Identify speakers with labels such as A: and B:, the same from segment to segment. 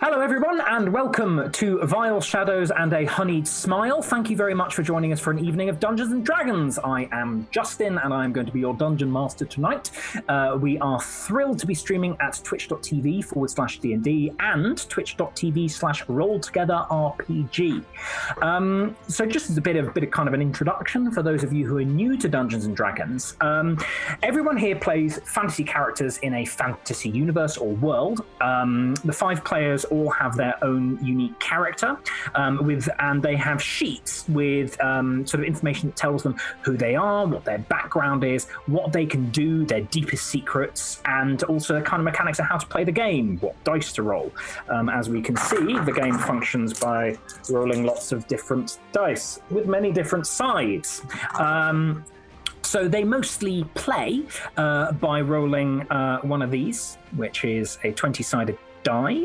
A: Hello everyone and welcome to Vile Shadows and a Honeyed Smile. Thank you very much for joining us for an evening of Dungeons & Dragons. I am Justin and I am going to be your Dungeon Master tonight. We are thrilled to be streaming at twitch.tv/D&D and twitch.tv/RollTogetherRPG. So just as a bit of kind of an introduction for those of you who are new to Dungeons & Dragons, everyone here plays fantasy characters in a fantasy universe or world. The 5 players all have their own unique character, and they have sheets with sort of information that tells them who they are, what their background is, what they can do, their deepest secrets, and also the kind of mechanics of how to play the game, what dice to roll. As we can see, the game functions by rolling lots of different dice with many different sides. So they mostly play by rolling one of these, which is a 20-sided die,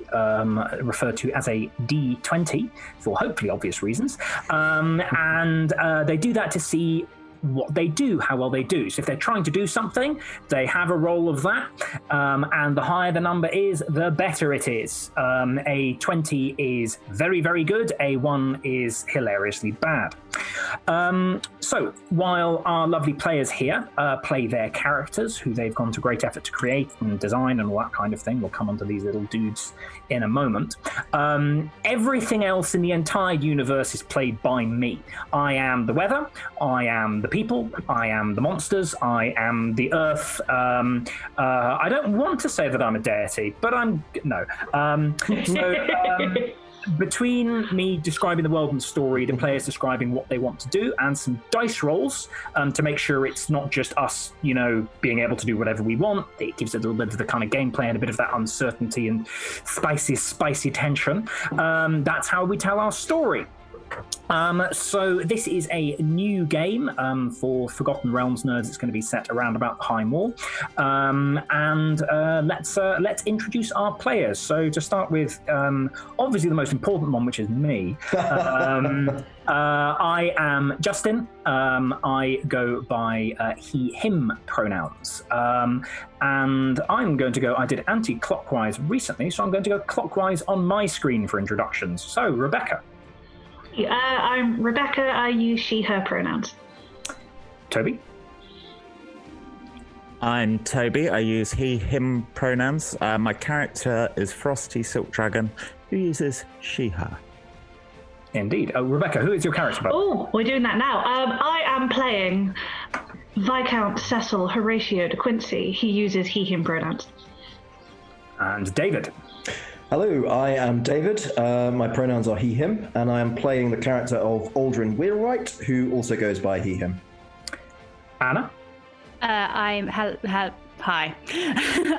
A: referred to as a D20 for hopefully obvious reasons, and they do that to see what they do, how well they do. So if they're trying to do something, they have a roll of that, and the higher the number is, the better it is. A 20 is very, very good. A 1 is hilariously bad. So while our lovely players here play their characters, who they've gone to great effort to create and design and all that kind of thing, we'll come onto these little dudes in a moment, everything else in the entire universe is played by me. I am the weather, I am the people, I am the monsters, I am the earth. I don't want to say that I'm a deity, but I'm no. Between me describing the world and story, the players describing what they want to do, and some dice rolls to make sure it's not just us, being able to do whatever we want. It gives it a little bit of the kind of gameplay and a bit of that uncertainty and spicy tension. That's how we tell our story. So this is a new game for Forgotten Realms nerds. It's going to be set around about the High Moor, and let's introduce our players. So to start with, obviously the most important one, which is me. I am Justin. I go by he/him pronouns, and I'm going to go. I did anti-clockwise recently, so I'm going to go clockwise on my screen for introductions. So Rebecca.
B: I'm Rebecca. I use she/her pronouns.
A: Toby.
C: I'm Toby. I use he/him pronouns. My character is Frosty Silk Dragon, who uses she/her.
A: Indeed. Rebecca, who is your character?
B: Oh, we're doing that now. I am playing Viscount Cecil Horatio de Quincy. He uses he/him pronouns.
A: And David.
D: Hello, I am David. My pronouns are he/him, and I am playing the character of Aldrin Wheelwright, who also goes by he/him.
A: Anna?
E: Hi.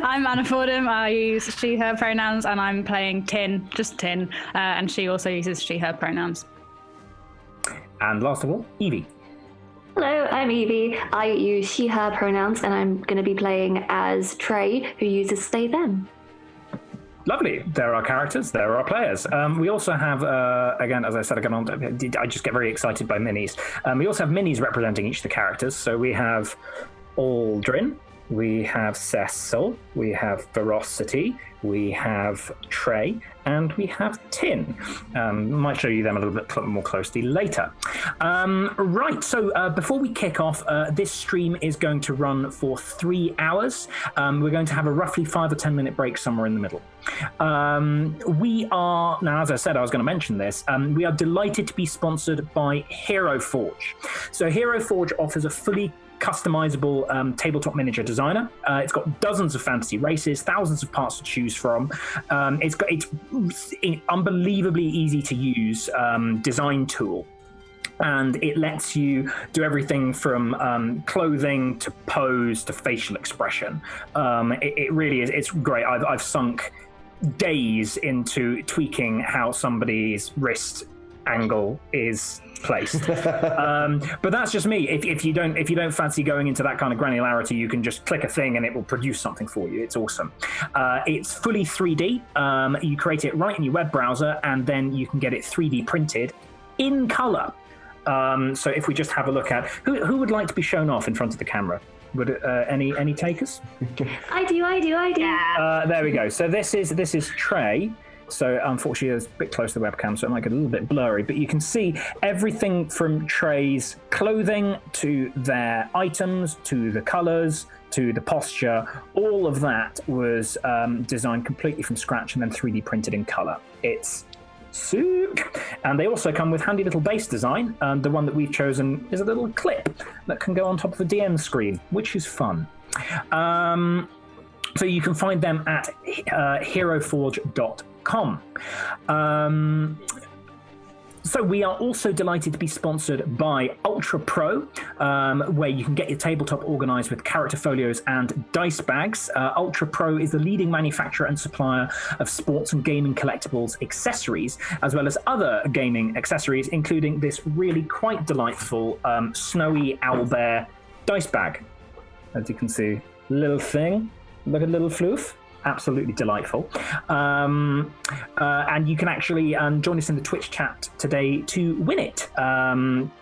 E: I'm Anna Fordham. I use she/her pronouns, and I'm playing Tin, just Tin, and she also uses she/her pronouns.
A: And last of all, Evie.
F: Hello, I'm Evie. I use she/her pronouns, and I'm going to be playing as Trey, who uses they/them.
A: Lovely. There are characters, there are players. We also have, again, as I said, I just get very excited by minis. We also have minis representing each of the characters. So we have Aldrin, we have Cecil, we have Ferocity, we have Trey, and we have Tin. Might show you them a little bit more closely later. Right, so before we kick off, this stream is going to run for 3 hours. We're going to have a roughly 5 or 10 minute break somewhere in the middle. We are, now as I said, I was going to mention this, we are delighted to be sponsored by Hero Forge. So Hero Forge offers a fully customizable tabletop miniature designer. It's got dozens of fantasy races, thousands of parts to choose from. It's unbelievably easy to use design tool. And it lets you do everything from clothing to pose to facial expression. It really is. It's great. I've sunk days into tweaking how somebody's wrist angle is placed. But that's just me. If you don't fancy going into that kind of granularity, you can just click a thing and it will produce something for you. It's awesome. It's fully 3D. You create it right in your web browser, and then you can get it 3D printed in color. So if we just have a look at who would like to be shown off in front of the camera. Would any takers?
F: I do.
A: There we go. So this is Trey. so unfortunately it's a bit close to the webcam, so it might get a little bit blurry, but you can see everything from Trey's clothing to their items to the colors to the posture. All of that was designed completely from scratch and then 3D printed in color. It's sick. And they also come with handy little base design. The one that we've chosen is a little clip that can go on top of the DM screen, which is fun. So you can find them at heroforge.com. So we are also delighted to be sponsored by Ultra Pro, where you can get your tabletop organized with character folios and dice bags. Ultra Pro is the leading manufacturer and supplier of sports and gaming collectibles accessories, as well as other gaming accessories, including this really quite delightful snowy owlbear dice bag. As you can see, little thing. Look at little floof. Absolutely delightful. And you can actually join us in the Twitch chat today to win it.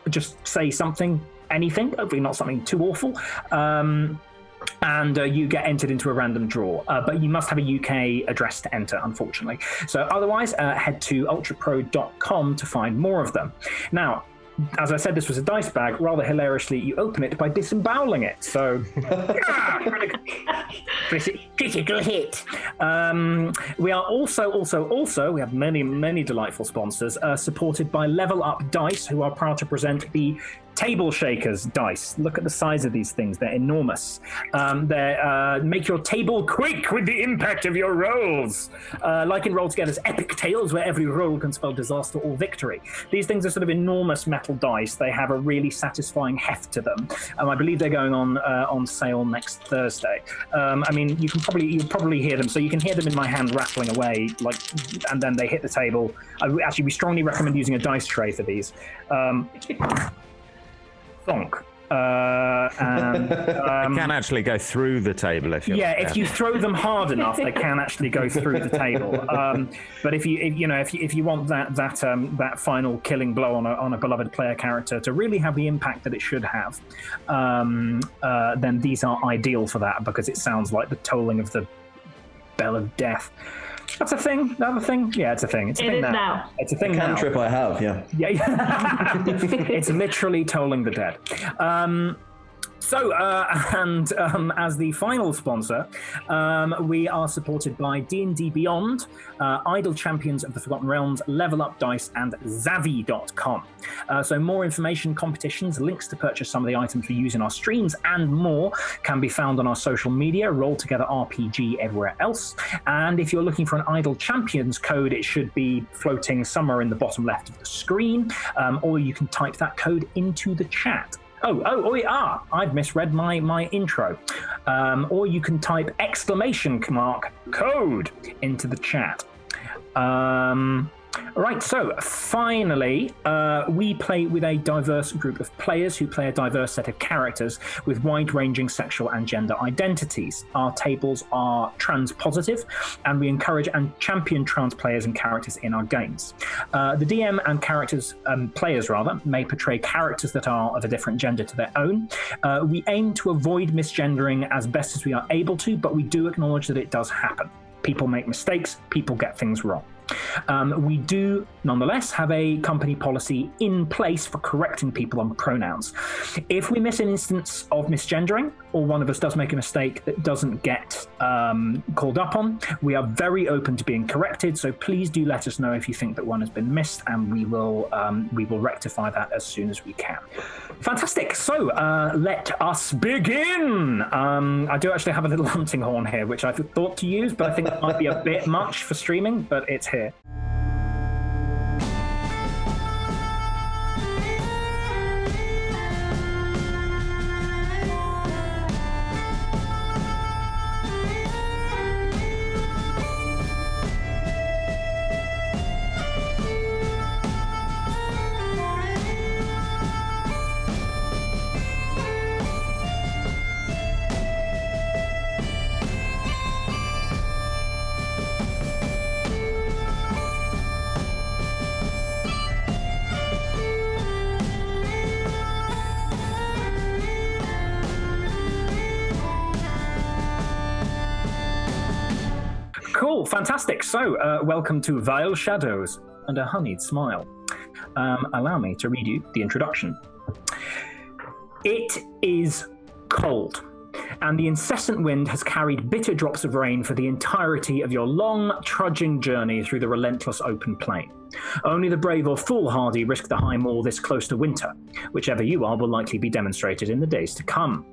A: Just say something, anything, hopefully not something too awful. And you get entered into a random draw. But you must have a UK address to enter, unfortunately. So otherwise, head to ultrapro.com to find more of them. Now, as I said, this was a dice bag. Rather hilariously, you open it by disemboweling it. So, critical hit. We are also, we have many delightful sponsors, supported by Level Up Dice, who are proud to present the Table Shakers dice. Look at the size of these things. They're enormous. They make your table quake with the impact of your rolls. Like in Roll Together's epic tales, where every roll can spell disaster or victory. These things are sort of enormous metal dice. They have a really satisfying heft to them. I believe they're going on sale next Thursday. I mean, you'll probably hear them. So you can hear them in my hand rattling away, and then they hit the table. Actually, we strongly recommend using a dice tray for these. Thonk.
C: It can actually go through the table if you.
A: Yeah, if you throw them hard enough, they can actually go through the table. But if you want that final killing blow on a beloved player character to really have the impact that it should have, then these are ideal for that, because it sounds like the tolling of the bell of death. That's a thing. Another thing. Yeah, it's a thing. It's a thing now. It's a thing now.
D: Cantrip I have, yeah.
A: Yeah. It's literally tolling the dead. As the final sponsor, we are supported by D&D Beyond, Idle Champions of the Forgotten Realms, Level Up Dice, and Zavi.com. So more information, competitions, links to purchase some of the items we use in our streams, and more can be found on our social media, Roll Together RPG everywhere else. And if you're looking for an Idle Champions code, it should be floating somewhere in the bottom left of the screen, or you can type that code into the chat. I've misread my intro. Or you can type !code into the chat. Right, so finally, we play with a diverse group of players who play a diverse set of characters with wide-ranging sexual and gender identities. Our tables are trans-positive, and we encourage and champion trans players and characters in our games. The DM and players may portray characters that are of a different gender to their own. We aim to avoid misgendering as best as we are able to, but we do acknowledge that it does happen. People make mistakes, people get things wrong. We do, nonetheless, have a company policy in place for correcting people on pronouns. If we miss an instance of misgendering, or one of us does make a mistake that doesn't get called up on, we are very open to being corrected, so please do let us know if you think that one has been missed, and we will rectify that as soon as we can. Fantastic. So let us begin. I do actually have a little hunting horn here, which I thought to use, but I think it might be a bit much for streaming, but it's here. Cool, fantastic. So, welcome to Vile Shadows and a Honeyed Smile. Allow me to read you the introduction. It is cold, and the incessant wind has carried bitter drops of rain for the entirety of your long, trudging journey through the relentless open plain. Only the brave or foolhardy risk the High Moor this close to winter. Whichever you are will likely be demonstrated in the days to come.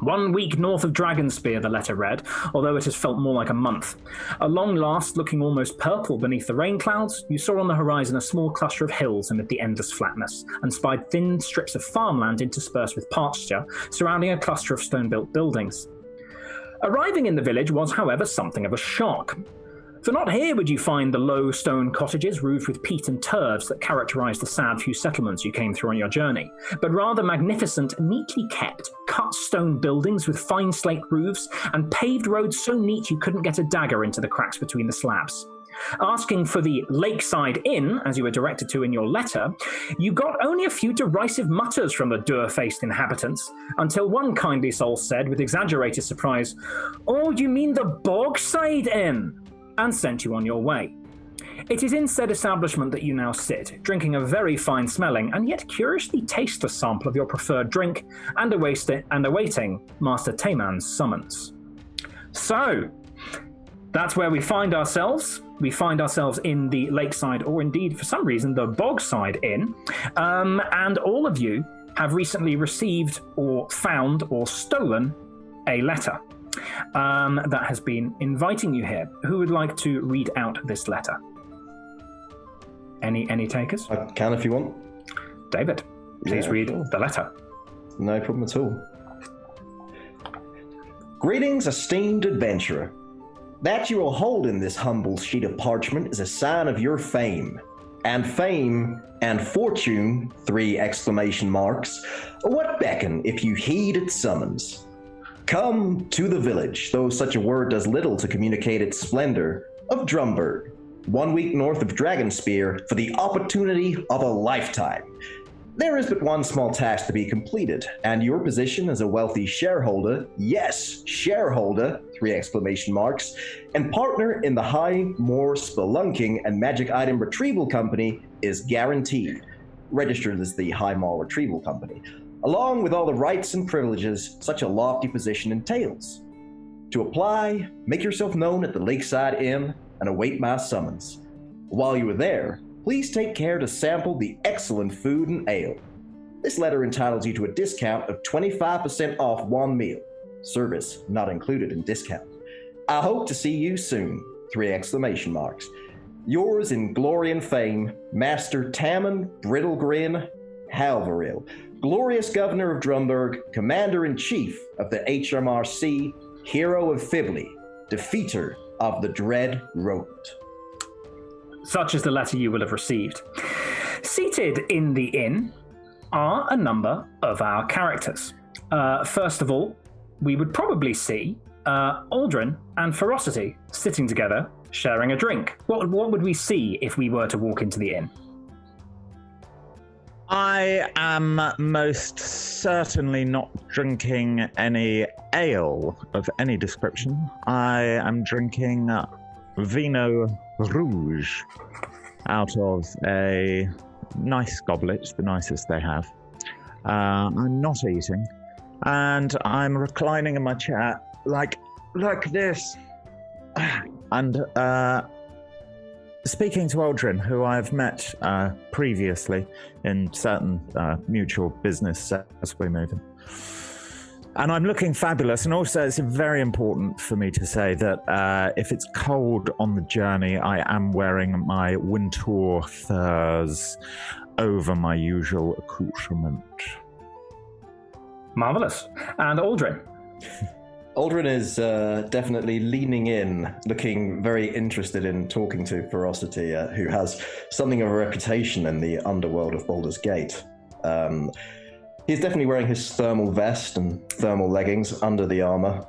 A: 1 week north of Dragonspear, the letter read, although it has felt more like a month. At long last, looking almost purple beneath the rain clouds, you saw on the horizon a small cluster of hills amid the endless flatness, and spied thin strips of farmland interspersed with pasture, surrounding a cluster of stone-built buildings. Arriving in the village was, however, something of a shock. For not here would you find the low stone cottages roofed with peat and turfs that characterise the sad few settlements you came through on your journey, but rather magnificent, neatly kept, cut stone buildings with fine slate roofs and paved roads so neat you couldn't get a dagger into the cracks between the slabs. Asking for the Lakeside Inn, as you were directed to in your letter, you got only a few derisive mutters from the dour-faced inhabitants, until one kindly soul said with exaggerated surprise, "Oh, you mean the Bogside Inn?" and sent you on your way. It is in said establishment that you now sit, drinking a very fine-smelling and yet curiously tasteless sample of your preferred drink, and awaiting Master Tayman's summons. So, that's where we find ourselves. We find ourselves in the Lakeside, or indeed, for some reason, the Bogside Inn, and all of you have recently received or found or stolen a letter that has been inviting you here. Who would like to read out this letter? Any takers?
D: I can if you want.
A: David, please read the letter.
D: No problem at all. Greetings, esteemed adventurer. That you are holding this humble sheet of parchment is a sign of your fame. And fame and fortune, 3 exclamation marks, are what beckon if you heed its summons. Come to the village, though such a word does little to communicate its splendor, of Drumburg, 1 week north of Dragonspear, for the opportunity of a lifetime. There is but one small task to be completed, and your position as a wealthy shareholder, yes, shareholder, 3 exclamation marks, and partner in the High Moor Spelunking and Magic Item Retrieval Company is guaranteed, registered as the High Moor Retrieval Company, along with all the rights and privileges such a lofty position entails. To apply, make yourself known at the Lakeside Inn and await my summons. While you are there, please take care to sample the excellent food and ale. This letter entitles you to a discount of 25% off one meal. Service not included in discount. I hope to see you soon, 3 exclamation marks. Yours in glory and fame, Master Tamman Brittlegrin Halvaril, glorious governor of Drumburg, commander-in-chief of the HMRC, hero of Fibley, defeater of the dread rodent.
A: Such is the letter you will have received. Seated in the inn are a number of our characters. First of all, we would probably see Aldrin and Ferocity sitting together, sharing a drink. What would we see if we were to walk into the inn?
C: I am most certainly not drinking any ale of any description. I am drinking Vino Rouge out of a nice goblet, the nicest they have. I'm not eating, and I'm reclining in my chair like this. And speaking to Aldrin, who I've met previously in certain mutual business as we move in. And I'm looking fabulous. And also, it's very important for me to say that if it's cold on the journey, I am wearing my Wintour furs over my usual accoutrement.
A: Marvelous. And Aldrin?
D: Aldrin is definitely leaning in, looking very interested in talking to Ferocity, who has something of a reputation in the underworld of Baldur's Gate. He's definitely wearing his thermal vest and thermal leggings under the armor,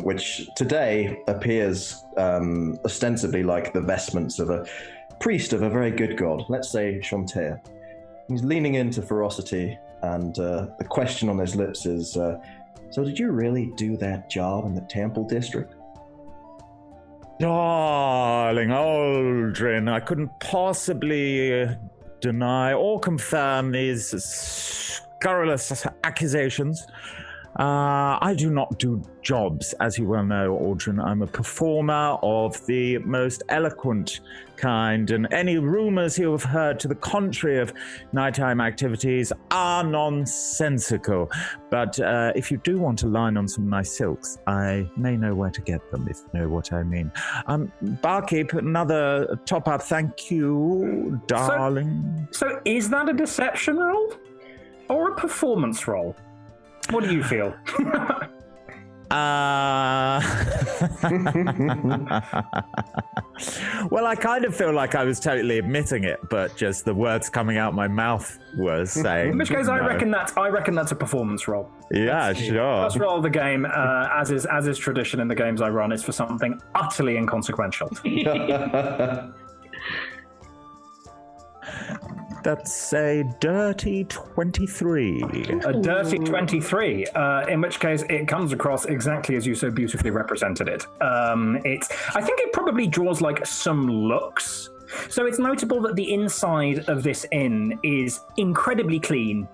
D: which today appears ostensibly like the vestments of a priest of a very good god, let's say Chanter. He's leaning into Ferocity, and the question on his lips is, so did you really do that job in the Temple District?
C: Darling Aldrin, I couldn't possibly deny or confirm these scurrilous accusations. I do not do jobs, as you well know, Aldrin. I'm a performer of the most eloquent kind, and any rumors you have heard to the contrary of nighttime activities are nonsensical. But if you do want a line on some nice silks, I may know where to get them, if you know what I mean. Barkeep, another top-up. Thank you, darling.
A: So is that a deception roll or a performance roll? What do you feel?
C: Well, I kind of feel like I was totally admitting it, but just the words coming out my mouth were saying.
A: In which case,
C: no.
A: I reckon that's a performance roll.
C: Yeah, sure.
A: First roll of the game, as is tradition in the games I run, is for something utterly inconsequential.
C: That's a dirty 23.
A: A dirty 23, in which case it comes across exactly as you so beautifully represented it. I think it probably draws like some looks. So it's notable that the inside of this inn is incredibly clean,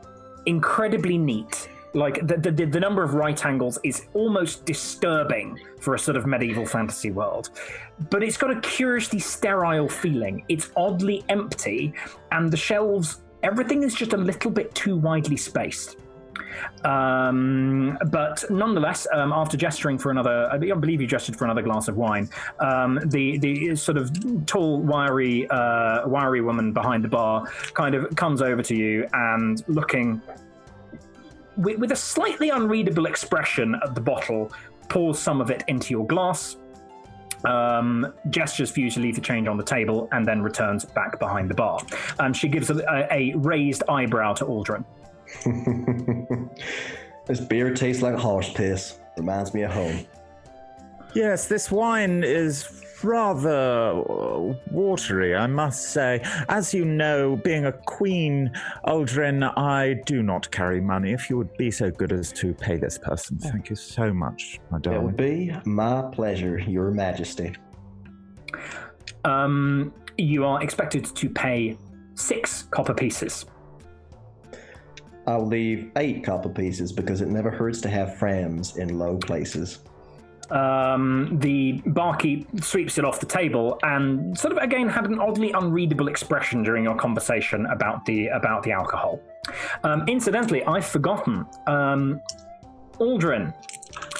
A: incredibly neat. Like the number of right angles is almost disturbing for a sort of medieval fantasy world. But it's got a curiously sterile feeling. It's oddly empty, and the shelves, everything is just a little bit too widely spaced. But nonetheless, after gesturing for another, I believe you gestured for another glass of wine, the sort of tall, wiry woman behind the bar kind of comes over to you and looking with a slightly unreadable expression at the bottle, pours some of it into your glass, gestures for you to leave the change on the table, and then returns back behind the bar. And she gives a raised eyebrow to Aldrin.
D: This beer tastes like horse piss. Reminds me of home.
C: Yes, this wine is rather watery, I must say. As you know, being a queen, Aldrin, I do not carry money. If you would be so good as to pay this person. Thank you so much, my darling.
D: It would be my pleasure, Your Majesty.
A: You are expected to pay 6 copper pieces.
D: I'll leave 8 copper pieces because it never hurts to have friends in low places.
A: The barkeep sweeps it off the table and sort of again had an oddly unreadable expression during your conversation about the alcohol. Incidentally, I've forgotten. Aldrin.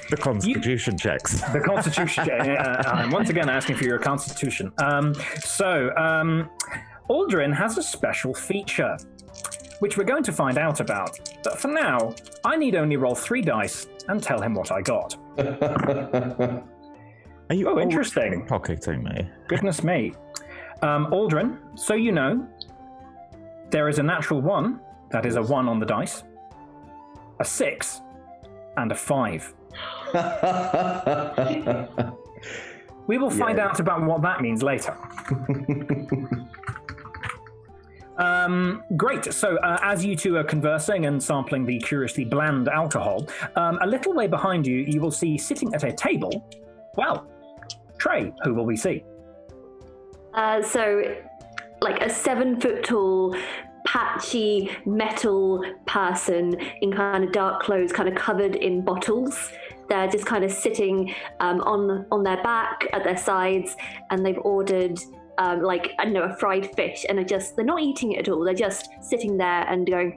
C: The constitution checks.
A: The constitution check. I'm once again asking for your constitution. Aldrin has a special feature, which we're going to find out about. But for now, I need only roll 3 dice and tell him what I got.
C: Are you
A: interesting.
C: Pocketing me?
A: Goodness me. Aldrin, so you know, there is a natural 1, that is a 1 on the dice, a 6, and a 5. We will find out about what that means later. Great. So as you two are conversing and sampling the curiously bland alcohol, a little way behind you, you will see sitting at a table, well, Trey, who will we see?
F: So, like a 7-foot tall, patchy metal person in kind of dark clothes, kind of covered in bottles. They're just kind of sitting on their back, at their sides, and they've ordered a fried fish, and they're not eating it at all. They're just sitting there and going,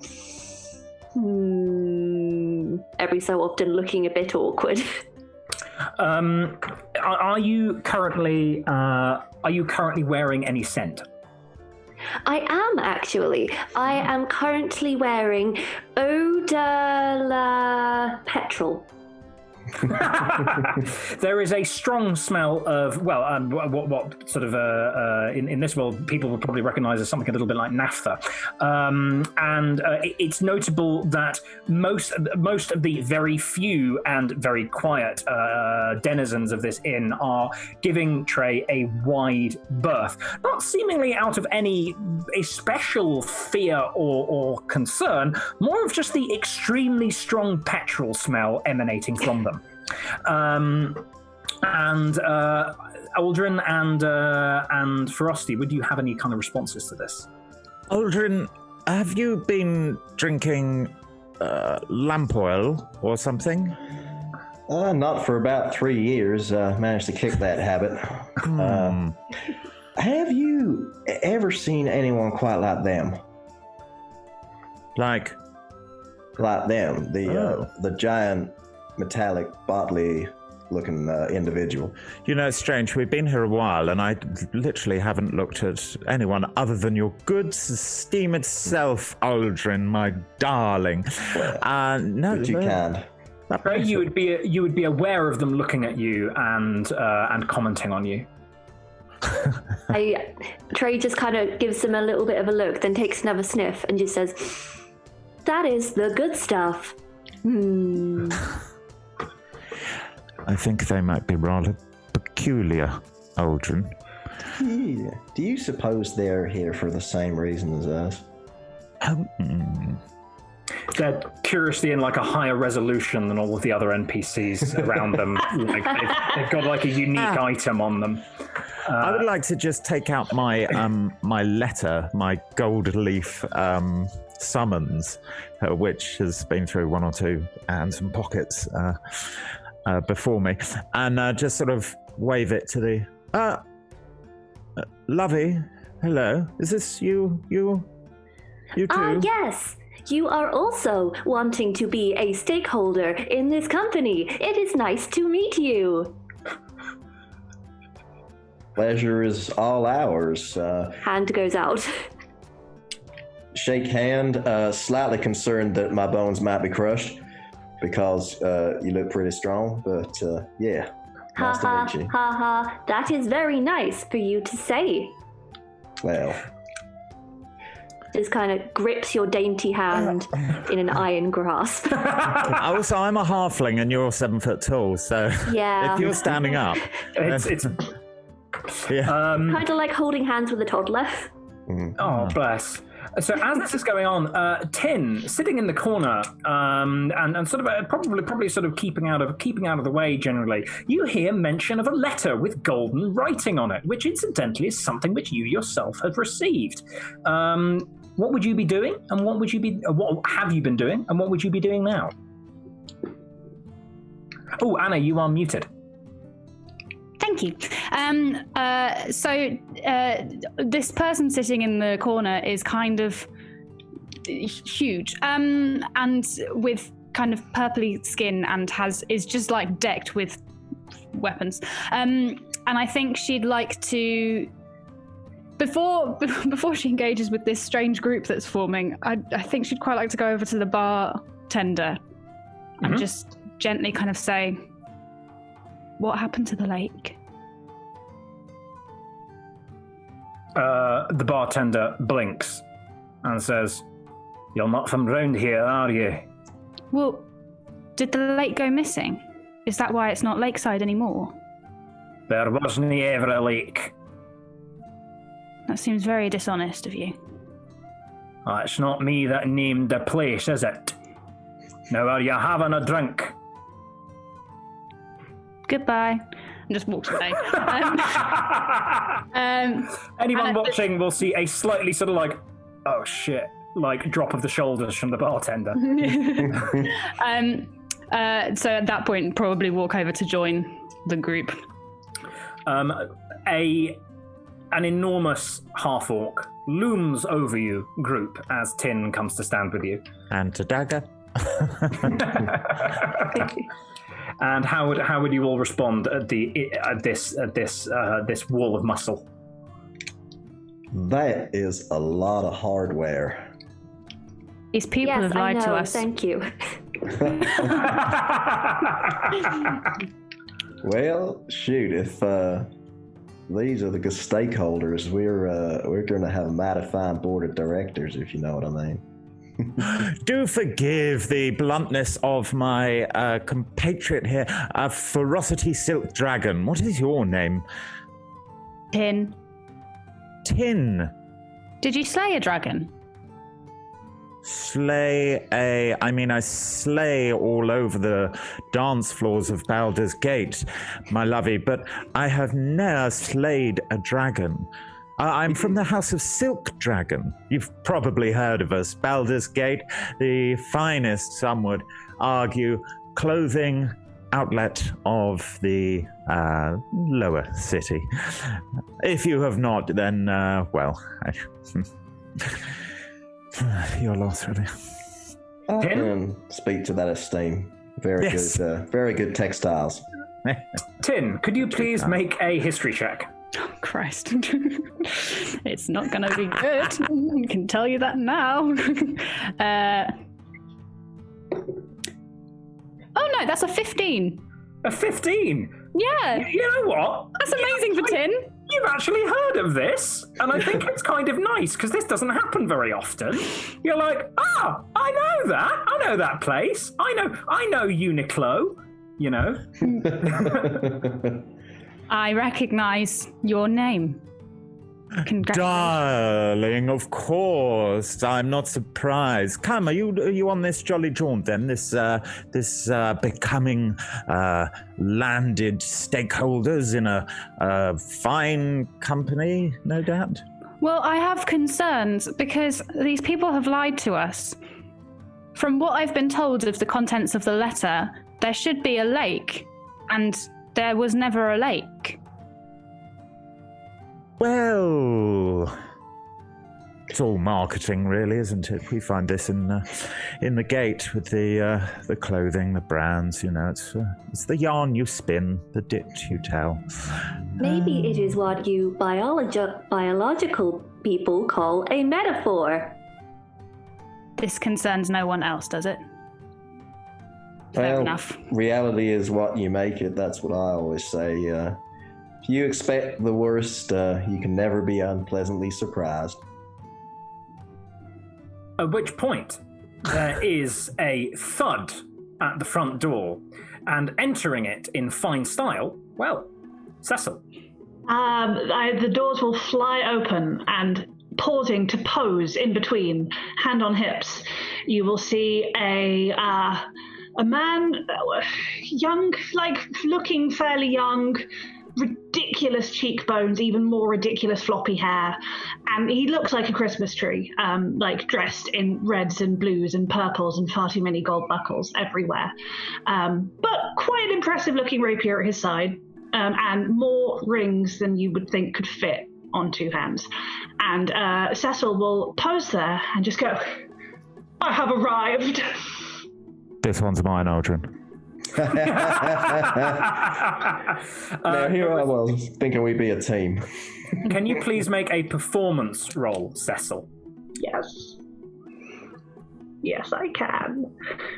F: every so often, looking a bit awkward.
A: Are you currently wearing any scent?
F: I am actually. I am currently wearing Eau de la Petrol.
A: There is a strong smell of, what sort of in this world people would probably recognize as something a little bit like naphtha, and it's notable that most of the very few and very quiet denizens of this inn are giving Trey a wide berth, not seemingly out of any especial fear or concern, more of just the extremely strong petrol smell emanating from them. And Aldrin and Frosty, would you have any kind of responses to this?
C: Aldrin, have you been drinking lamp oil or something?
D: Not for about 3 years. Managed to kick that habit. Have you ever seen anyone quite like them?
C: Like
D: them, the giant metallic Botley-looking individual.
C: You know, it's strange. We've been here a while, and I literally haven't looked at anyone other than your good esteemed self, Aldrin, my darling. No,
D: Too kind.
A: You would be aware of them looking at you and commenting on you.
F: Trey just kind of gives him a little bit of a look, then takes another sniff and just says, "That is the good stuff."
C: I think they might be rather peculiar, Aldrin.
D: Yeah. Do you suppose they're here for the same reason as us?
A: They're curiously in like a higher resolution than all of the other NPCs around them. Like they've got like a unique item on them.
C: I would like to just take out my my letter, my gold leaf summons, which has been through one or two hands and pockets before me, and just sort of wave it to the Lovey. Hello, is this you too?
F: Yes. You are also wanting to be a stakeholder in this company. It is nice to meet you.
D: Pleasure is all ours.
F: Hand goes out.
D: Shake hand, slightly concerned that my bones might be crushed because you look pretty strong, but yeah, nice to meet you.
F: Ha ha, that is very nice for you to say.
D: Well.
F: Just kind of grips your dainty hand in an iron grasp.
C: Also, I'm a halfling and you're 7 foot tall, so
F: yeah.
C: If you're standing up,
A: it's
C: yeah.
F: Kind of like holding hands with a toddler.
A: Oh, bless. So as this is going on, Tin sitting in the corner, and sort of probably sort of keeping out of the way generally. You hear mention of a letter with golden writing on it, which incidentally is something which you yourself have received. What would you be doing, and what have you been doing, and what would you be doing now? Oh, Anna, you are muted.
E: Thank you. So this person sitting in the corner is kind of huge, and with kind of purpley skin, and is just like decked with weapons. And I think she'd like to, before she engages with this strange group that's forming, I think she'd quite like to go over to the bartender and just gently kind of say, "What happened to the lake?"
A: The bartender blinks and says, "You're not from round here, are you?"
E: Well, did the lake go missing? Is that why it's not lakeside anymore?
A: There wasn't ever a lake.
E: That seems very dishonest of you.
A: It's not me that named the place, is it? Now are you having a drink?
E: Goodbye. And just walks away.
A: Anyone watching will see a slightly sort of like, oh shit, like drop of the shoulders from the bartender.
E: So at that point, probably walk over to join the group.
A: An enormous half-orc looms over you, group, as Tin comes to stand with you.
C: And to dagger.
A: And how would you all respond at this wall of muscle?
D: That is a lot of hardware.
E: These people have lied to us.
F: Thank you.
D: Well, shoot, if these are the good stakeholders, we're going to have a mighty fine board of directors, if you know what I mean.
C: Do forgive the bluntness of my compatriot here, Ferocity Silk Dragon. What is your name?
E: Tin.
C: Tin.
E: Did you slay a dragon?
C: I slay all over the dance floors of Baldur's Gate, my lovey, but I have ne'er slayed a dragon. I'm from the House of Silk Dragon. You've probably heard of us. Baldur's Gate, the finest, some would argue, clothing outlet of the lower city. If you have not, then, your loss, really.
D: I can speak to that esteem. Very good textiles.
A: Tin, could you please make a history check?
E: Oh, Christ. It's not going to be good. I can tell you that now. Oh, no, that's a 15.
A: A 15?
E: Yeah.
A: You know what?
E: That's amazing for Tin.
A: You've actually heard of this, and I think it's kind of nice, because this doesn't happen very often. You're like, I know that. I know that place. I know Uniqlo, you know.
E: I recognize your name. Congratulations.
C: Darling, of course. I'm not surprised. Come, are you on this jolly jaunt then? This becoming landed stakeholders in a fine company, no doubt?
E: Well, I have concerns because these people have lied to us. From what I've been told of the contents of the letter, there should be a lake, and there was never a lake. Well,
C: it's all marketing, really, isn't it? We find this in the gate with the clothing, the brands. You know, it's the yarn you spin, the dit you tell.
F: Maybe it is what you biological people call a metaphor.
E: This concerns no one else, does it? Fair enough.
D: Reality is what you make it. That's what I always say. If you expect the worst, you can never be unpleasantly surprised.
A: At which point, there is a thud at the front door, and entering it in fine style, well, Cecil.
B: The doors will fly open, and pausing to pose in between, hand on hips, you will see a man, young, like looking fairly young, ridiculous cheekbones, even more ridiculous floppy hair, and he looks like a Christmas tree, like dressed in reds and blues and purples and far too many gold buckles everywhere, but quite an impressive looking rapier at his side, and more rings than you would think could fit on two hands. And Cecil will pose there and just go, "I have arrived."
C: This one's mine, Aldrin.
D: Now here I was thinking we'd be a team.
A: Can you please make a performance roll, Cecil?
B: Yes. Yes, I can.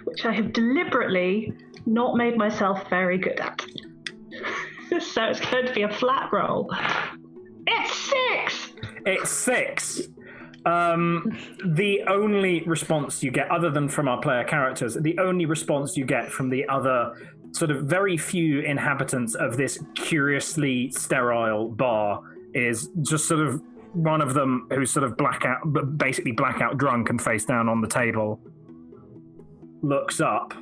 B: Which I have deliberately not made myself very good at. So it's going to be a flat roll. It's 6!
A: It's 6. The only response you get, other than from our player characters, the only response you get from the other sort of very few inhabitants of this curiously sterile bar is just sort of one of them who's sort of basically blackout drunk and face down on the table, looks up,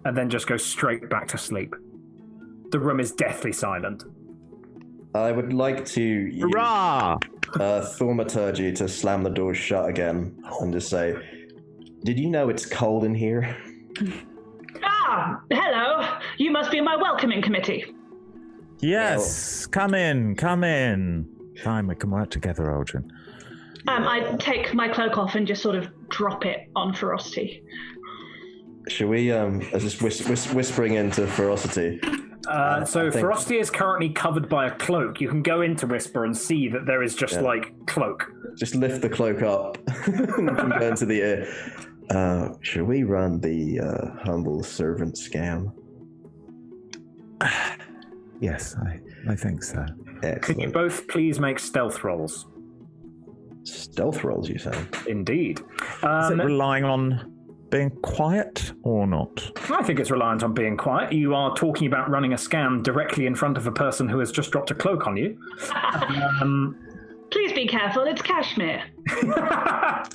A: and then just goes straight back to sleep. The room is deathly silent.
D: I would like to use thaumaturgy to slam the door shut again and just say, "Did you know it's cold in here?"
B: Ah, hello. You must be in my welcoming committee.
C: Yes, come in. Fine, we can work together, Aldrin.
B: I take my cloak off and just sort of drop it on Ferocity.
D: Should we, just whispering into Ferocity?
A: So Ferocity is currently covered by a cloak. You can go into Whisper and see that there is just like cloak.
D: Just lift the cloak up and go into the air. Should we run the humble servant scam?
C: Yes, I think so.
D: Excellent.
A: Could you both please make stealth rolls?
D: Stealth rolls, you say?
A: Indeed.
C: Is it relying on being quiet or not?
A: I think it's reliant on being quiet. You are talking about running a scam directly in front of a person who has just dropped a cloak on you.
B: Please be careful, it's cashmere.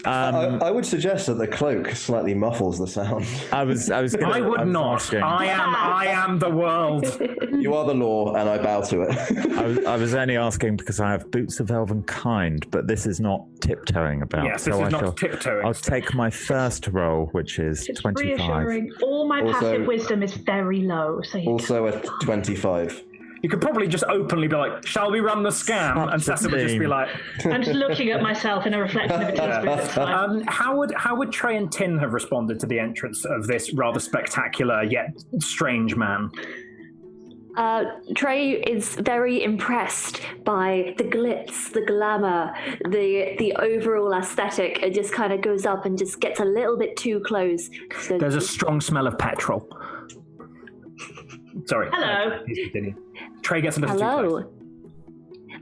D: I would suggest that the cloak slightly muffles the sound.
C: I would not.
A: Asking. I am the world.
D: You are the law, and I bow to it.
C: I was only asking because I have boots of elven kind, but this is not tiptoeing about.
A: Yes, this is not tiptoeing.
C: I'll take my first roll, which is
B: It's
C: 25.
B: reassuring. All my passive wisdom is very low. So
D: Also a 25.
A: You could probably just openly be like, "Shall we run the scam?" And Cecil would just be like,
B: I'm just looking at myself in a reflection of a teaspoon at a time.
A: how would Trey and Tin have responded to the entrance of this rather spectacular yet strange man?
F: Trey is very impressed by the glitz, the glamour, the overall aesthetic. It just kind of goes up and just gets a little bit too close. So
A: There's a strong smell of petrol. Sorry.
B: Hello.
A: Trey gets a little too close.
F: Hello.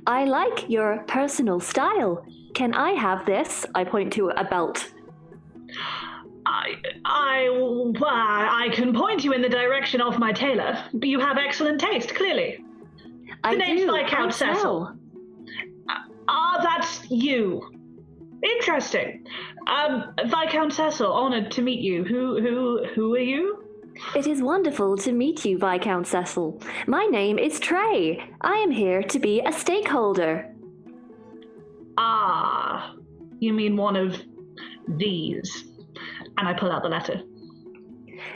F: I like your personal style. Can I have this? I point to a belt.
B: I can point you in the direction of my tailor. You have excellent taste, clearly.
F: I
B: name's
F: do.
B: Viscount Cecil. That's you. Interesting. Viscount Cecil, honored to meet you. Who are you?
F: It is wonderful to meet you, Viscount Cecil. My name is Trey. I am here to be a stakeholder.
B: Ah, you mean one of these. And I pull out the letter.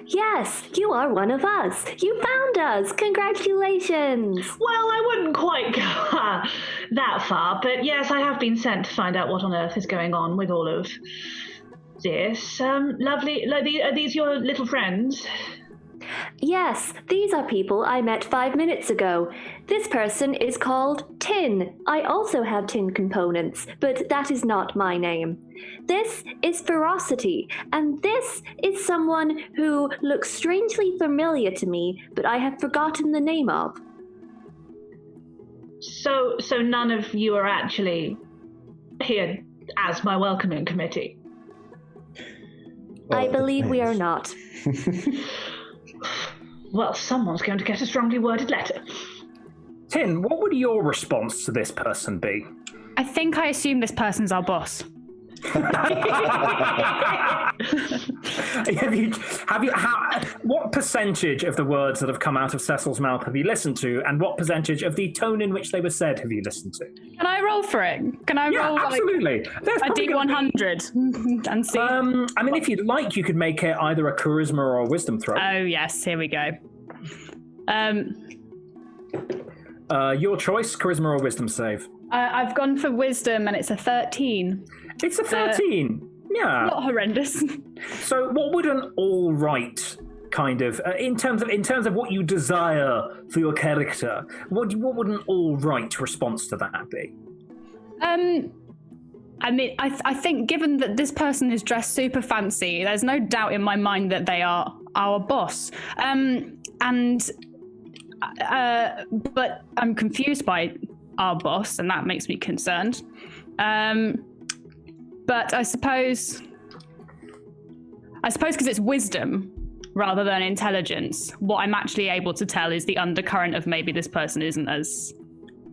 F: Yes, you are one of us. You found us. Congratulations.
B: Well, I wouldn't quite go that far, but yes, I have been sent to find out what on earth is going on with all of this. Lovely. Are these your little friends?
F: Yes, these are people I met 5 minutes ago. This person is called Tin. I also have tin components, but that is not my name. This is Ferocity, and this is someone who looks strangely familiar to me, but I have forgotten the name of.
B: So none of you are actually here as my welcoming committee?
D: Well,
F: I believe we are not.
B: Well, someone's going to get a strongly worded letter.
A: Tin, what would your response to this person be?
E: I think I assume this person's our boss.
A: What percentage of the words that have come out of Cecil's mouth have you listened to, and what percentage of the tone in which they were said have you listened to?
E: Can I roll for it? Can I roll
A: absolutely.
E: a D100 and see?
A: I mean, if you'd like, you could make it either a charisma or a wisdom throw.
E: Oh yes, here we go.
A: Your choice, charisma or wisdom save.
E: I've gone for wisdom, and it's a 13.
A: It's a 13. Yeah.
E: Not horrendous.
A: So, what would an all right kind of in terms of what you desire for your character? What would an all right response to that be?
E: I mean, I think given that this person is dressed super fancy, there's no doubt in my mind that they are our boss. But I'm confused by our boss, and that makes me concerned. But I suppose because it's wisdom rather than intelligence, what I'm actually able to tell is the undercurrent of maybe this person isn't as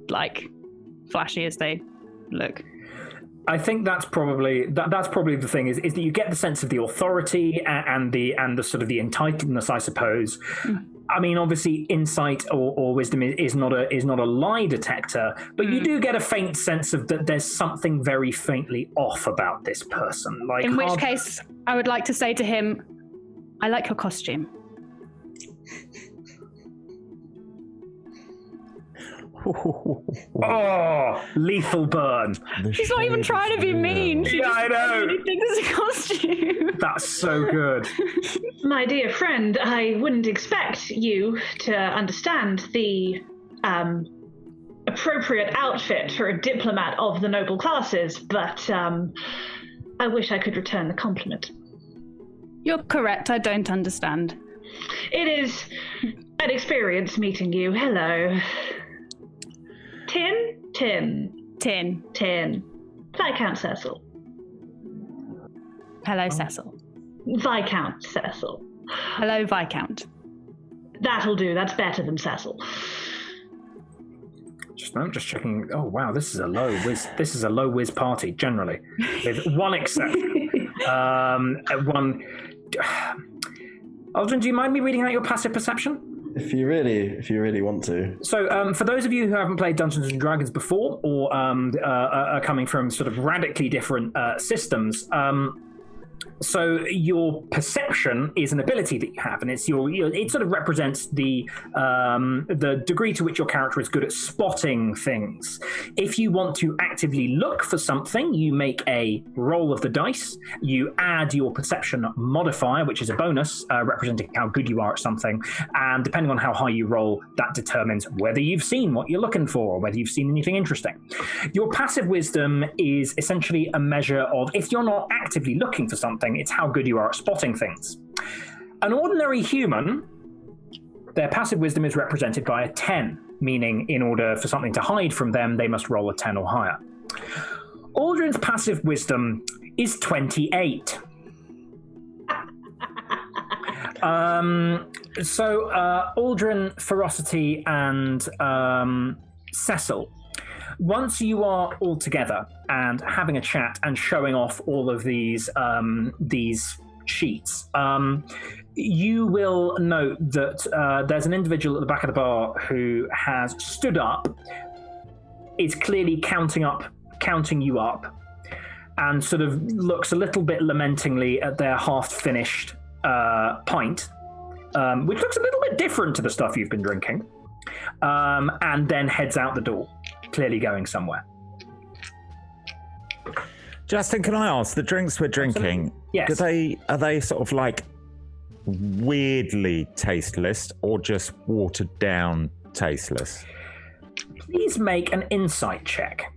E: flashy as they look.
A: I think that's probably the thing is that you get the sense of the authority and the sort of the entitledness, I suppose. I mean, obviously, insight or wisdom is not a lie detector, but you do get a faint sense of that there's something very faintly off about this person.
E: In which case, I would like to say to him, "I like your costume."
A: Oh, lethal burn.
E: She's not even trying to be mean. She just
A: I know.
E: really thinks it's a costume.
A: That's so good.
B: My dear friend, I wouldn't expect you to understand the appropriate outfit for a diplomat of the noble classes, but I wish I could return the compliment.
E: You're correct. I don't understand.
B: It is an experience meeting you. Hello. Tin. Viscount Cecil.
E: Hello, Cecil.
B: Viscount Cecil.
E: Hello, Viscount.
B: That'll do. That's better than Cecil.
A: I'm just checking. Oh wow, this is a low whiz. This is a low whiz party generally, with one exception. Aldrin, do you mind me reading out your passive perception?
D: If you really want to.
A: So, for those of you who haven't played Dungeons and Dragons before, or are coming from sort of radically different systems, so your perception is an ability that you have, and it's it sort of represents the degree to which your character is good at spotting things. If you want to actively look for something, you make a roll of the dice. You add your perception modifier, which is a bonus representing how good you are at something, and depending on how high you roll, that determines whether you've seen what you're looking for, or whether you've seen anything interesting. Your passive wisdom is essentially a measure of, if you're not actively looking for something, it's how good you are at spotting things. An ordinary human, their passive wisdom is represented by a 10, meaning in order for something to hide from them, they must roll a 10 or higher. Aldrin's passive wisdom is 28. Aldrin, Ferocity, and Cecil, once you are all together and having a chat and showing off all of these sheets, you will note that there's an individual at the back of the bar who has stood up, is clearly counting you up, and sort of looks a little bit lamentingly at their half-finished pint, which looks a little bit different to the stuff you've been drinking, and then heads out the door, clearly going somewhere.
C: Justin, can I ask, the drinks we're drinking,
A: yes,
C: are they sort of like weirdly tasteless or just watered down tasteless?
A: Please make an insight check.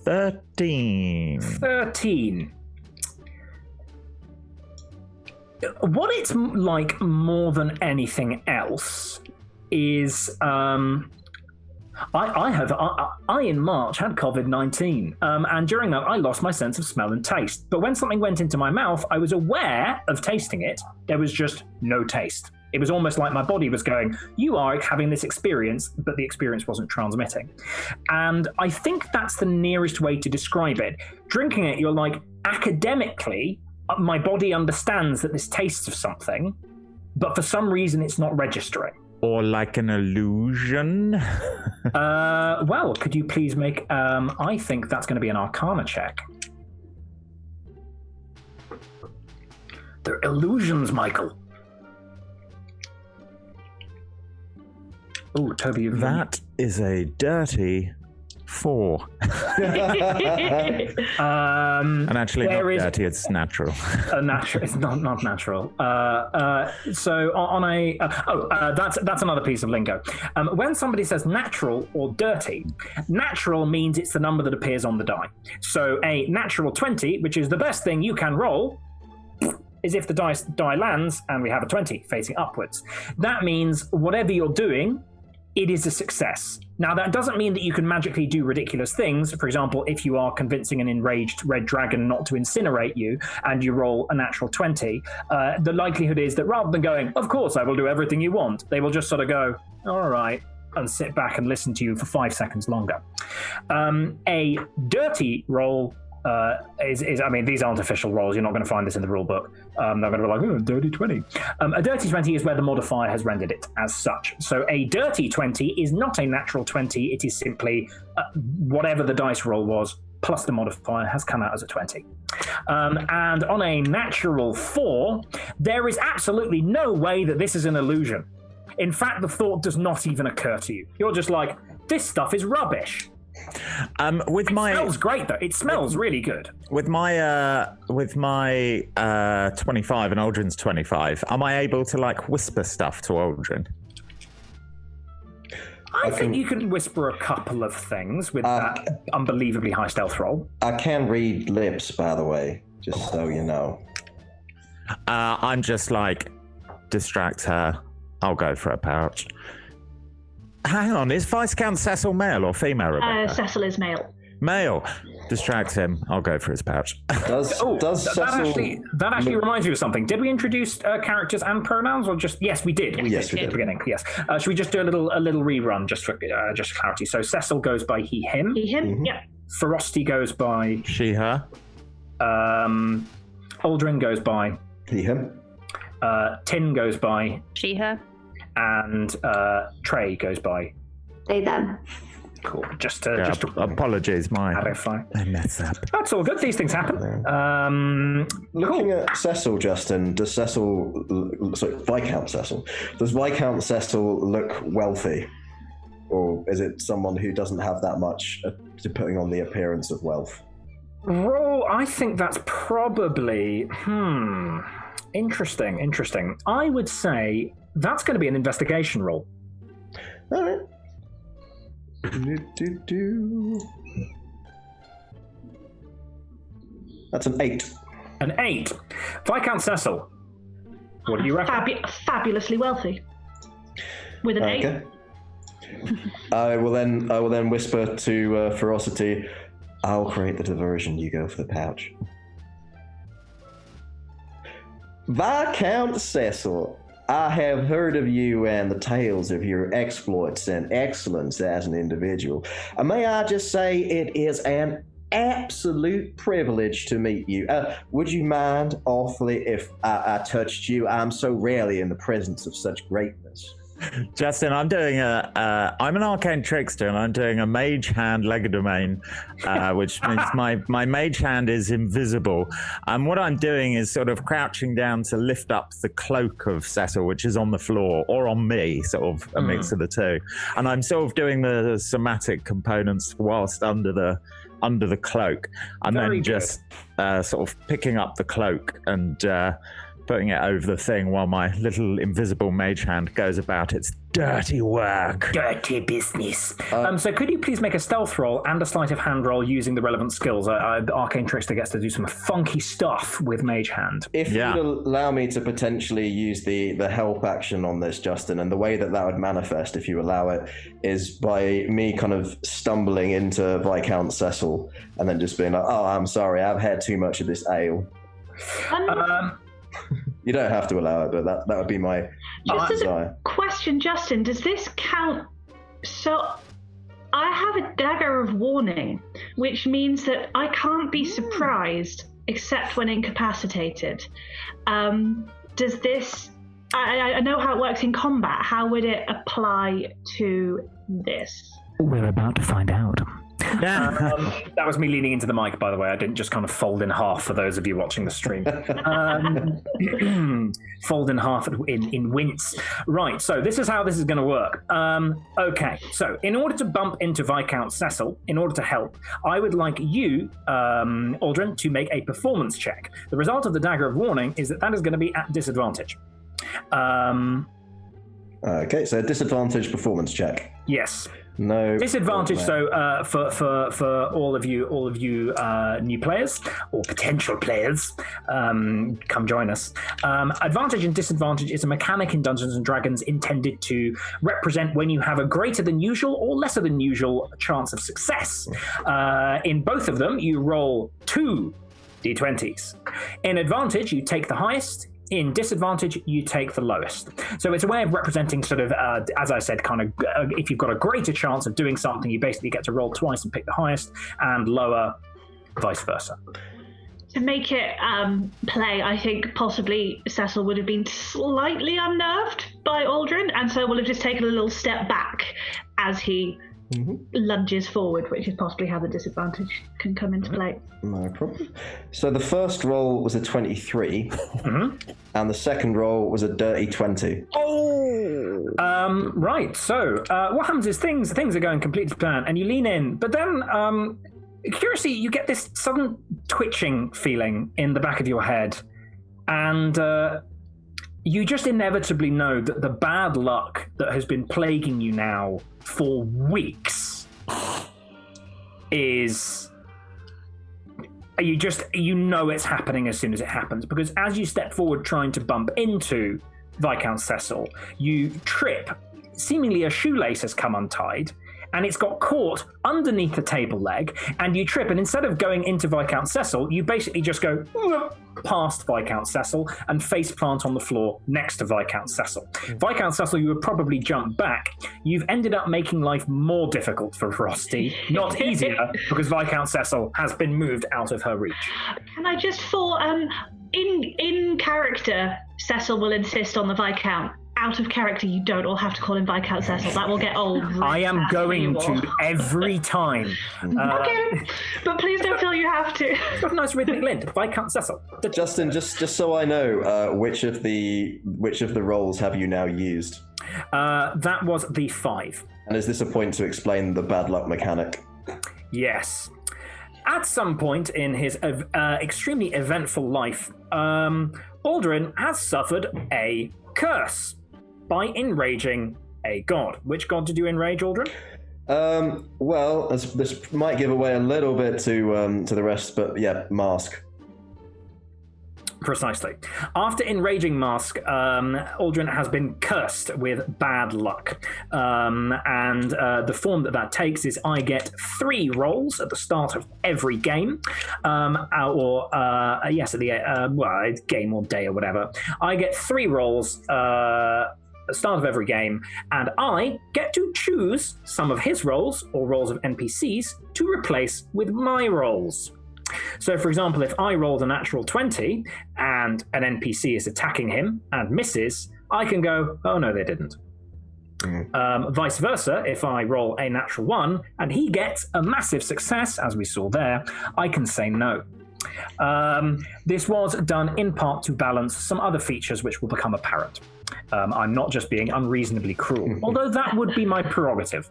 A: Thirteen. What it's like more than anything else is I in March had COVID-19, and during that I lost my sense of smell and taste. But when something went into my mouth, I was aware of tasting it. There was just no taste. It was almost like my body was going, you are having this experience, but the experience wasn't transmitting. And I think that's the nearest way to describe it. Drinking it, you're like, academically, my body understands that this tastes of something, but for some reason it's not registering.
C: Or like an illusion?
A: Well, could you please make, I think that's going to be an Arcana check. They're illusions, Michael. Oh, Toby, you've...
C: That is a dirty 4. And actually not dirty, it's natural.
A: Natural, it's not natural. So on a... that's another piece of lingo. When somebody says natural or dirty, natural means it's the number that appears on the die. So a natural 20, which is the best thing you can roll, is if the die lands and we have a 20 facing upwards. That means whatever you're doing, it is a success. Now, that doesn't mean that you can magically do ridiculous things. For example, if you are convincing an enraged red dragon not to incinerate you and you roll a natural 20, the likelihood is that rather than going, of course, I will do everything you want, they will just sort of go, all right, and sit back and listen to you for 5 seconds longer. A dirty roll is I mean, these aren't official rolls. You're not going to find this in the rule book. They're going to be like, oh, dirty 20. A dirty 20 is where the modifier has rendered it as such. So a dirty 20 is not a natural 20. It is simply whatever the dice roll was, plus the modifier has come out as a 20. And on a natural 4, there is absolutely no way that this is an illusion. In fact, the thought does not even occur to you. You're just like, this stuff is rubbish.
C: It
A: smells great though. It smells really good.
C: With my 25 and Aldrin's 25, am I able to like whisper stuff to Aldrin?
A: I think you can whisper a couple of things with that unbelievably high stealth roll.
D: I can read lips, by the way, just so you know.
C: I'm just like, distract her. I'll go for a pouch. Hang on, is Viscount Cecil male or female, Rebecca?
B: Cecil is male.
C: Mail. Distracts him. I'll go for his pouch.
D: Does Cecil...
A: That actually reminds me of something. Did we introduce characters and pronouns, or just... Yes, we did.
D: Yes, we did.
A: At the beginning, yes. Should we just do a little rerun, just for clarity? So Cecil goes by he, him.
B: He, him, yeah.
A: Ferocity goes by...
C: She, her.
A: Aldrin goes by...
D: He, him.
A: Tin goes by...
E: She, her.
A: And Trey goes by...
F: They, them.
A: Cool.
C: Apologies, I messed up.
A: That's all good. These things happen.
D: Looking at Cecil, Justin, does Viscount Cecil, does Viscount Cecil look wealthy? Or is it someone who doesn't have that much to putting on the appearance of wealth?
A: Roll, I think that's probably... Interesting. I would say that's going to be an investigation roll.
D: All right. That's an 8.
A: An 8. Viscount Cecil, what do you reckon?
B: Fabulously wealthy. With an 8.
D: I will then whisper to Ferocity, I'll create the diversion, you go for the pouch. Viscount Cecil, I have heard of you and the tales of your exploits and excellence as an individual. May I just say it is an absolute privilege to meet you. Would you mind awfully if I touched you? I'm so rarely in the presence of such greatness.
C: Justin, I'm an arcane trickster, and I'm doing a mage hand legerdemain, which means my mage hand is invisible. And what I'm doing is sort of crouching down to lift up the cloak of Cecil, which is on the floor, or on me, sort of a mix of the two. And I'm sort of doing the somatic components whilst under the cloak, and
A: Very
C: then just sort of picking up the cloak and putting it over the thing while my little invisible mage hand goes about its dirty work.
A: Dirty business. So could you please make a stealth roll and a sleight of hand roll using the relevant skills? The Arcane Trickster gets to do some funky stuff with mage hand.
D: If you'd allow me to potentially use the help action on this, Justin, and the way that would manifest, if you allow it, is by me kind of stumbling into Viscount Cecil and then just being like, oh, I'm sorry, I've had too much of this ale. You don't have to allow it, but that would be my desire.
B: Question, Justin, does this count? So I have a dagger of warning, which means that I can't be surprised except when incapacitated. Does this... I know how it works in combat. How would it apply to this?
A: We're about to find out. That was me leaning into the mic, by the way. I didn't just kind of fold in half for those of you watching the stream. Fold in half in wince. Right, so this is how this is going to work. Okay, so in order to bump into Viscount Cecil, in order to help, I would like you, Aldrin, to make a performance check. The result of the Dagger of Warning is that is going to be at disadvantage.
D: Okay, so disadvantage performance check.
A: Yes.
D: No
A: disadvantage. So for all of you new players or potential players, come join us. Advantage and disadvantage is a mechanic in Dungeons and Dragons intended to represent when you have a greater than usual or lesser than usual chance of success. In both of them, you roll 2 d20s. In advantage, you take the highest. In disadvantage, you take the lowest. So it's a way of representing sort of, as I said, kind of if you've got a greater chance of doing something, you basically get to roll twice and pick the highest, and lower, vice versa.
B: To make it play, I think possibly Cecil would have been slightly unnerved by Aldrin, and so will have just taken a little step back as he lunges forward, which is possibly how the disadvantage can come into play.
D: No problem. So the first roll was a 23, and the second roll was a dirty 20.
A: Oh! Right, so what happens is things are going completely to plan, and you lean in, but then, curiously, you get this sudden twitching feeling in the back of your head, and you just inevitably know that the bad luck that has been plaguing you now for weeks is... You know it's happening as soon as it happens, because as you step forward trying to bump into Viscount Cecil, you trip. Seemingly a shoelace has come untied, and it's got caught underneath the table leg, and you trip, and instead of going into Viscount Cecil, you basically just go past Viscount Cecil and face plant on the floor next to Viscount Cecil. Viscount Cecil, you would probably jump back. You've ended up making life more difficult for Frosty, not easier, because Viscount Cecil has been moved out of her reach.
B: Can I just in character, Cecil will insist on the Viscount. Out of character, you don't all have to call him Viscount Cecil. That will get old.
A: I am going to every time.
B: Okay, but please don't feel you have to.
A: It's got a nice rhythmic lint. Viscount Cecil.
D: Justin, just so I know, which of the roles have you now used?
A: That was the 5.
D: And is this a point to explain the bad luck mechanic?
A: Yes. At some point in his extremely eventful life, Aldrin has suffered a curse by enraging a god. Which god did you enrage, Aldrin?
D: Well, this might give away a little bit to the rest, but yeah, Mask.
A: Precisely. After enraging Mask, Aldrin has been cursed with bad luck. And the form that takes is I get 3 rolls at the start of every game, game or day or whatever. I get 3 rolls at the start of every game, and I get to choose some of his rolls or rolls of NPCs to replace with my rolls. So, for example, if I rolled a natural 20 and an NPC is attacking him and misses, I can go, oh no, they didn't. Vice versa, if I roll a natural 1 and he gets a massive success, as we saw there, I can say no. This was done in part to balance some other features which will become apparent. I'm not just being unreasonably cruel, although that would be my prerogative.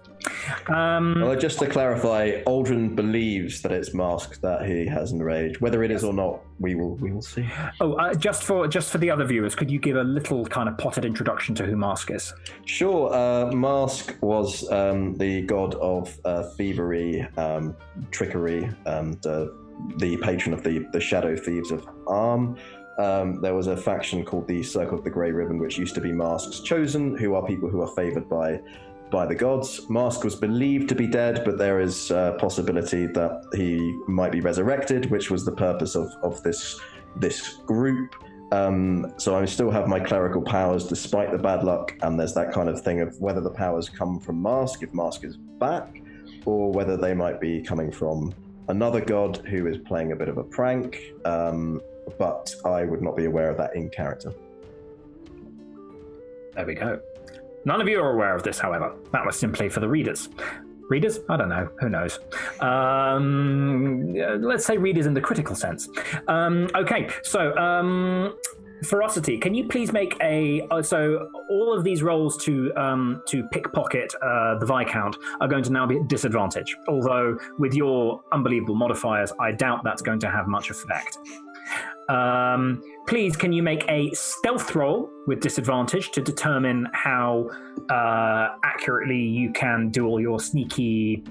D: Well, just to clarify, Aldrin believes that it's Mask that he has enraged. Whether it is or not, we will see. Oh,
A: just for the other viewers, could you give a little kind of potted introduction to who Mask is?
D: Sure. Mask was the god of thievery, trickery, and the patron of the Shadow Thieves of Arm. There was a faction called the Circle of the Grey Ribbon, which used to be Mask's chosen, who are people who are favoured by the gods. Mask was believed to be dead, but there is a possibility that he might be resurrected, which was the purpose of this group. So I still have my clerical powers despite the bad luck, and there's that kind of thing of whether the powers come from Mask, if Mask is back, or whether they might be coming from another god who is playing a bit of a prank. But I would not be aware of that in character.
A: There we go. None of you are aware of this, however. That was simply for the readers. Readers? I don't know. Who knows? Let's say readers in the critical sense. Okay, so Ferocity, can you please make so all of these rolls to pickpocket the Viscount are going to now be at disadvantage. Although with your unbelievable modifiers, I doubt that's going to have much effect. Please, can you make a stealth roll with disadvantage to determine how accurately you can do all your sneaky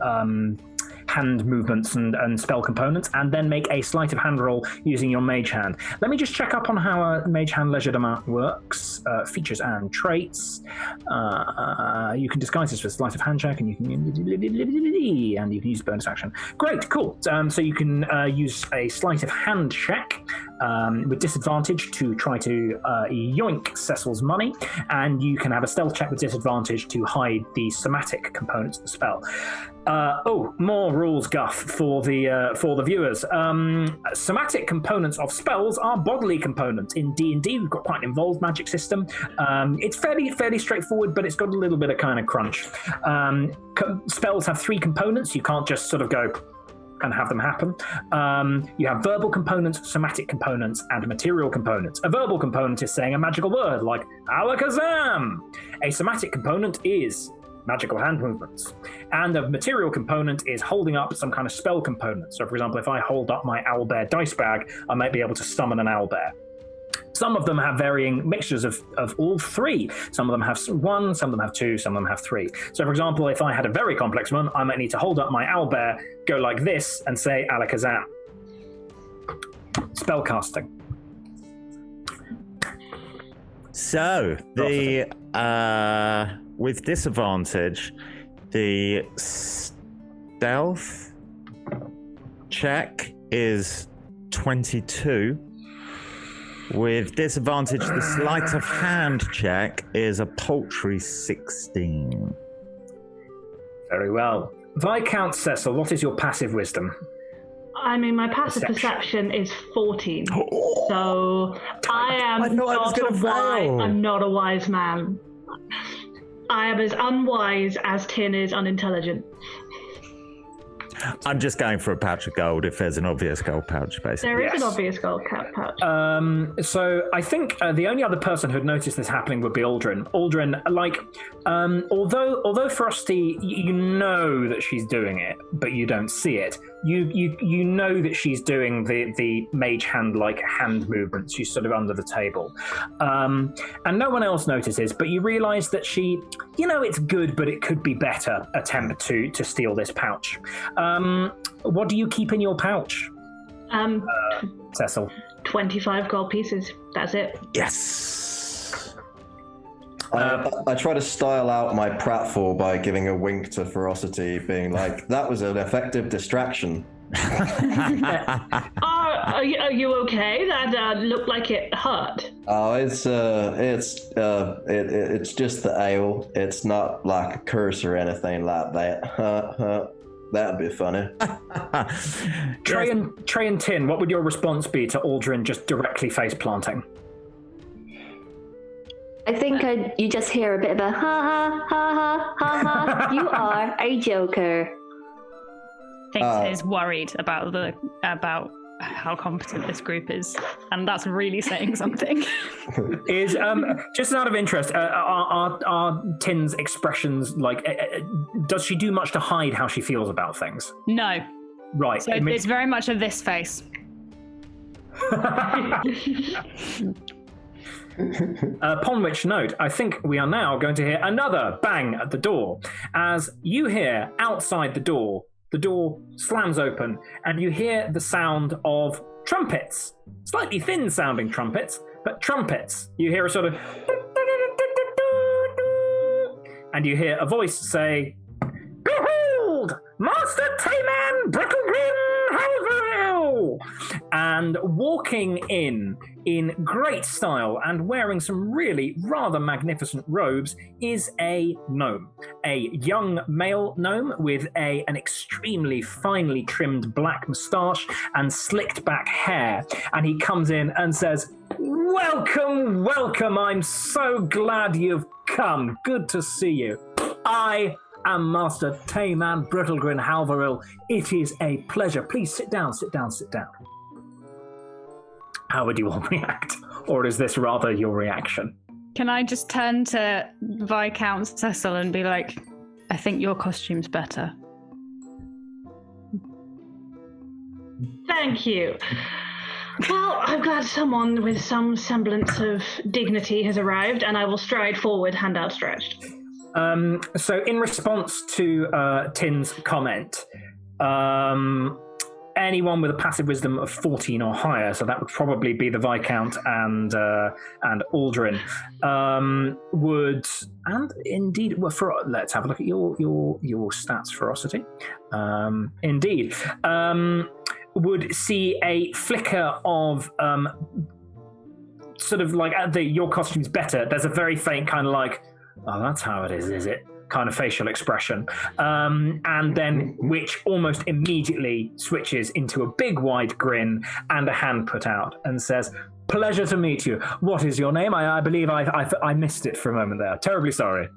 A: hand movements and spell components, and then make a sleight of hand roll using your mage hand. Let me just check up on how a mage hand legerdemain works. Features and traits. You can disguise this with sleight of hand check, and you can use bonus action. Great, cool. So you can use a sleight of hand check with disadvantage to try to yoink Cecil's money, and you can have a stealth check with disadvantage to hide the somatic components of the spell. More rules guff for the viewers. Somatic components of spells are bodily components. In D&D, we've got quite an involved magic system. It's fairly straightforward, but it's got a little bit of kind of crunch. Spells have 3 components. You can't just sort of go and have them happen. You have verbal components, somatic components, and material components. A verbal component is saying a magical word like alakazam. A somatic component is magical hand movements. And the material component is holding up some kind of spell component. So, for example, if I hold up my owlbear dice bag, I might be able to summon an owlbear. Some of them have varying mixtures of all 3. Some of them have 1, some of them have 2, some of them have 3. So, for example, if I had a very complex one, I might need to hold up my owlbear, go like this, and say alakazam. Spellcasting.
C: So, with disadvantage, The stealth check is 22. With disadvantage, the sleight of hand check is a paltry 16.
A: Very well. Viscount Cecil, what is your passive wisdom?
B: I mean, my passive perception is 14. So I'm not a wise man. I am as unwise as Tin is unintelligent.
C: I'm just going for a pouch of gold if there's an obvious gold pouch, basically.
B: There is an obvious gold pouch.
A: So I think the only other person who'd noticed this happening would be Aldrin. Aldrin, although Frosty, you know that she's doing it, but you don't see it. You know that she's doing the mage hand hand movements. She's sort of under the table, and no one else notices. But you realise that she, it's good, but it could be better. Attempt to steal this pouch. What do you keep in your pouch? Cecil.
B: 25 gold pieces. That's it.
C: Yes.
D: I try to style out my pratfall by giving a wink to Ferocity, being like, that was an effective distraction.
B: Are you okay? That looked like it hurt.
D: Oh, it's just the ale. It's not like a curse or anything like that. That'd be funny.
A: Trey and Tin, what would your response be to Aldrin just directly face planting?
F: I think you just hear a bit of a ha ha ha ha ha ha. You are a joker.
E: I think is worried about how competent this group is, and that's really saying something.
A: Is just out of interest, are Tin's expressions does she do much to hide how she feels about things?
E: No.
A: Right.
E: So it's very much of this face.
A: Upon which note, I think we are now going to hear another bang at the door. As you hear outside the door slams open, and you hear the sound of trumpets. Slightly thin sounding trumpets, but trumpets. You hear a sort of... and you hear a voice say, "Behold, Master Tayman Brittlegrin Halveril!" And walking in great style and wearing some really rather magnificent robes is a gnome. A young male gnome with an extremely finely trimmed black moustache and slicked back hair. And he comes in and says, "Welcome, welcome. I'm so glad you've come. Good to see you. I am Master Tayman Brittlegrin Halveril. It is a pleasure. Please sit down, sit down, sit down." How would you all react? Or is this rather your reaction?
E: Can I just turn to Viscount Cecil and be like, I think your costume's better.
B: Thank you. Well, I'm glad someone with some semblance of dignity has arrived, and I will stride forward, hand outstretched.
A: So in response to Tin's comment, anyone with a passive wisdom of 14 or higher, so that would probably be the Viscount and Aldrin, would, and indeed, let's have a look at your stats, Ferocity. Indeed, would see a flicker of sort of like your costume's better. There's a very faint kind of like, oh, that's how it is it? Kind of facial expression, and then which almost immediately switches into a big wide grin and a hand put out and says, "Pleasure to meet you. What is your name? I believe I missed it for a moment there. Terribly sorry."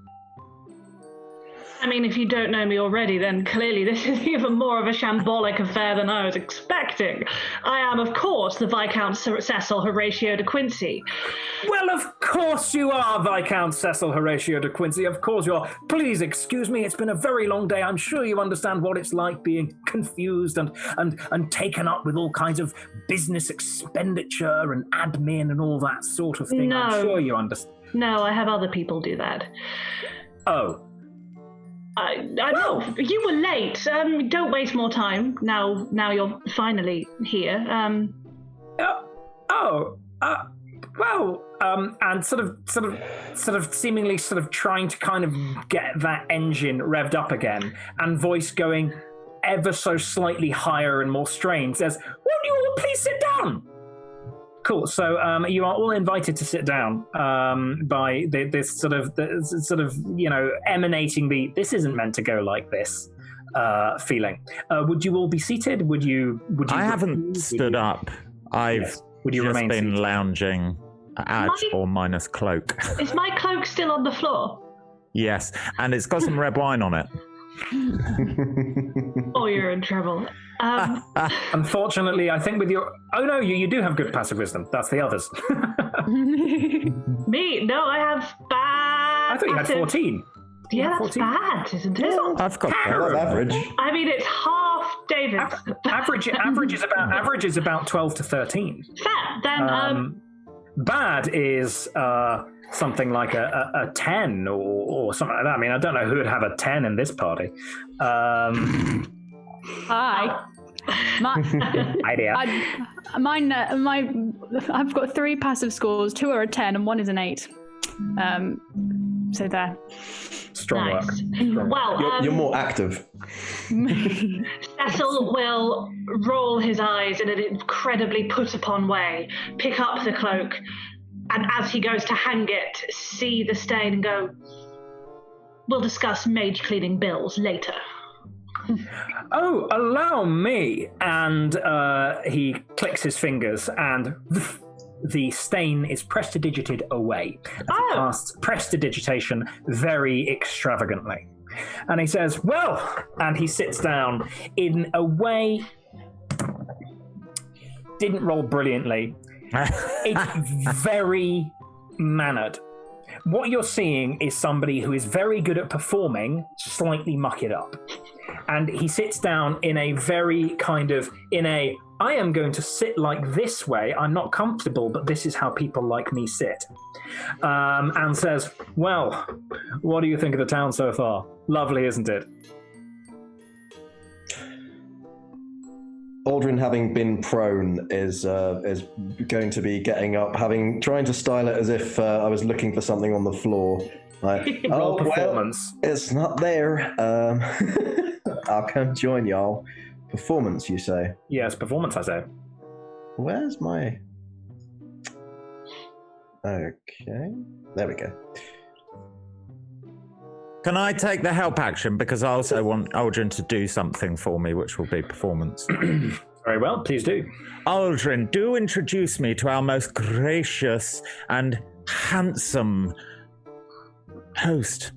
B: I mean, if you don't know me already, then clearly this is even more of a shambolic affair than I was expecting. I am, of course, the Viscount Cecil Horatio de Quincy.
A: Well, of course you are, Viscount Cecil Horatio de Quincy. Of course you are. Please excuse me. It's been a very long day. I'm sure you understand what it's like being confused and taken up with all kinds of business expenditure and admin and all that sort of thing.
B: No.
A: I'm sure you understand.
B: No, I have other people do that.
A: Oh.
B: Well, you were late. Don't waste more time. Now you're finally here.
A: Well, and sort of seemingly sort of trying to kind of get that engine revved up again, and voice going ever so slightly higher and more strained, says, "Won't you all please sit down?" Cool. So you are all invited to sit down by this sort of emanating the "this isn't meant to go like this" feeling. Would you all be seated? Would you?
C: I haven't stood up. I've
A: Would you
C: just
A: remain
C: been
A: seated?
C: lounging, add or minus cloak.
B: Is my cloak still on the floor?
C: Yes, and it's got some red wine on it.
B: Oh, you're in trouble.
A: Unfortunately, I think with your... Oh, no, you do have good passive wisdom. That's the others.
B: Me? No, I have bad.
A: I thought you had 14.
B: Yeah, that's
A: 14.
B: bad, isn't it?
C: I've got
D: Above average.
B: I mean, it's half David's.
A: Average is about 12 to 13.
B: Fair. Then,
A: Bad is something like a 10 or something like that. I mean, I don't know who would have a 10 in this party.
E: Hi.
A: Idea.
E: I've got 3 passive scores. 2 are a 10 and 1 is an 8. So there.
A: Strong
B: nice.
A: work. Strong work.
B: Well,
D: You're more active.
B: Cecil will roll his eyes in an incredibly put-upon way, pick up the cloak, and as he goes to hang it, see the stain and go, "We'll discuss mage cleaning bills later."
A: Oh, allow me. And he clicks his fingers and the stain is prestidigitated away. As he casts prestidigitation very extravagantly. And he says, well, and he sits down in a way, didn't roll brilliantly. It's very mannered. What you're seeing is somebody who is very good at performing, slightly muck it up. And he sits down in a very I am going to sit like this way. I'm not comfortable, but this is how people like me sit. And says, well, what do you think of the town so far? Lovely, isn't it?
D: Aldrin, having been prone, is going to be getting up, trying to style it as if I was looking for something on the floor. Like,
A: Roll performance.
D: Well, it's not there. I'll come join y'all. Performance, you say?
A: Yes, performance, I say.
D: Where's my... Okay. There we go.
C: Can I take the help action? Because I also want Aldrin to do something for me, which will be performance.
A: Very well, please do.
C: Aldrin, do introduce me to our most gracious and handsome host.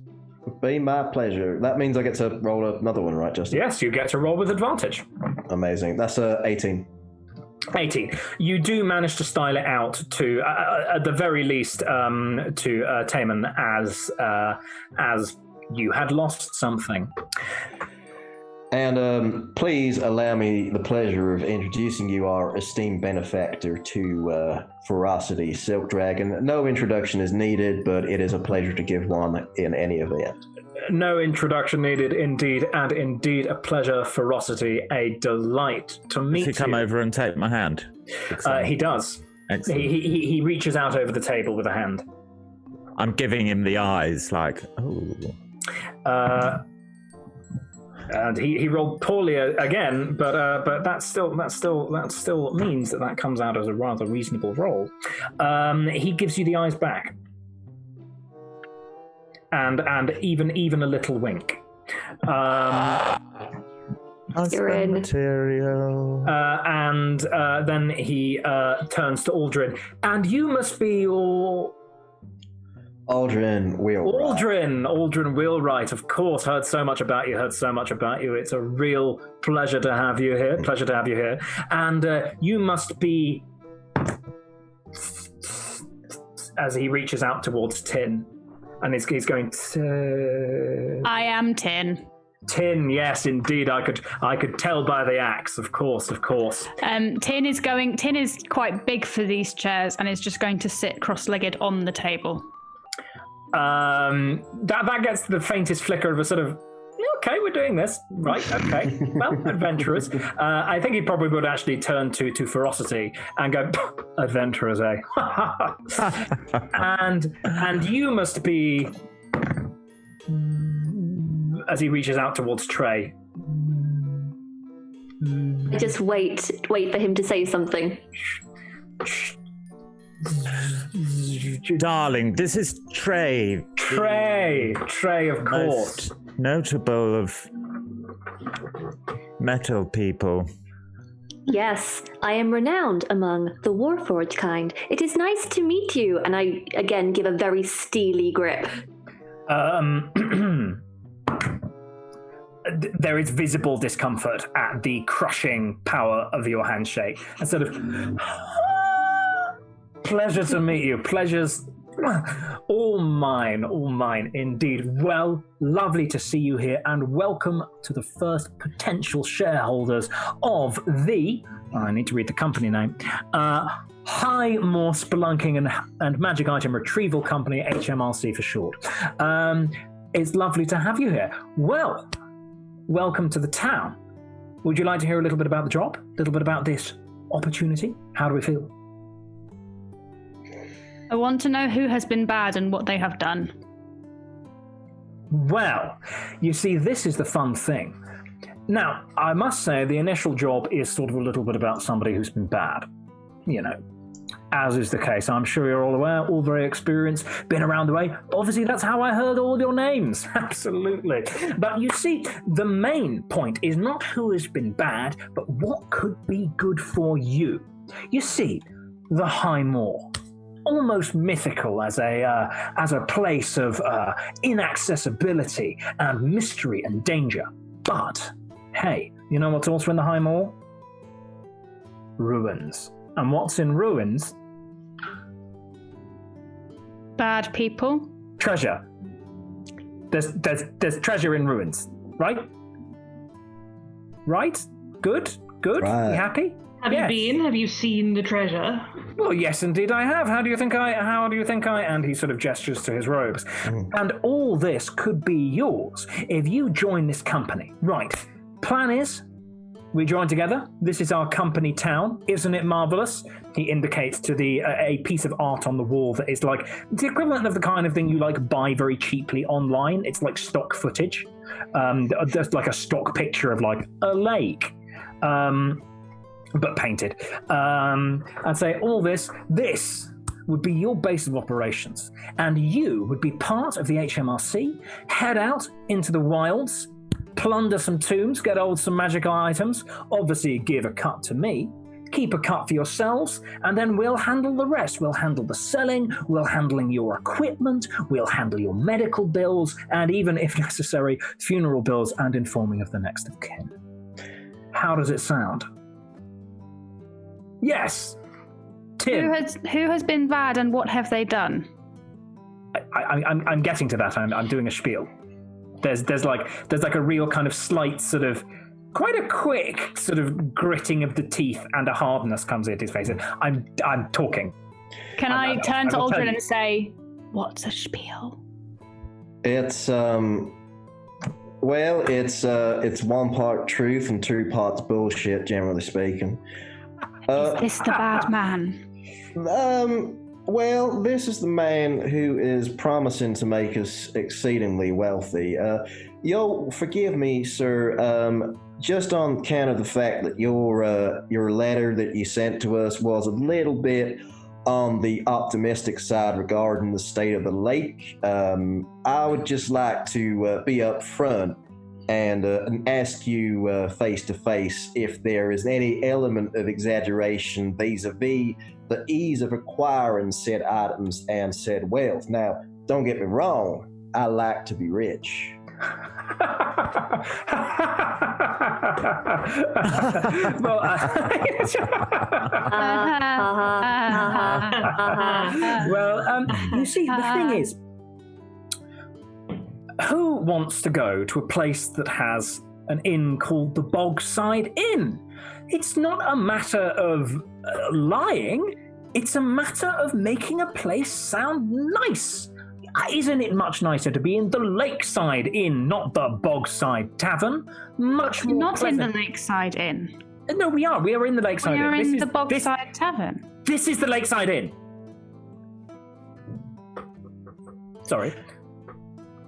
D: Be my pleasure. That means I get to roll another one, right, Justin?
A: Yes, you get to roll with advantage.
D: Amazing. That's 18.
A: 18. You do manage to style it out to, at the very least, to Taman as you had lost something.
D: And please allow me the pleasure of introducing you our esteemed benefactor to Ferocity Silk Dragon. No introduction is needed, but it is a pleasure to give one in any event.
A: No introduction needed, indeed, and indeed a pleasure, Ferocity. A delight to meet you.
C: Does he come over and take my hand?
A: He does.
C: Excellent.
A: He reaches out over the table with a hand.
C: I'm giving him the eyes, like, oh.
A: And he rolled poorly again, but that still means that comes out as a rather reasonable roll. He gives you the eyes back, and even a little wink.
F: You're in.
C: Material.
A: And then he turns to Aldrin, and you must be all.
D: Aldrin Wheelwright.
A: Aldrin Wheelwright, of course. Heard so much about you. It's a real pleasure to have you here. And you must be, as he reaches out towards Tin, and he's going,
E: I am Tin.
A: Tin, yes, indeed. I could tell by the axe, of course.
E: Tin is quite big for these chairs and is just going to sit cross-legged on the table.
A: That gets the faintest flicker of a sort of, okay, we're doing this. Right, okay. Well, adventurers. I think he probably would actually turn to Ferocity and go, adventurers, eh? and you must be, as he reaches out towards Trey.
F: I just wait for him to say something.
C: Darling, this is Trey.
A: Trey, of course.
C: Notable of metal people.
F: Yes, I am renowned among the Warforged kind. It is nice to meet you. And I, again, give a very steely grip.
A: There is visible discomfort at the crushing power of your handshake. And sort of, pleasure to meet you. Pleasure's all mine indeed. Well, lovely to see you here, and welcome to the first potential shareholders of the, I need to read the company name, High Moor Spelunking and Magic Item Retrieval Company, HMRC for short. It's lovely to have you here. Well, welcome to the town. Would you like to hear a little bit about the job? A little bit about this opportunity? How do we feel?
E: I want to know who has been bad and what they have done.
A: Well, you see, this is the fun thing. Now, I must say the initial job is sort of a little bit about somebody who's been bad. You know, as is the case. I'm sure you're all aware, all very experienced, been around the way. Obviously, that's how I heard all your names. Absolutely. But you see, the main point is not who has been bad, but what could be good for you. You see, the High Moor, almost mythical as a place of inaccessibility and mystery and danger. But, hey, you know what's also in the High Moor? Ruins. And what's in ruins?
E: Bad people.
A: Treasure. There's treasure in ruins, right? Right? Good?
D: Right.
A: You happy?
B: Have you been? Have you seen the treasure?
A: Well, yes, indeed I have. How do you think I? And he sort of gestures to his robes. And all this could be yours if you join this company. Right. Plan is, we join together. This is our company town. Isn't it marvelous? He indicates to a piece of art on the wall that is like the equivalent of the kind of thing you like buy very cheaply online. It's like stock footage. There's like a stock picture of like a lake. But painted. I'd say all this would be your base of operations. And you would be part of the HMRC, head out into the wilds, plunder some tombs, get hold of some magical items, obviously give a cut to me, keep a cut for yourselves, and then we'll handle the rest. We'll handle the selling, we'll handling your equipment, we'll handle your medical bills, and even, if necessary, funeral bills and informing of the next of kin. How does it sound? Yes. Tim.
E: Who has been bad and what have they done?
A: I'm getting to that. I'm doing a spiel. There's like a real kind of slight sort of quite a quick sort of gritting of the teeth and a hardness comes into his face. I'm talking.
E: Can I turn to Aldrin and say, "What's a spiel?"
D: It's it's one part truth and 2 parts bullshit, generally speaking.
E: Is this the bad man?
D: Well, this is the man who is promising to make us exceedingly wealthy. You'll forgive me, sir, just on account of the fact that your letter that you sent to us was a little bit on the optimistic side regarding the state of the lake. I would just like to be up front and ask you face to face if there is any element of exaggeration vis-a-vis the ease of acquiring said items and said wealth. Now, don't get me wrong, I like to be rich.
A: Well, you see, the thing is, who wants to go to a place that has an inn called the Bogside Inn? It's not a matter of lying. It's a matter of making a place sound nice. Isn't it much nicer to be in the Lakeside Inn, not the Bogside Tavern? Much more
E: Not
A: pleasant.
E: in the Lakeside Inn.
A: No, we are. We are in the Lakeside Inn.
E: We're in the
A: This-
E: Bogside Tavern.
A: This is the Lakeside Inn. Sorry.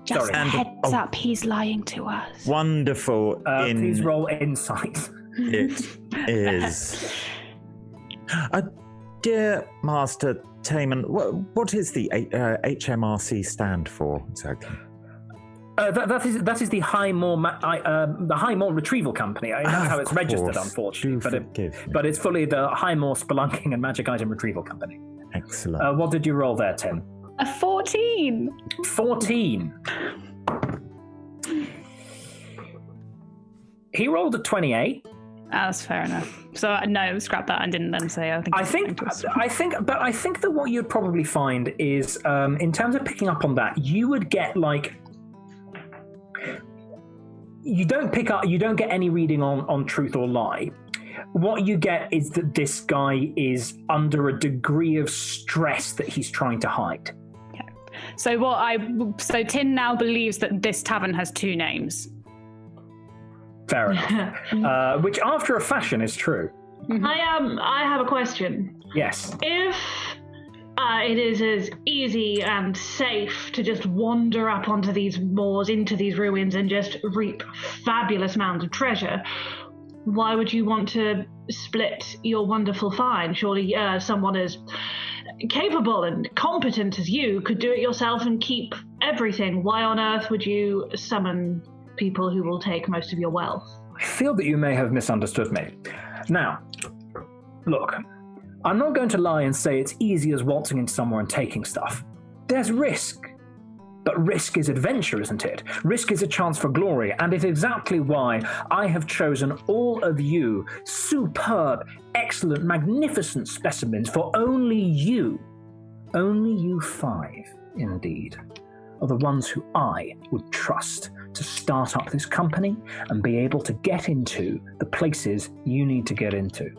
E: Just
A: Sorry.
C: And-
E: heads up, he's lying to us.
C: Wonderful.
A: Please roll insight.
C: It is. Dear Master Taman, what is the HMRC stand for exactly?
A: That is the High Moor the High Moor Retrieval Company. That's how it's registered,
C: course.
A: unfortunately.
C: Do forgive me.
A: But it's fully the High Moor Spelunking and Magic Item Retrieval Company.
C: Excellent.
A: What did you roll there, Tim?
E: A 14.
A: 14. He rolled a 28.
E: That's fair enough. So no, scrap that. I didn't then say. I think
A: that what you'd probably find is, in terms of picking up on that, you would get like. You don't get any reading on truth or lie. What you get is that this guy is under a degree of stress that he's trying to hide.
E: So Tin now believes that this tavern has two names.
A: Fair enough. Which, after a fashion, is true.
B: I have a question.
A: Yes.
B: If it is as easy and safe to just wander up onto these moors, into these ruins, and just reap fabulous amounts of treasure, why would you want to split your wonderful find? Surely someone as capable and competent as you could do it yourself and keep everything. Why on earth would you summon people who will take most of your wealth?
A: I feel that you may have misunderstood me. Now, look, I'm not going to lie and say it's easy as waltzing into somewhere and taking stuff. There's risk. But risk is adventure, isn't it? Risk is a chance for glory, and it's exactly why I have chosen all of you superb, excellent, magnificent specimens for only you 5, indeed, are the ones who I would trust to start up this company and be able to get into the places you need to get into.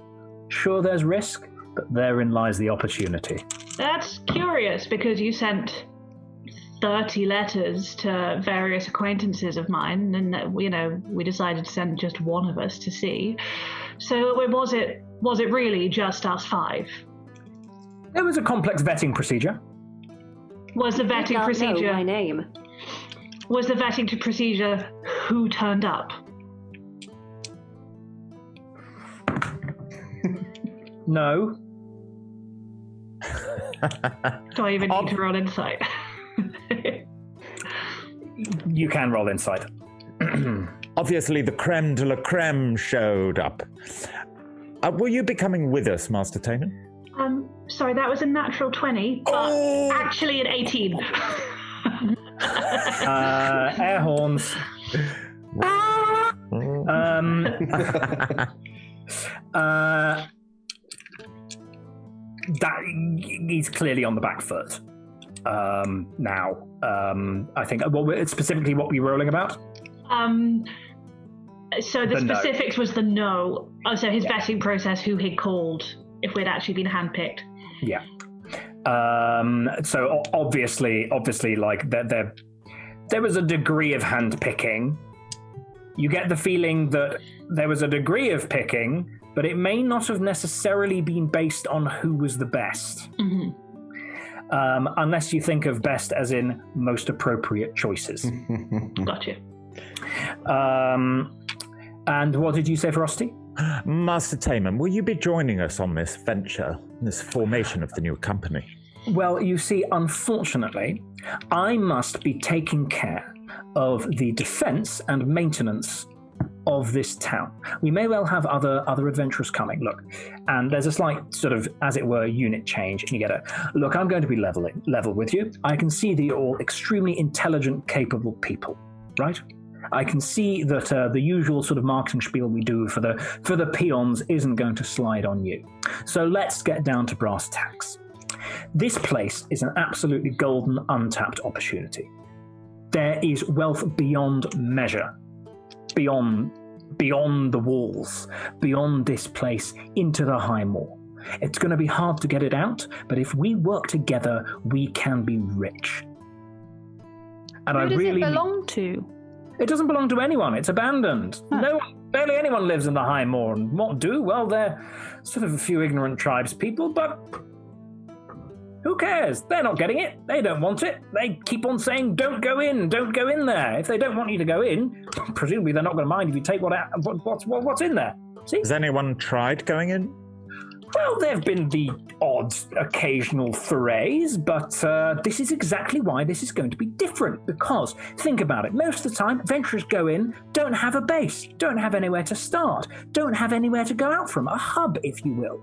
A: Sure, there's risk, but therein lies the opportunity.
B: That's curious, because you sent 30 letters to various acquaintances of mine, and we decided to send just one of us to see. So was it really just us 5?
A: It was a complex vetting procedure.
B: Was the vetting procedure
F: know my name?
B: Was the vetting procedure who turned up?
A: No.
B: Do I even need to roll insight?
A: You can roll insight.
C: Obviously, the creme de la creme showed up. Will you be coming with us, Master Taman?
B: Sorry, that was a natural 20, but actually an 18.
A: Air horns. That he's clearly on the back foot. Now, I think specifically what we're rolling about.
B: So the specifics was the no. Oh, so his vetting process, who he called, if we'd actually been handpicked.
A: Yeah. So obviously, like there was a degree of handpicking. You get the feeling that there was a degree of picking, but it may not have necessarily been based on who was the best.
B: Mm-hmm.
A: Unless you think of best as in most appropriate choices.
B: Gotcha.
A: And what did you say, Frosty?
C: Master Taman, will you be joining us on this venture, this formation of the new company?
A: Well, you see, unfortunately, I must be taking care of the defense and maintenance of this town. We may well have other adventurers coming. Look, and there's a slight sort of, as it were, unit change, and you get look, I'm going to be level with you. I can see that you're all extremely intelligent, capable people, right? I can see that the usual sort of marketing spiel we do for the peons isn't going to slide on you. So let's get down to brass tacks. This place is an absolutely golden, untapped opportunity. There is wealth beyond measure, beyond the walls, beyond this place, into the High Moor. It's going to be hard to get it out, but if we work together, we can be rich. And
E: Who does it belong to?
A: It doesn't belong to anyone. It's abandoned. Barely anyone lives in the High Moor. And what do? Well, they're sort of a few ignorant tribes people, but who cares? They're not getting it. They don't want it. They keep on saying, don't go in there. If they don't want you to go in, presumably they're not going to mind if you take what's in there. See?
C: Has anyone tried going in?
A: Well, there have been the odd occasional forays, but this is exactly why this is going to be different. Because, think about it, most of the time, adventurers go in, don't have a base, don't have anywhere to start, don't have anywhere to go out from, a hub, if you will.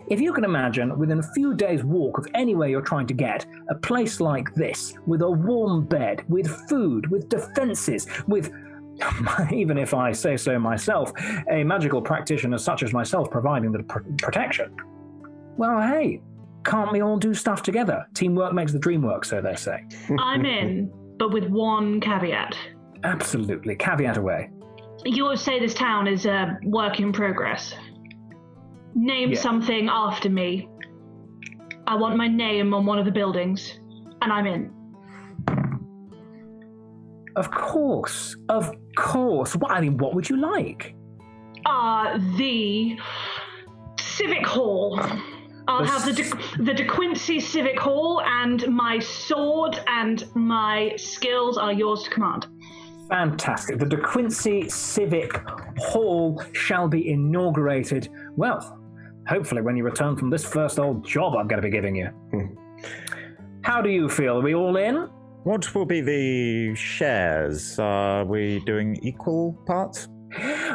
A: If you can imagine, within a few days' walk of anywhere you're trying to get, a place like this, with a warm bed, with food, with defences, with, even if I say so myself, a magical practitioner such as myself providing the protection. Well, hey, can't we all do stuff together? Teamwork makes the dream work, so they say.
B: I'm in, but with one caveat.
A: Absolutely. Caveat away.
B: You always say this town is a work in progress. Name something after me. I want my name on one of the buildings, and I'm in.
A: Of course. What would you like?
B: The Civic Hall. I'll have the De Quincy Civic Hall, and my sword and my skills are yours to command.
A: Fantastic. The De Quincy Civic Hall shall be inaugurated, well, hopefully when you return from this first old job I'm going to be giving you. How do you feel? Are we all in?
C: What will be the shares? Are we doing equal parts?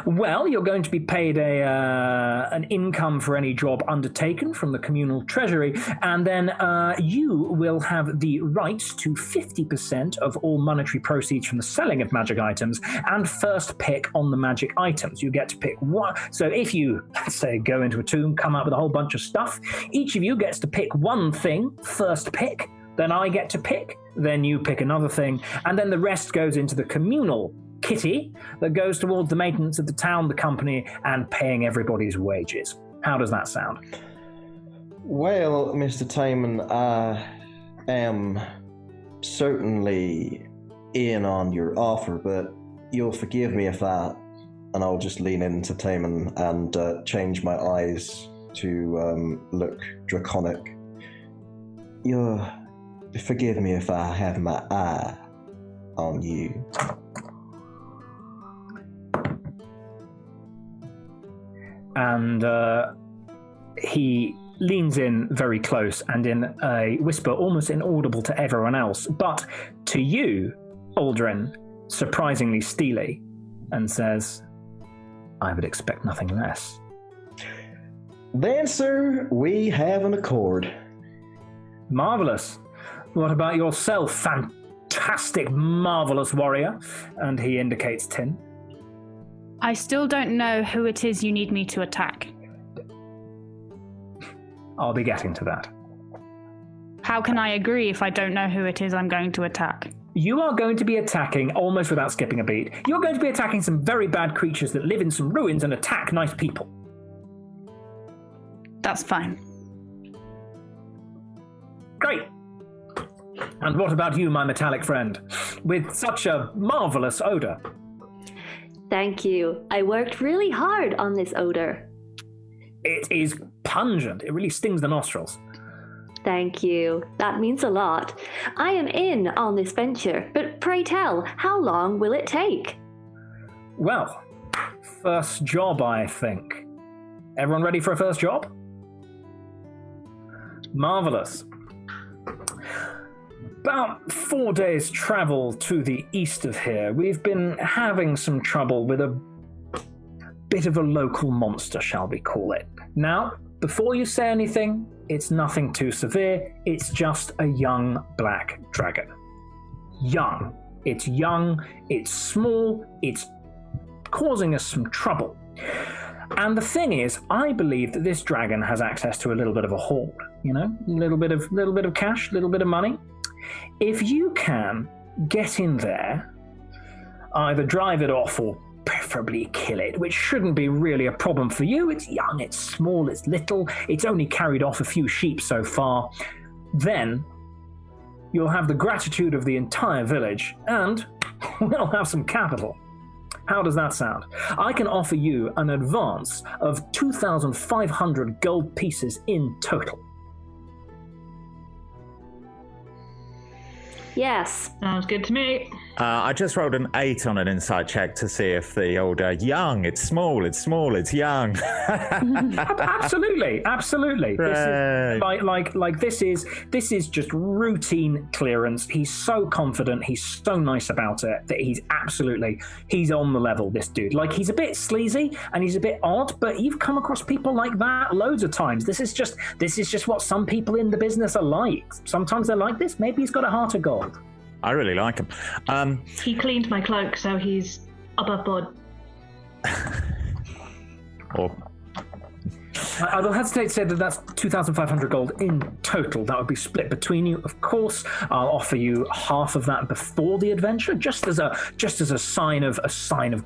A: Well, you're going to be paid an income for any job undertaken from the communal treasury, and then you will have the right to 50% of all monetary proceeds from the selling of magic items and first pick on the magic items. You get to pick one. So if you, let's say, go into a tomb, come up with a whole bunch of stuff, each of you gets to pick one thing, first pick, then I get to pick, then you pick another thing, and then the rest goes into the communal kitty that goes towards the maintenance of the town, the company, and paying everybody's wages. How does that sound?
D: Well, Mr. Tamon, I am certainly in on your offer, but you'll forgive me if and I'll just lean into Tamon and change my eyes to look draconic. Forgive me if I have my eye on you.
A: And he leans in very close and in a whisper almost inaudible to everyone else, but to you, Aldrin, surprisingly steely, and says, I would expect nothing less.
D: Then, sir, we have an accord.
A: Marvelous. What about yourself, fantastic, marvelous warrior? And he indicates Tin.
E: I still don't know who it is you need me to attack.
A: I'll be getting to that.
E: How can I agree if I don't know who it is I'm going to attack?
A: You are going to be attacking, almost without skipping a beat, you're going to be attacking some very bad creatures that live in some ruins and attack nice people.
E: That's fine.
A: Great. And what about you, my metallic friend, with such a marvelous odor?
F: Thank you. I worked really hard on this odor.
A: It is pungent. It really stings the nostrils.
F: Thank you. That means a lot. I am in on this venture, but pray tell, how long will it take?
A: Well, first job, I think. Everyone ready for a first job? Marvelous. About 4 days' travel to the east of here, we've been having some trouble with a bit of a local monster, shall we call it. Now, before you say anything, it's nothing too severe. It's just a young black dragon. Young. It's small, it's causing us some trouble. And the thing is, I believe that this dragon has access to a little bit of a hoard, you know, a little bit of cash, a little bit of money. If you can get in there, either drive it off or preferably kill it, which shouldn't be really a problem for you. It's young, it's small, it's little, it's only carried off a few sheep so far. Then you'll have the gratitude of the entire village, and we'll have some capital. How does that sound? I can offer you an advance of 2,500 gold pieces in total.
F: Yes.
B: Sounds good to me.
C: I just rolled an 8 on an insight check to see if the old young, it's small, it's young.
A: Absolutely. This is this is just routine clearance. He's so confident, he's so nice about it that he's on the level, this dude. Like, he's a bit sleazy and he's a bit odd, but you've come across people like that loads of times. This is just what some people in the business are like. Sometimes they're like this. Maybe he's got a heart of gold.
C: I really like him.
B: He cleaned my cloak, so he's above board.
A: I will hesitate to say that that's 2,500 gold in total. That would be split between you. Of course, I'll offer you half of that before the adventure, just as a sign of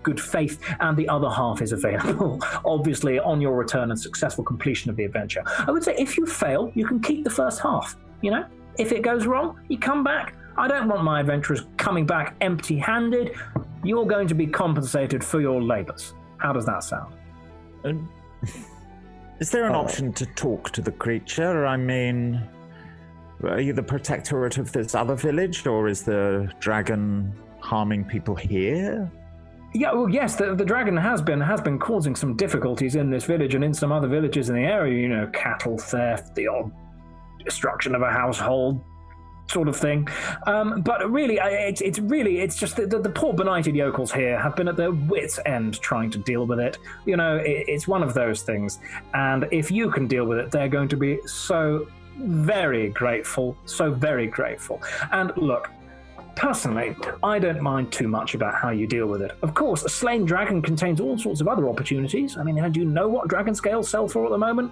A: good faith, and the other half is available, obviously, on your return and successful completion of the adventure. I would say if you fail, you can keep the first half. You know, if it goes wrong, you come back. I don't want my adventurers coming back empty-handed. You're going to be compensated for your labors. How does that sound?
C: Is there an option to talk to the creature? I mean, are you the protectorate of this other village, or is the dragon harming people here?
A: Yeah, well, yes, the dragon has been causing some difficulties in this village and in some other villages in the area. You know, cattle theft, the odd destruction of a household, sort of thing. But really, it's just the poor benighted yokels here have been at their wits' end trying to deal with it. You know, it's one of those things. And if you can deal with it, they're going to be so very grateful. And look, personally, I don't mind too much about how you deal with it. Of course, a slain dragon contains all sorts of other opportunities. I mean, do you know what dragon scales sell for at the moment?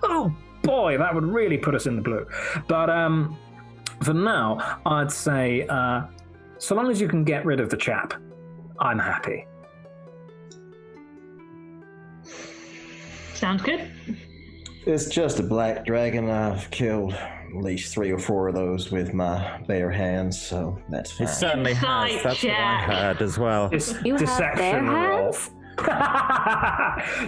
A: Oh boy, that would really put us in the blue. But for now, I'd say, so long as you can get rid of the chap, I'm happy.
B: Sounds good.
D: It's just a black dragon. I've killed at least 3 or 4 of those with my bare hands, so that's fine.
C: It certainly has. That's what I heard as well.
F: You have bare hands?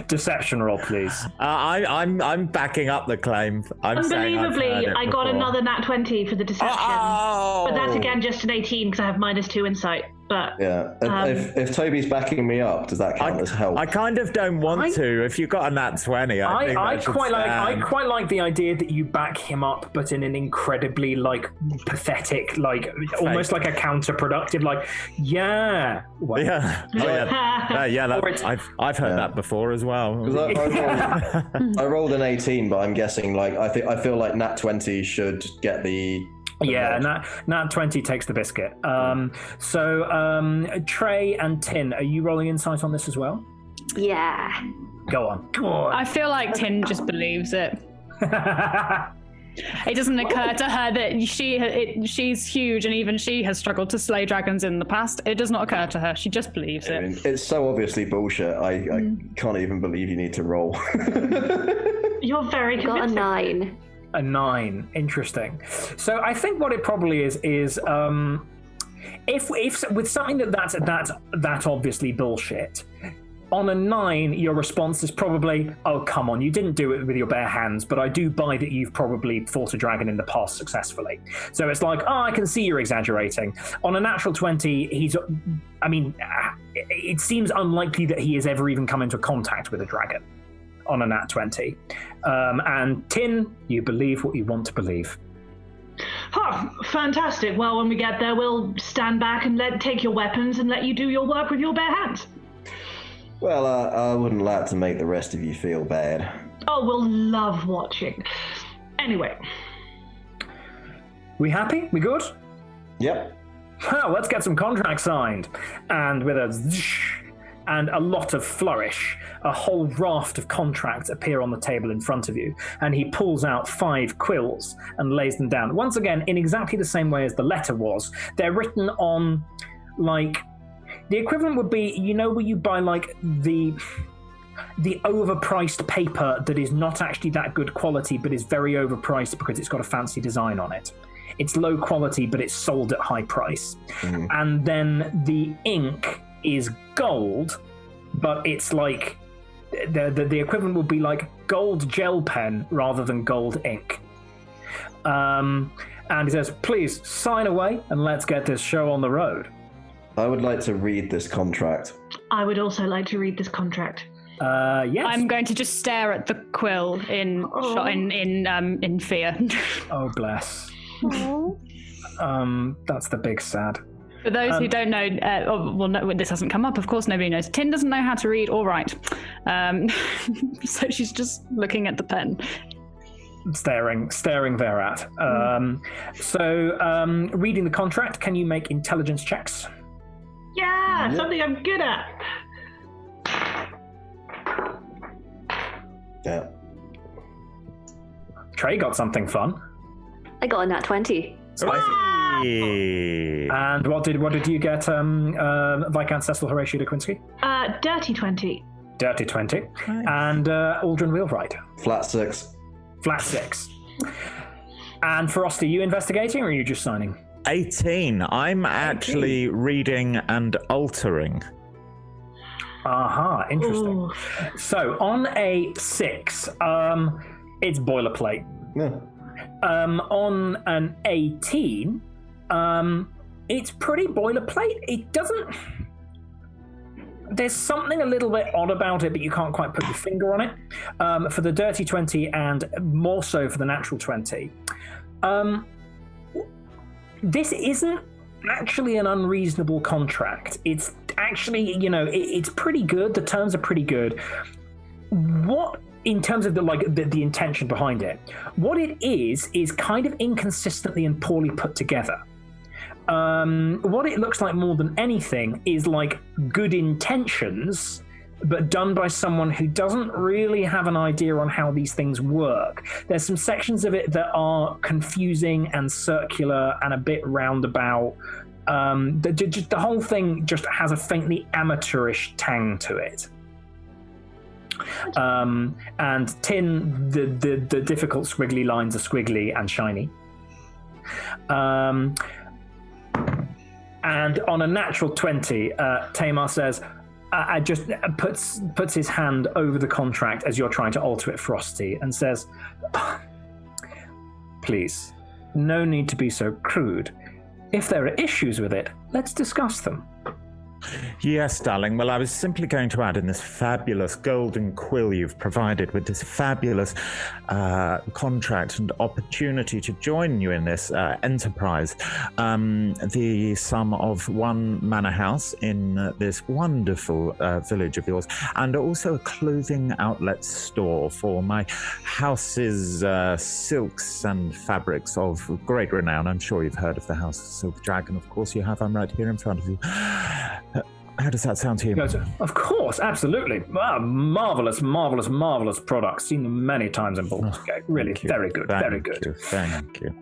A: Deception roll, please.
C: I'm backing up the claim.
B: Unbelievably, I got another nat 20 for the deception.
C: Oh!
B: But that's again just an 18 because I have -2 insight. But
D: yeah, if Toby's backing me up, does that count as help?
C: I kind of don't want to. If you got a nat 20, I
A: quite like the idea that you back him up, but in an incredibly pathetic, almost like a counterproductive, yeah. Well,
C: I've heard that before as well.
D: I rolled an 18, but I'm guessing I feel like nat 20 should get the.
A: Yeah, nat 20 takes the biscuit. So Trey and Tin, are you rolling insight on this as well?
F: Yeah.
A: Go on.
E: I feel like Tin just believes it. It doesn't occur to her that she's huge and even she has struggled to slay dragons in the past. It does not occur to her. She just believes it.
D: I mean, it's so obviously bullshit. I can't even believe you need to roll.
B: You're very convincing.
F: Got a 9.
A: A 9. Interesting. So I think what it probably is if with something that's obviously bullshit, on a 9 your response is probably, oh come on, you didn't do it with your bare hands, but I do buy that you've probably fought a dragon in the past successfully. So it's like, I can see you're exaggerating. On a natural 20, it seems unlikely that he has ever even come into contact with a dragon on a nat 20. And Tin, you believe what you want to believe.
B: Fantastic. Well, when we get there, we'll stand back and take your weapons and let you do your work with your bare hands.
D: Well, I wouldn't like to make the rest of you feel bad.
B: Oh, we'll love watching. Anyway.
A: We happy? We good?
D: Yep.
A: Well, let's get some contracts signed. And with a and a lot of flourish, a whole raft of contracts appear on the table in front of you, and he pulls out 5 quills and lays them down. Once again, in exactly the same way as the letter was. They're written on, the equivalent would be, where you buy, the overpriced paper that is not actually that good quality, but is very overpriced because it's got a fancy design on it. It's low quality, but it's sold at high price. And then the ink is gold, but it's like the equivalent would be like gold gel pen rather than gold ink. And he says, please sign away and let's get this show on the road.
D: I would like to read this contract.
B: I would also like to read this contract.
A: Yes.
E: I'm going to just stare at the quill in fear.
A: Oh, bless. That's the big sad.
E: For those who don't know, no, this hasn't come up. Of course, nobody knows. Tin doesn't know how to read or write, so she's just looking at the pen,
A: staring thereat. So, reading the contract. Can you make intelligence checks?
B: Yeah, something I'm good at.
D: Yeah.
A: Trey got something fun.
F: I got a nat 20.
C: Spicy.
A: And what did you get, Viscount Cecil Horatio de Quinsky?
B: Dirty 20.
A: Dirty 20. Nice. And Aldrin Wheelwright?
D: Flat 6.
A: Flat 6. And Frosty, you investigating or are you just signing?
C: 18. I'm actually reading and altering.
A: Aha, interesting.
B: Ooh.
A: So on a 6, it's boilerplate.
D: Yeah.
A: On an 18, it's pretty boilerplate. It doesn't... There's something a little bit odd about it, but you can't quite put your finger on it. For the dirty 20 and more so for the natural 20. This isn't actually an unreasonable contract. It's actually, it's pretty good. The terms are pretty good. What, in terms of the intention behind it, what it is kind of inconsistently and poorly put together. What it looks like more than anything is like good intentions, but done by someone who doesn't really have an idea on how these things work. There's some sections of it that are confusing and circular and a bit roundabout. The whole thing just has a faintly amateurish tang to it. And Tin, the difficult squiggly lines are squiggly and shiny. And on a natural 20, Tamar says, just puts his hand over the contract as you're trying to alter it, Frosty, and says, please, no need to be so crude. If there are issues with it, let's discuss them.
C: Yes, darling. Well, I was simply going to add in this fabulous golden quill you've provided with this fabulous contract and opportunity to join you in this enterprise. The sum of one manor house in this wonderful village of yours, and also a clothing outlet store for my house's silks and fabrics of great renown. I'm sure you've heard of the House of Silk Dragon. Of course you have. I'm right here in front of you. How does that sound to you?
A: He goes, of course, absolutely. Marvelous, marvelous, marvelous products. Seen them many times in Baldur's Gate. Really, very good, very good.
C: Thank you.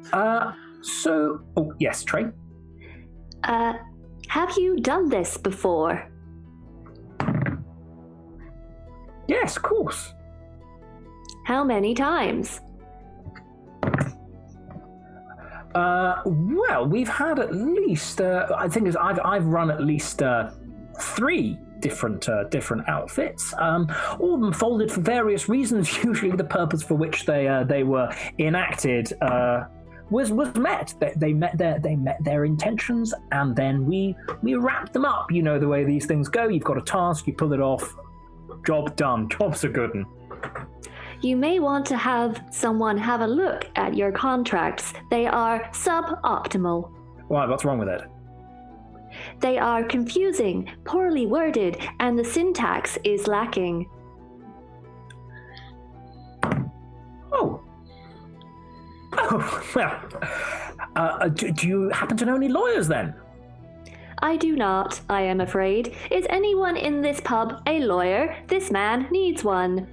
A: Yes, Trey?
F: Have you done this before?
A: Yes, of course.
F: How many times?
A: Well, we've had at least, I think I've run at least 3 different outfits, all of them folded for various reasons. Usually the purpose for which they were enacted was met. They met their intentions, and then we wrapped them up. You know the way these things go. You've got a task, you pull it off, job done. Job's a good one.
F: You may want to have someone have a look at your contracts. They are suboptimal.
A: Why? What's wrong with it?
F: They are confusing, poorly worded, and the syntax is lacking.
A: Oh, well, do you happen to know any lawyers then?
F: I do not, I am afraid. Is anyone in this pub a lawyer? This man needs one.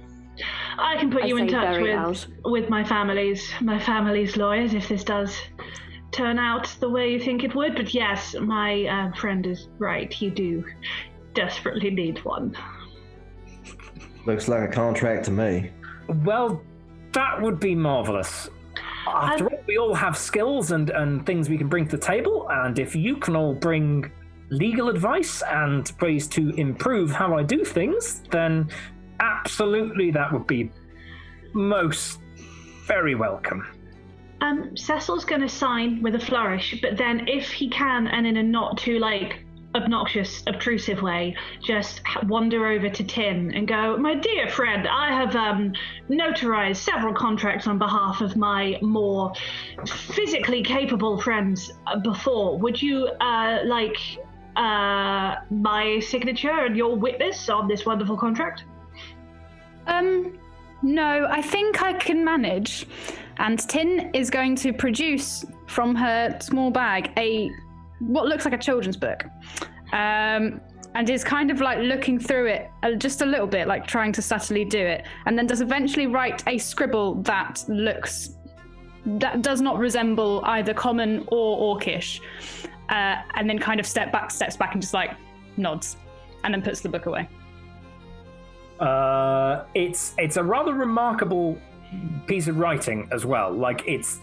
B: I can put you in touch with my family's lawyers if this does turn out the way you think it would. But yes, my friend is right. You do desperately need one.
D: Looks like a contract to me.
A: Well, that would be marvelous. After all, we all have skills and things we can bring to the table, and if you can all bring legal advice and ways to improve how I do things, then absolutely that would be most very welcome.
B: Cecil's going to sign with a flourish, but then if he can, and in a not too obnoxious, obtrusive way, just wander over to Tin and go, "My dear friend, I have notarized several contracts on behalf of my more physically capable friends before. Would you like my signature and your witness on this wonderful contract?"
E: No, I think I can manage. And Tin is going to produce from her small bag what looks like a children's book, and is kind of like looking through it just a little bit, like trying to subtly do it, and then does eventually write a scribble that does not resemble either common or Orcish, and then kind of steps back and just like nods, and then puts the book away.
A: It's a rather remarkable piece of writing as well. Like, it's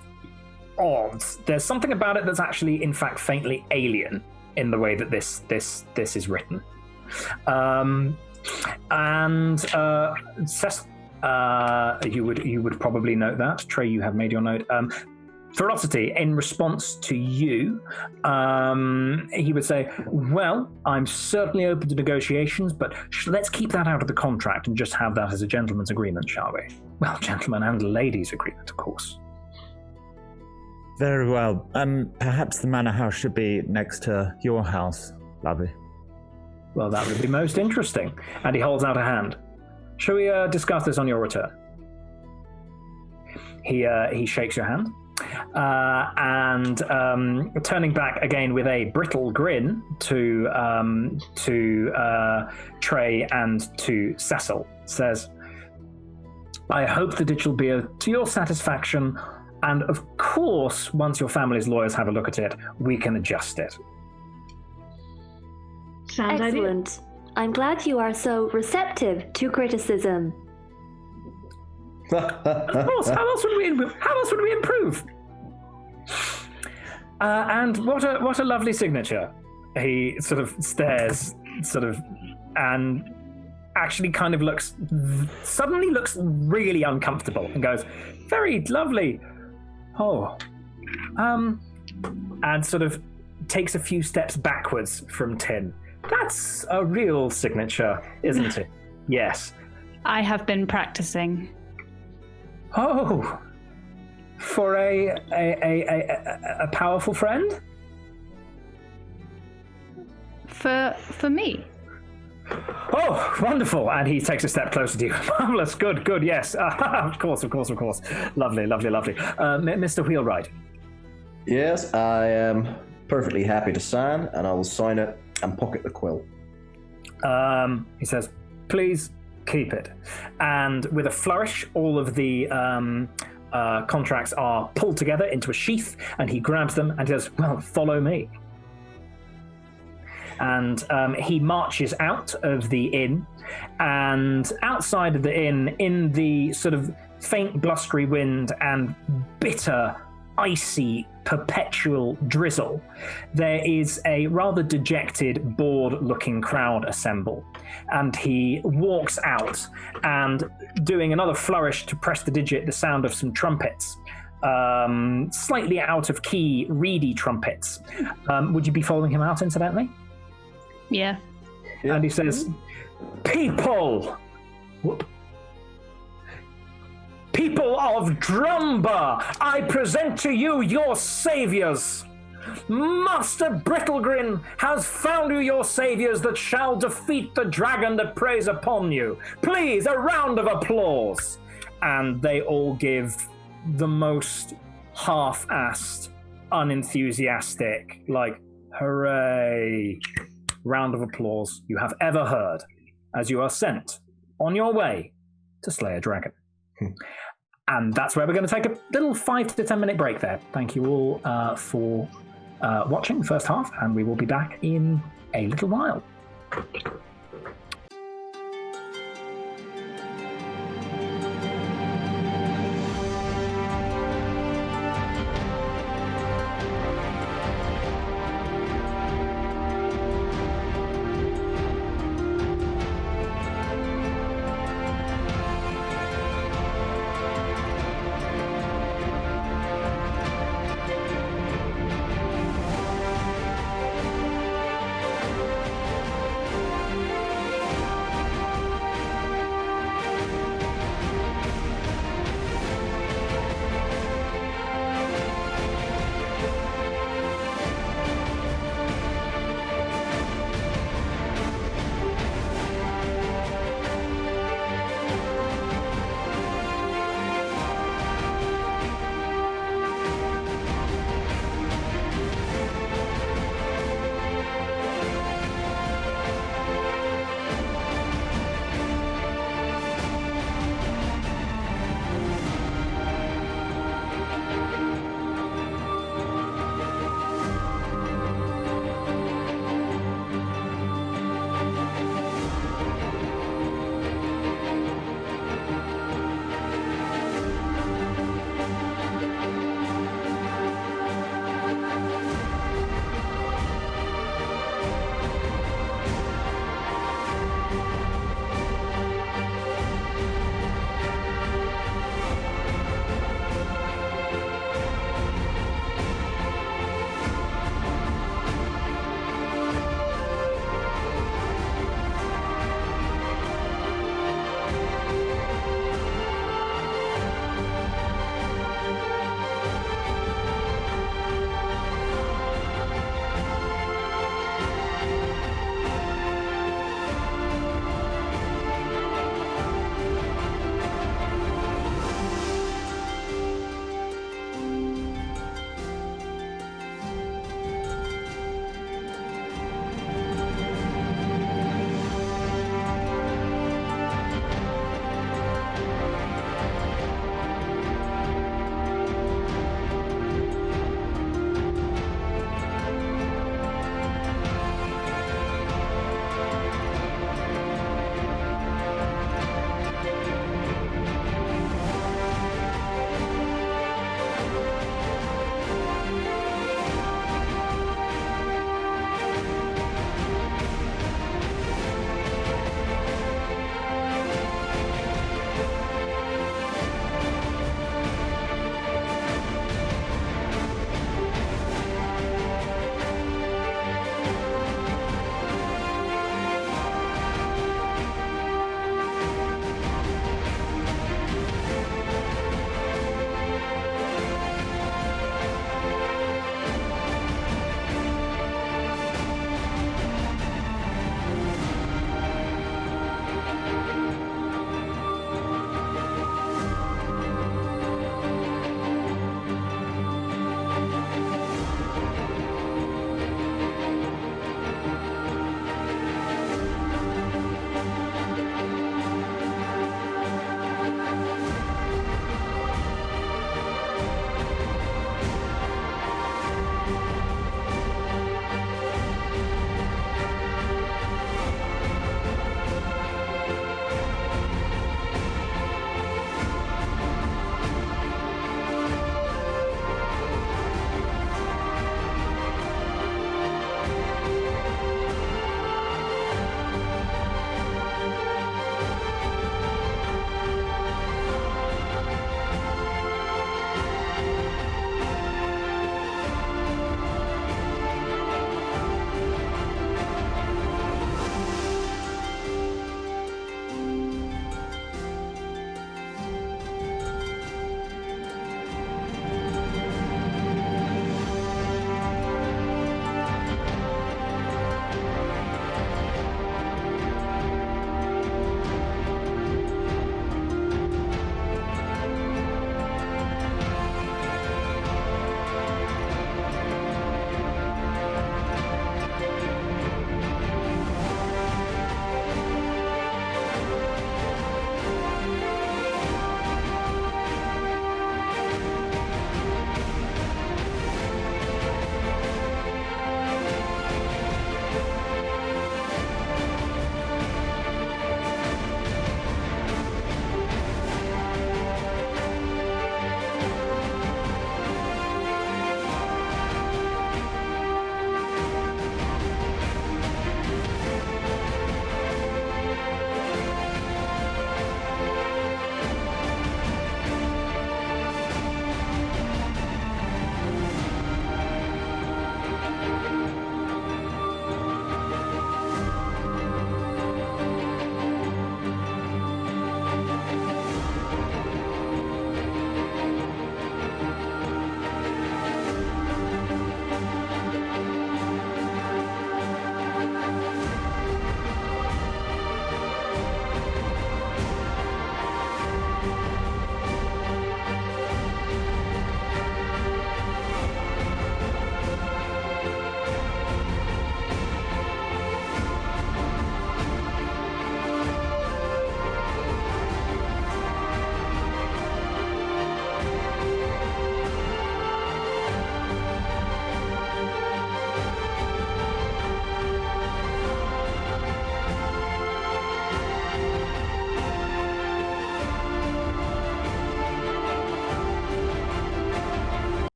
A: odd. There's something about it that's actually, in fact, faintly alien in the way that this is written. Cecil, you would probably note that. Trey, you have made your note. Ferocity, in response to you, he would say, "Well, I'm certainly open to negotiations, but let's keep that out of the contract and just have that as a gentleman's agreement, shall we?" Well, gentleman and ladies' agreement, of course.
C: Very well. Perhaps the manor house should be next to your house, Lovey.
A: Well, that would be most interesting. And he holds out a hand. Shall we discuss this on your return? He shakes your hand. And turning back again with a brittle grin to Trey and to Cecil, says, "I hope that it shall be to your satisfaction, and of course, once your family's lawyers have a look at it, we can adjust it."
B: Sounds
F: excellent. I'm glad you are so receptive to criticism.
A: Of course, how else would we improve? And what a lovely signature. He sort of stares, and actually kind of suddenly looks really uncomfortable and goes, "Very lovely. Oh, and sort of takes a few steps backwards from Tin. That's a real signature, isn't it?" "Yes."
E: I have been practicing.
A: "Oh, for a powerful friend?"
E: For me.
A: "Oh, wonderful!" And he takes a step closer to you. "Marvelous, good, yes. Of course. Lovely. Mr. Wheelwright."
D: Yes, I am perfectly happy to sign, and I will sign it and pocket the quill.
A: He says, "Please keep it." And with a flourish, all of the contracts are pulled together into a sheath, and he grabs them and he says, "Well, follow me." And he marches out of the inn, and outside of the inn, in the sort of faint blustery wind and bitter, icy, perpetual drizzle, there is a rather dejected, bored-looking crowd assembled. And he walks out, and doing another flourish to press the digit, the sound of some trumpets, slightly out of key, reedy trumpets. Would you be following him out, incidentally?
E: Yeah.
A: And he says, "People! People of Drumbar, I present to you your saviors. Master Brittlegrin has found you your saviors that shall defeat the dragon that preys upon you. Please, a round of applause." And they all give the most half-assed, unenthusiastic, like, "Hooray!" round of applause you have ever heard as you are sent on your way to slay a dragon. And that's where we're going to take a little 5 to 10 minute break there. Thank you all for watching the first half, and we will be back in a little while.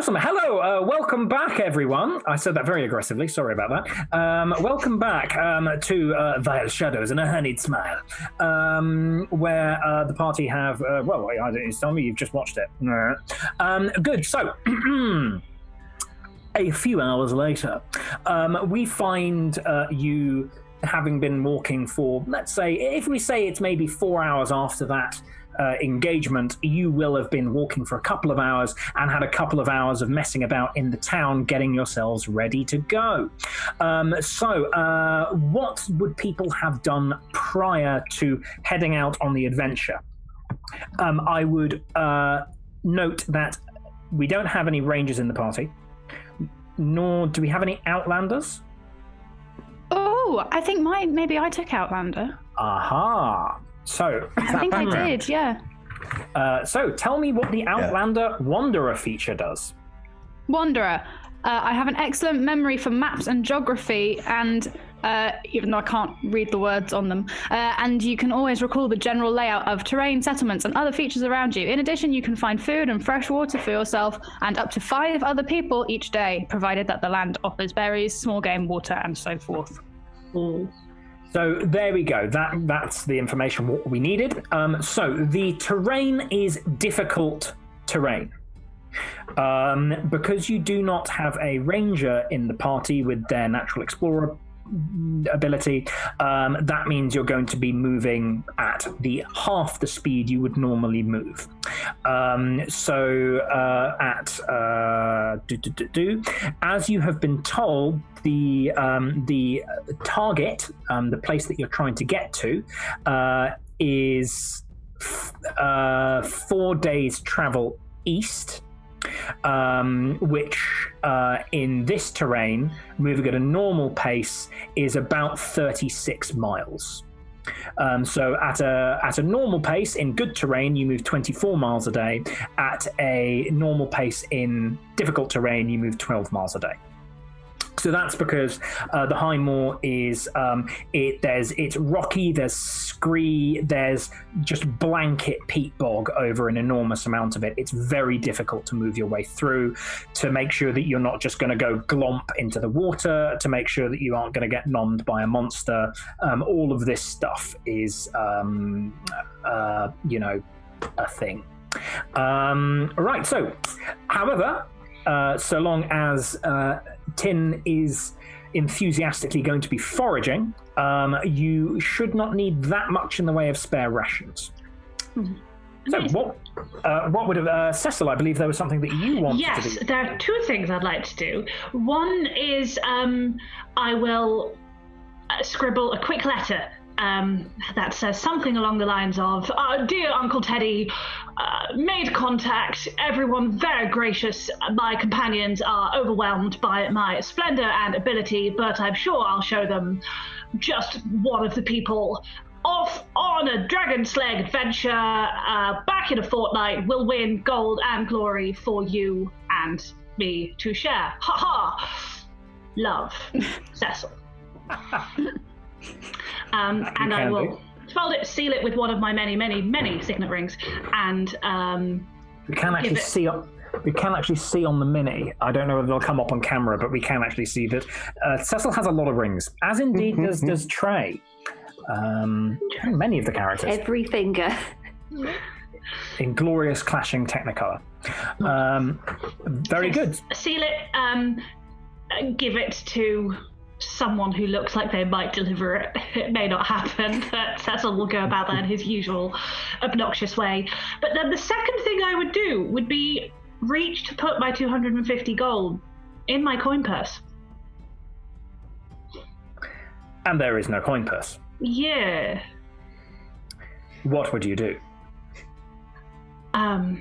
A: Awesome. Hello. Welcome back, everyone. I said that very aggressively. Sorry about that. Welcome back to Vile Shadows and a Honeyed Smile, where the party have... well, tell me you've just watched it. Good. So... A few hours later, we find you having been walking for, let's say, if we say it's maybe 4 hours after that engagement, you will have been walking for a couple of hours and had a couple of hours of messing about in the town, getting yourselves ready to go. So what would people have done prior to heading out on the adventure? I would note that we don't have any rangers in the party. Nor do we have any Outlanders?
E: Oh, I think maybe I took Outlander.
A: Aha. So
E: I think I did, yeah.
A: So tell me what the Outlander Wanderer feature does.
E: Wanderer. I have an excellent memory for maps and geography, and even though I can't read the words on them, and you can always recall the general layout of terrain, settlements, and other features around you. In addition, you can find food and fresh water for yourself and up to 5 other people each day, provided that the land offers berries, small game, water, and so forth.
A: So there we go. That's the information what we needed. So the terrain is difficult terrain. Because you do not have a ranger in the party with their natural explorer ability, that means you're going to be moving at the half the speed you would normally move. As you have been told, the target, the place that you're trying to get to, is 4 days travel east. Which in this terrain, moving at a normal pace, is about 36 miles. So at a normal pace in good terrain, you move 24 miles a day. At a normal pace in difficult terrain, you move 12 miles a day. So that's because the High Moor is it's rocky, there's scree, there's just blanket peat bog over an enormous amount of it. It's very difficult to move your way through, to make sure that you're not just going to go glomp into the water, to make sure that you aren't going to get nommed by a monster. All of this stuff is a thing. Right. So, however, so long as Tin is enthusiastically going to be foraging, you should not need that much in the way of spare rations. So what would have... Cecil, I believe there was something that you wanted to do.
B: Yes, there are 2 things I'd like to do. One is I will scribble a quick letter that says something along the lines of, Dear Uncle Teddy, made contact, everyone very gracious, my companions are overwhelmed by my splendor and ability, but I'm sure I'll show them just one of the people. Off on a dragon slaying adventure, back in a fortnight, we'll win gold and glory for you and me to share. Ha ha! Love, Cecil. And I will fold it, seal it with one of my many, many, many signet rings, and
A: we can actually see. We can actually see on the mini. I don't know if it'll come up on camera, but we can actually see that Cecil has a lot of rings, as indeed does Trey. Many of the characters.
F: Every finger.
A: In glorious clashing Technicolor. Very good.
B: Seal it. Give it to someone who looks like they might deliver it. It may not happen, but Cecil will go about that in his usual obnoxious way. But then the second thing I would do would be reach to put my 250 gold in my coin purse.
A: And there is no coin purse.
B: Yeah.
A: What would you do?
B: I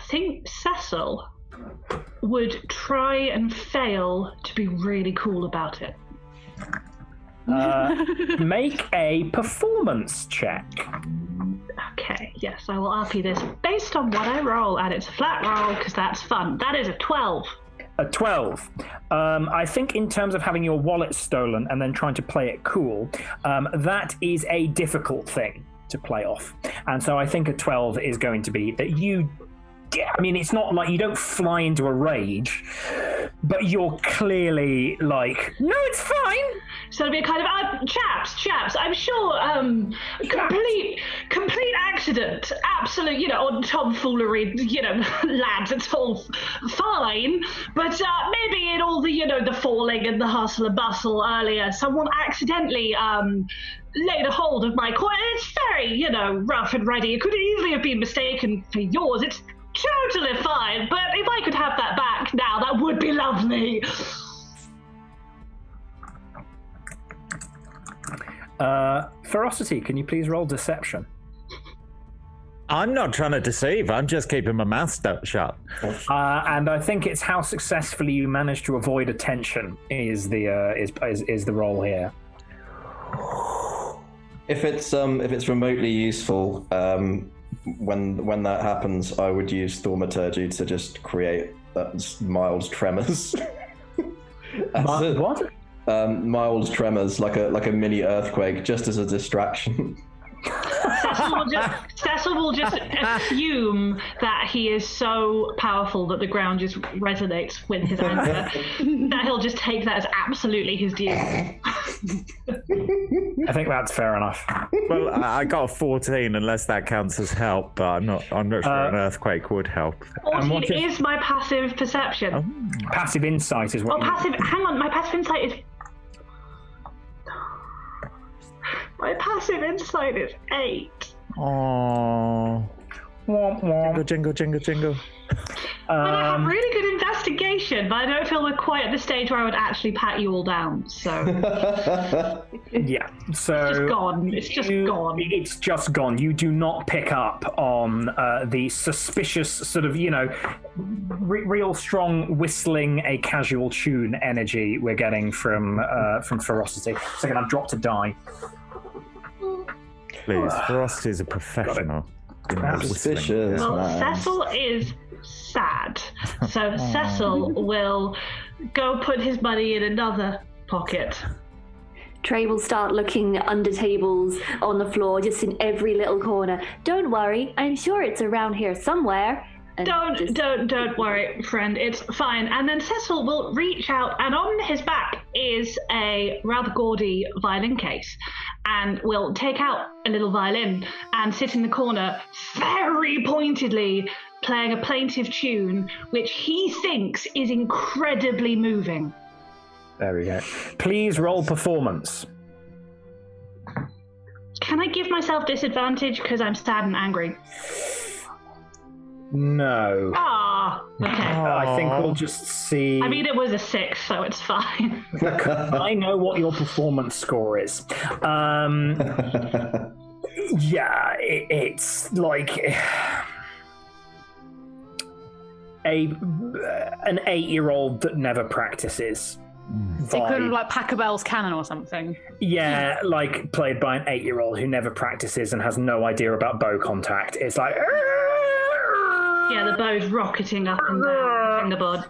B: think Cecil would try and fail to be really cool about it.
A: Make a performance check.
B: Okay, yes, I will RP this based on what I roll, and it's a flat roll because that's fun. That is a 12.
A: A 12. I think in terms of having your wallet stolen and then trying to play it cool, that is a difficult thing to play off. And so I think a 12 is going to be that you I mean, it's not like you don't fly into a rage, but you're clearly like, no, it's fine.
B: So it'll be a kind of chaps. I'm sure complete accident, absolute, on tomfoolery, lads. It's all fine, but maybe in all the falling and the hustle and bustle earlier, someone accidentally laid a hold of my coin. It's very, rough and ready. It could easily have been mistaken for yours. It's totally fine, but if I could have that back now, that would be lovely.
A: Ferocity, can you please roll deception?
C: I'm not trying to deceive. I'm just keeping my mouth shut.
A: And I think it's how successfully you manage to avoid attention is the role here.
D: If it's remotely useful, when that happens, I would use thaumaturgy to just create mild tremors.
A: What?
D: Mild tremors, like a mini earthquake, just as a distraction.
B: Cecil will just assume that he is so powerful that the ground just resonates with his anger, that he'll just take that as absolutely his due.
A: I think that's fair enough.
C: Well, I got a 14, unless that counts as help, but I'm not sure an earthquake would help.
B: 14 is my passive perception.
C: Oh.
A: Passive insight is what.
B: Hang on, my passive insight is. My passive insight is 8.
C: Oh. Jingle, jingle, jingle.
B: I have really good investigation, but I don't feel we're quite at the stage where I would actually pat you all down. So
A: yeah, so
B: it's just gone. It's just gone.
A: It's just gone. You do not pick up on the suspicious sort of, real strong whistling a casual tune energy we're getting from Ferocity. Second, I've dropped a die.
C: Please, Ferocity is a professional.
D: Suspicious.
B: Well,
D: man.
B: Cecil is sad, so Cecil will go put his money in another pocket.
F: Trey will start looking under tables, on the floor, just in every little corner. Don't worry, I'm sure it's around here somewhere. And
B: Don't worry, friend. It's fine. And then Cecil will reach out, and on his back is a rather gaudy violin case, and will take out a little violin and sit in the corner, very pointedly playing a plaintive tune, which he thinks is incredibly moving.
A: There we go. Please roll performance.
B: Can I give myself disadvantage because I'm sad and angry?
A: No.
B: Okay.
A: I think we'll just see.
B: I mean, it was a 6, so it's fine.
A: I know what your performance score is. Yeah, it's like an 8-year-old that never practices.
E: They couldn't Pachelbel's Canon or something.
A: Yeah, like played by an 8-year-old who never practices and has no idea about bow contact. It's like.
B: Yeah, the bow's rocketing up and down the fingerboard.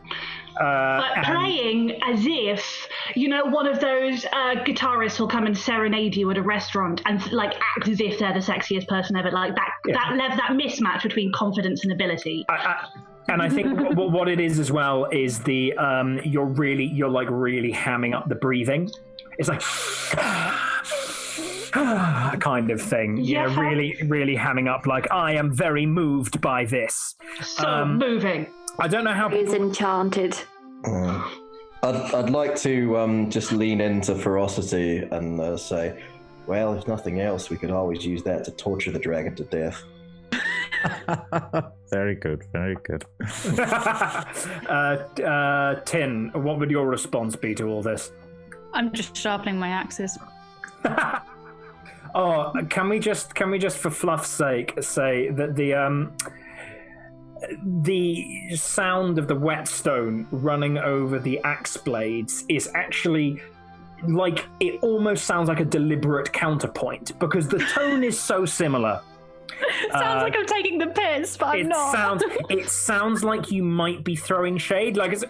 B: But playing as if, one of those guitarists will come and serenade you at a restaurant and act as if they're the sexiest person ever. Like that mismatch between confidence and ability.
A: And I think what it is as well is the you're really hamming up the breathing. It's like kind of thing.
B: Yeah.
A: Really hamming up. Like, I am very moved by this.
B: So moving.
A: I don't know how.
F: He's enchanted.
D: I'd like to just lean into Ferocity and say, well, if nothing else, we could always use that to torture the dragon to death.
C: Very good, very good.
A: Tin, what would your response be to all this?
E: I'm just sharpening my axes.
A: Oh, can we just for fluff's sake say that the sound of the whetstone running over the axe blades is actually it almost sounds like a deliberate counterpoint because the tone is so similar.
E: Sounds like I'm taking the piss, but I'm not.
A: It sounds like you might be throwing shade, like it's.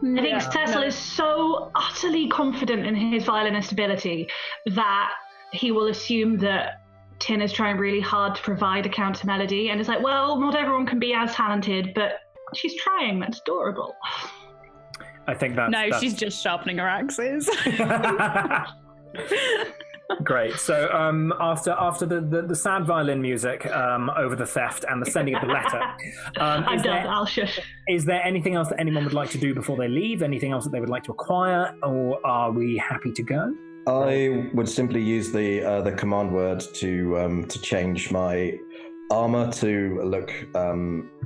B: I think Cecil is so utterly confident in his violinist ability that he will assume that Tin is trying really hard to provide a counter melody, and it's like, well, not everyone can be as talented, but she's trying. That's adorable.
A: I think that's...
E: No, she's just sharpening her axes.
A: Great. So after the sad violin music over the theft and the sending of the letter,
B: I'll shush.
A: Is there anything else that anyone would like to do before they leave? Anything else that they would like to acquire, or are we happy to go?
D: I would simply use the command word to change my armor to look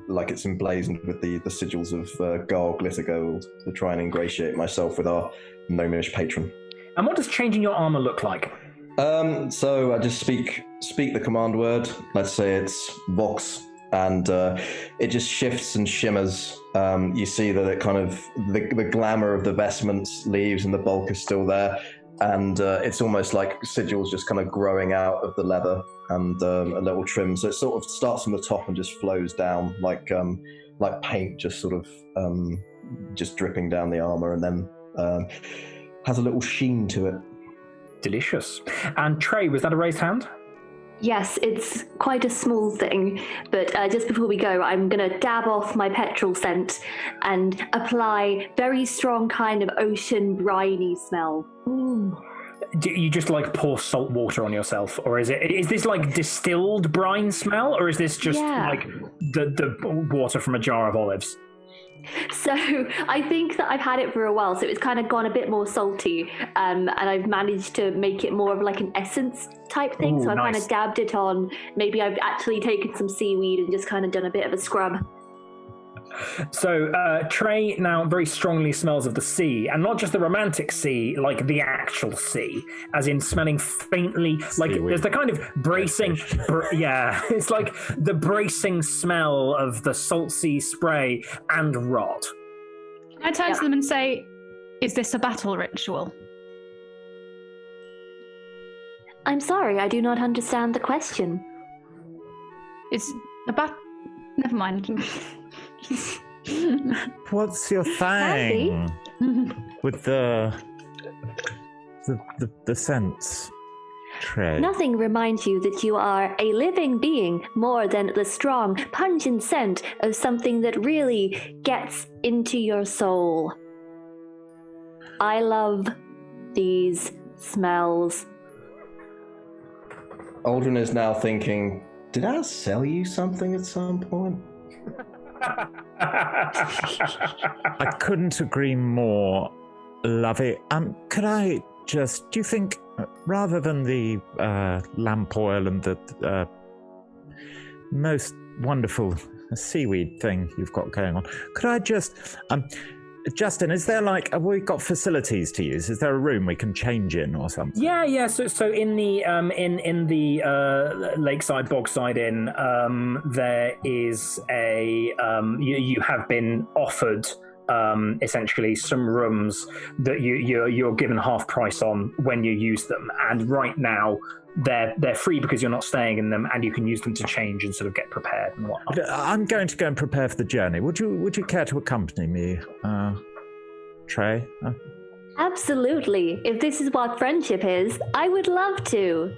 D: like it's emblazoned with the sigils of Gar Glitter Gold, to try and ingratiate myself with our gnomish patron.
A: And what does changing your armor look like?
D: So I just speak the command word. Let's say it's Vox, and it just shifts and shimmers. You see that it kind of the glamour of the vestments leaves, and the bulk is still there. And it's almost like sigils just kind of growing out of the leather and a little trim. So it sort of starts from the top and just flows down like paint, just sort of just dripping down the armor, and then has a little sheen to it.
A: Delicious. And Trey, was that a raised hand?
F: Yes, it's quite a small thing, but just before we go, I'm going to dab off my petrol scent and apply very strong kind of ocean briny smell. Ooh.
A: Do you just like pour salt water on yourself, or is this like distilled brine smell, or is this just like the water from a jar of olives?
F: So I think that I've had it for a while, so it's kind of gone a bit more salty, and I've managed to make it more of like an essence type thing.
A: Ooh,
F: so I've
A: nice.
F: kind of dabbed it on. Maybe I've actually taken some seaweed and just kind of done a bit of a scrub.
A: So Trey now very strongly smells of the sea, and not just the romantic sea, like the actual sea, as in smelling faintly, like there's the kind of bracing, it's like the bracing smell of the salt sea spray and rot.
E: I turn to them and say, is this a battle ritual?
F: I'm sorry, I do not understand the question.
E: It's a never mind.
C: What's your thing with the scents, Trey?
F: Nothing reminds you that you are a living being more than the strong, pungent scent of something that really gets into your soul. I love these smells.
D: Aldrin is now thinking, did I sell you something at some point?
C: I couldn't agree more, Lovey. Could I just, do you think, rather than the lamp oil and the most wonderful seaweed thing you've got going on, could I just, Justin, is there have we got facilities to use? Is there a room we can change in or something?
A: Yeah. So in the Lakeside Bogside Inn, there is a you have been offered essentially some rooms that you're given half price on when you use them, and right now they're free because you're not staying in them, and you can use them to change and sort of get prepared and whatnot.
C: I'm going to go and prepare for the journey. Would you care to accompany me, Trey?
F: Absolutely. If this is what friendship is, I would love to.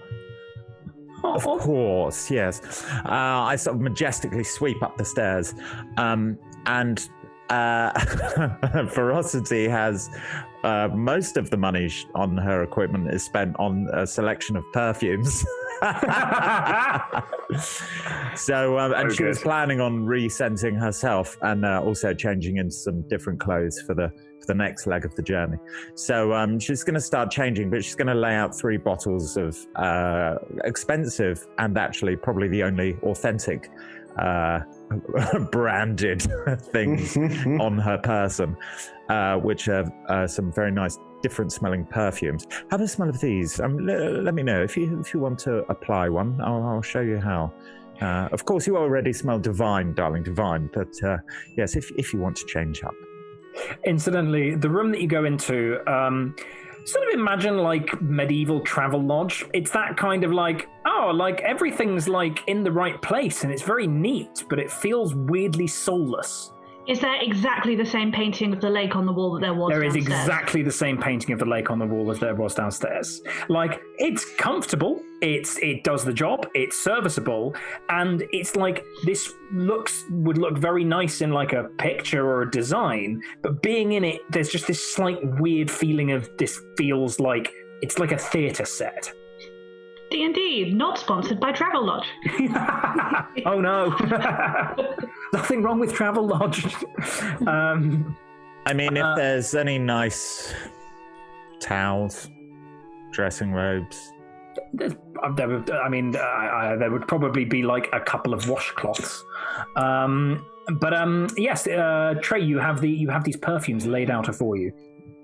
C: Of course, yes. I sort of majestically sweep up the stairs, and Ferocity has most of the money on her equipment is spent on a selection of perfumes. So, and she was planning on re-scenting herself and also changing into some different clothes for the next leg of the journey. So she's going to start changing, but she's going to lay out 3 bottles of expensive and actually probably the only authentic branded things on her person, which are some very nice different smelling perfumes. Have a smell of these. Let me know if you want to apply one. I'll show you how. Of course, you already smell divine, darling, divine. But yes, if you want to change up.
A: Incidentally, the room that you go into, sort of imagine like medieval travel lodge. It's that kind of like everything's like in the right place and it's very neat, but it feels weirdly soulless.
B: Is there exactly the same painting of the lake on the wall that there was downstairs?
A: There is exactly the same painting of the lake on the wall as there was downstairs. Like, it's comfortable. it does the job, it's serviceable, and it's like this would look very nice in like a picture or a design, but being in it, there's just this slight weird feeling of this feels like it's like a theatre set.
B: D&D, not sponsored by Travelodge.
A: Oh no. Nothing wrong with Travelodge.
C: I mean, if there's any nice towels, dressing robes.
A: There would probably be like a couple of washcloths. Yes, Trey, you have these perfumes laid out for you.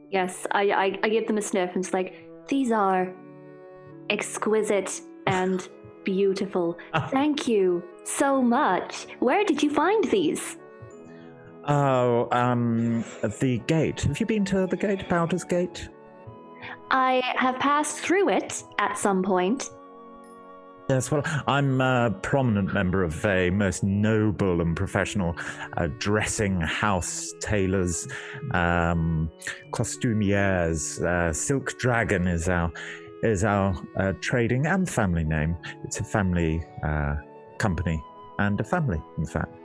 F: Yes, I give them a sniff and it's like, these are exquisite and beautiful. Thank you so much. Where did you find these?
C: Oh, the gate. Have you been to the gate, Baldur's Gate?
F: I have passed through it at some point.
C: Yes, well, I'm a prominent member of a most noble and professional dressing house, tailors, costumiers. Silk Dragon is our trading and family name. It's a family company and a family, in fact.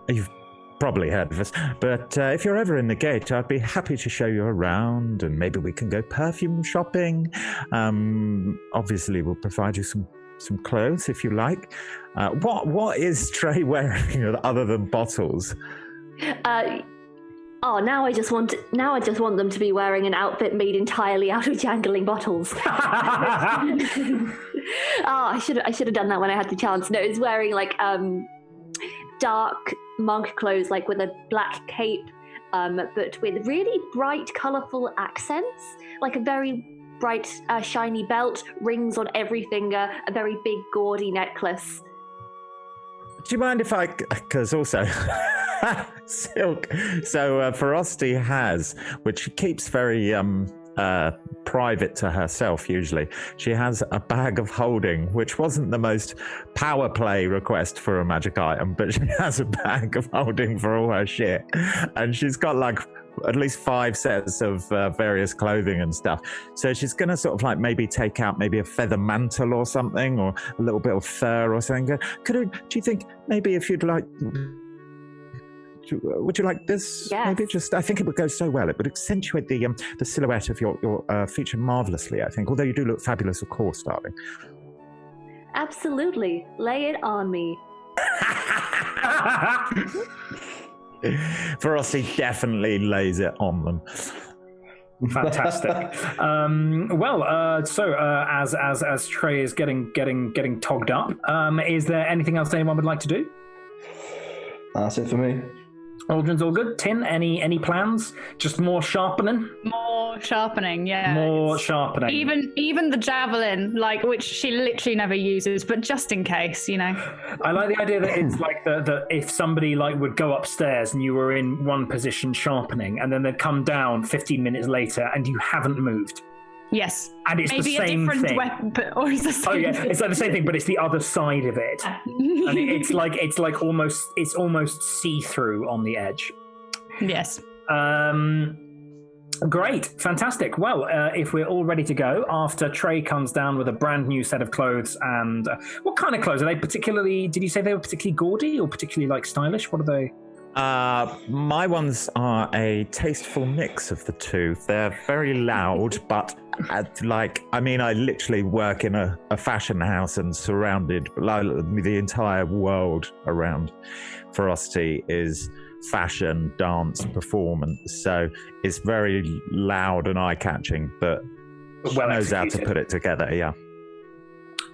C: You've probably heard of us, but if you're ever in the gate, I'd be happy to show you around, and maybe we can go perfume shopping. Obviously, we'll provide you some clothes if you like. What is Trey wearing other than bottles?
F: Now I just want them to be wearing an outfit made entirely out of jangling bottles. I should have done that when I had the chance. No, it's wearing like dark monk clothes, like with a black cape, but with really bright, colourful accents, like a very bright, shiny belt, rings on every finger, a very big, gaudy necklace.
C: Do you mind if because also silk. So Ferocity has, which she keeps very private to herself usually. She has a bag of holding, which wasn't the most power play request for a magic item, but she has a bag of holding for all her shit, and she's got like at least 5 sets of various clothing and stuff. So she's gonna sort of like maybe take out maybe a feather mantle or something, or a little bit of fur or something. Do you think maybe if you'd like, would you like this?
F: Yes.
C: Maybe I think it would go so well. It would accentuate the silhouette of your feature marvelously, I think. Although you do look fabulous, of course, darling.
F: Absolutely. Lay it on me.
C: Ferocity definitely lays it on them.
A: Fantastic. As Trey is getting togged up, is there anything else anyone would like to do?
D: That's it for me.
A: Aldrin's all good. Tin, any plans? Just more sharpening?
E: More sharpening, yeah.
A: More sharpening.
E: Even the javelin, like, which she literally never uses, but just in case, you know.
A: I like the idea that it's like the if somebody like would go upstairs and you were in one position sharpening, and then they'd come down 15 minutes later and you haven't moved.
E: Yes.
A: And it's
E: maybe
A: the same
E: a different
A: thing.
E: Weapon, or it's the same.
A: Oh yeah, it's like the same thing, but it's the other side of it, and it's almost see-through on the edge.
E: Yes.
A: Great, fantastic. Well, if we're all ready to go, after Trey comes down with a brand new set of clothes, and what kind of clothes are they? Particularly, did you say they were particularly gaudy or particularly like stylish? What are they?
C: My ones are a tasteful mix of the two. They're very loud, but I literally work in a fashion house and surrounded, like the entire world around Ferocity is fashion, dance, performance. So it's very loud and eye-catching, but she knows how to put it together, yeah.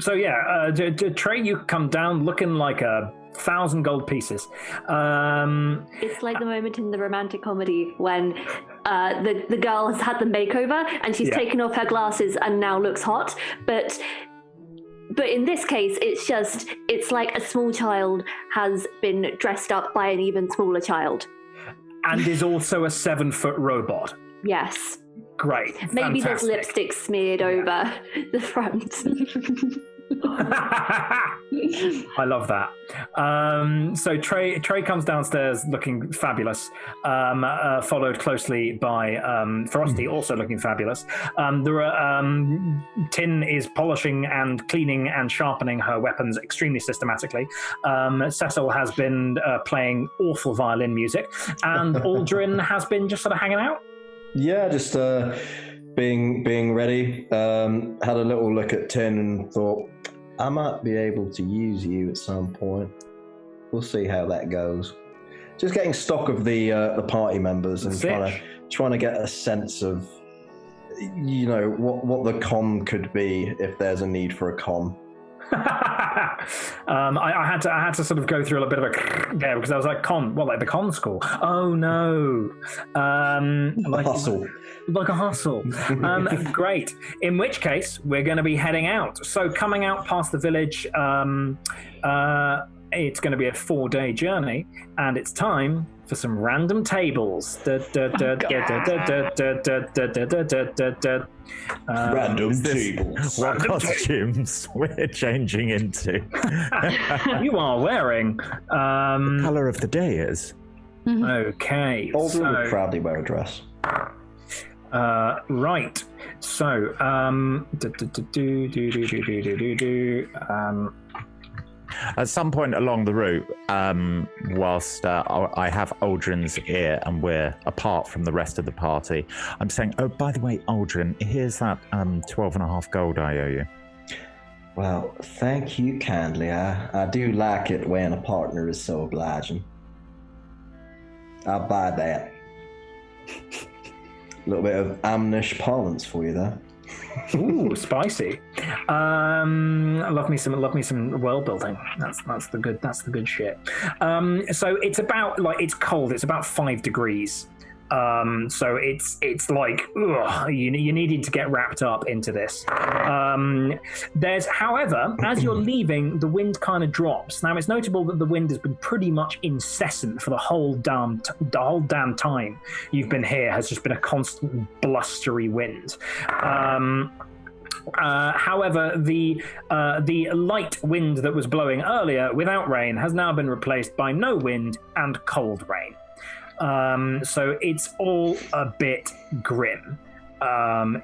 A: So yeah, Trey, you come down looking like 1,000 gold pieces.
F: It's like the moment in the romantic comedy when the girl has had the makeover and she's taken off her glasses and now looks hot, but in this case it's like a small child has been dressed up by an even smaller child
A: and is also a 7-foot robot.
F: Yes.
A: Great.
F: Maybe
A: Fantastic.
F: there's lipstick smeared over the front.
A: I love that. So Trey comes downstairs looking fabulous, followed closely by Frosty, also looking fabulous. Tin is polishing and cleaning and sharpening her weapons extremely systematically. Cecil has been playing awful violin music, and Aldrin has been just sort of hanging out.
D: Yeah, just being ready. Had a little look at Tin and thought, I might be able to use you at some point. We'll see how that goes. Just getting stock of the party members and trying to get a sense of, what the comm could be if there's a need for a comm.
A: I had to sort of go through a bit of a there because I was like, like the con school? Oh no, like a hustle. Great. In which case, we're going to be heading out. So coming out past the village, it's going to be a 4-day journey, and it's time for some random tables.
D: Random tables.
C: What costumes we're changing into?
A: You are wearing
C: the colour of the day is.
A: Okay.
D: Aldrin would proudly wear a dress.
A: Right. So
C: at some point along the route, whilst I have Aldrin's ear and we're apart from the rest of the party, I'm saying, oh, by the way, Aldrin, here's that 12.5 gold I owe you.
D: Well, thank you kindly. I do like it when a partner is so obliging. I'll buy that. A little bit of Amnish parlance for you there.
A: Ooh, spicy. Love me some world building. That's the good shit. So it's about it's cold. It's about 5 degrees. So it's like you needing to get wrapped up into this. However, as you're leaving, the wind kind of drops. Now it's notable that the wind has been pretty much incessant for the whole damn time you've been here. Has just been a constant blustery wind. However, the light wind that was blowing earlier without rain has now been replaced by no wind and cold rain. So it's all a bit grim.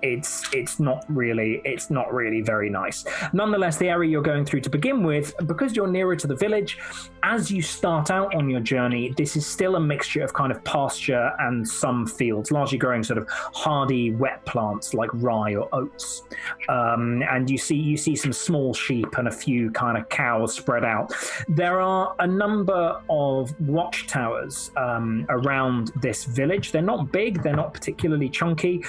A: It's not really very nice. Nonetheless, the area you're going through to begin with, because you're nearer to the village, as you start out on your journey, this is still a mixture of kind of pasture and some fields, largely growing sort of hardy wet plants like rye or oats. And you see some small sheep and a few kind of cows spread out. There are a number of watchtowers around this village. They're not big, they're not particularly chunky.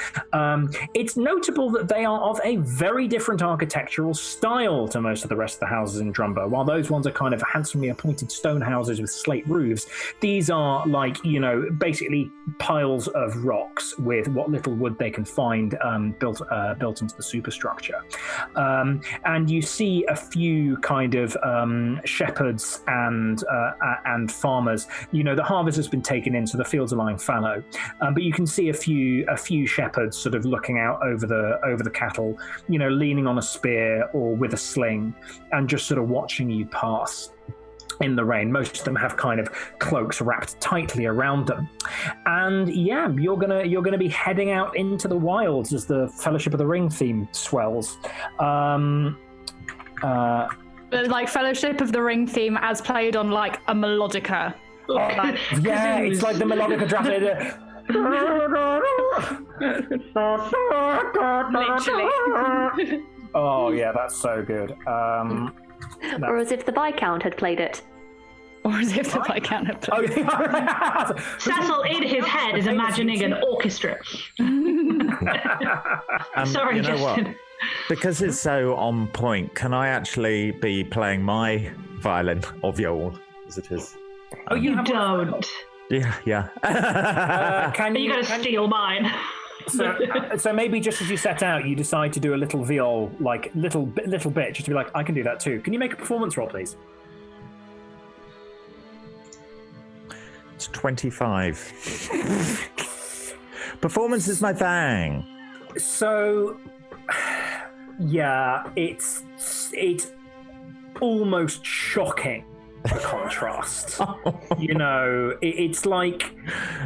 A: It's notable that they are of a very different architectural style to most of the rest of the houses in Drumbo. While those ones are kind of handsomely appointed stone houses with slate roofs, these are basically piles of rocks with what little wood they can find built into the superstructure. And you see a few kind of shepherds and farmers. The harvest has been taken in, so the fields are lying fallow. But you can see a few shepherds sort of looking out over the cattle, leaning on a spear or with a sling, and just sort of watching you pass in the rain. Most of them have kind of cloaks wrapped tightly around them, and you're gonna be heading out into the wilds as the Fellowship of the Ring theme swells.
E: Like Fellowship of the Ring theme as played on like a melodica.
A: Yeah, it's like the melodica drafted.
E: Literally.
A: Oh yeah, that's so good.
F: Or as if the Viscount had played it.
E: Or as if the Viscount had played it.
B: Cecil in his head is imagining an orchestra. Sorry,
C: you know
B: Justin.
C: what? Because it's so on point, can I actually be playing my violin or viol, as it is?
B: Oh, you don't.
C: Yeah.
B: You're going to steal mine.
A: So maybe just as you set out, you decide to do a little viol, like little bit, just to be like, I can do that too. Can you make a performance roll, please?
C: It's 25. Performance is my thing.
A: So Yeah, it's almost shocking, the contrast. It's like,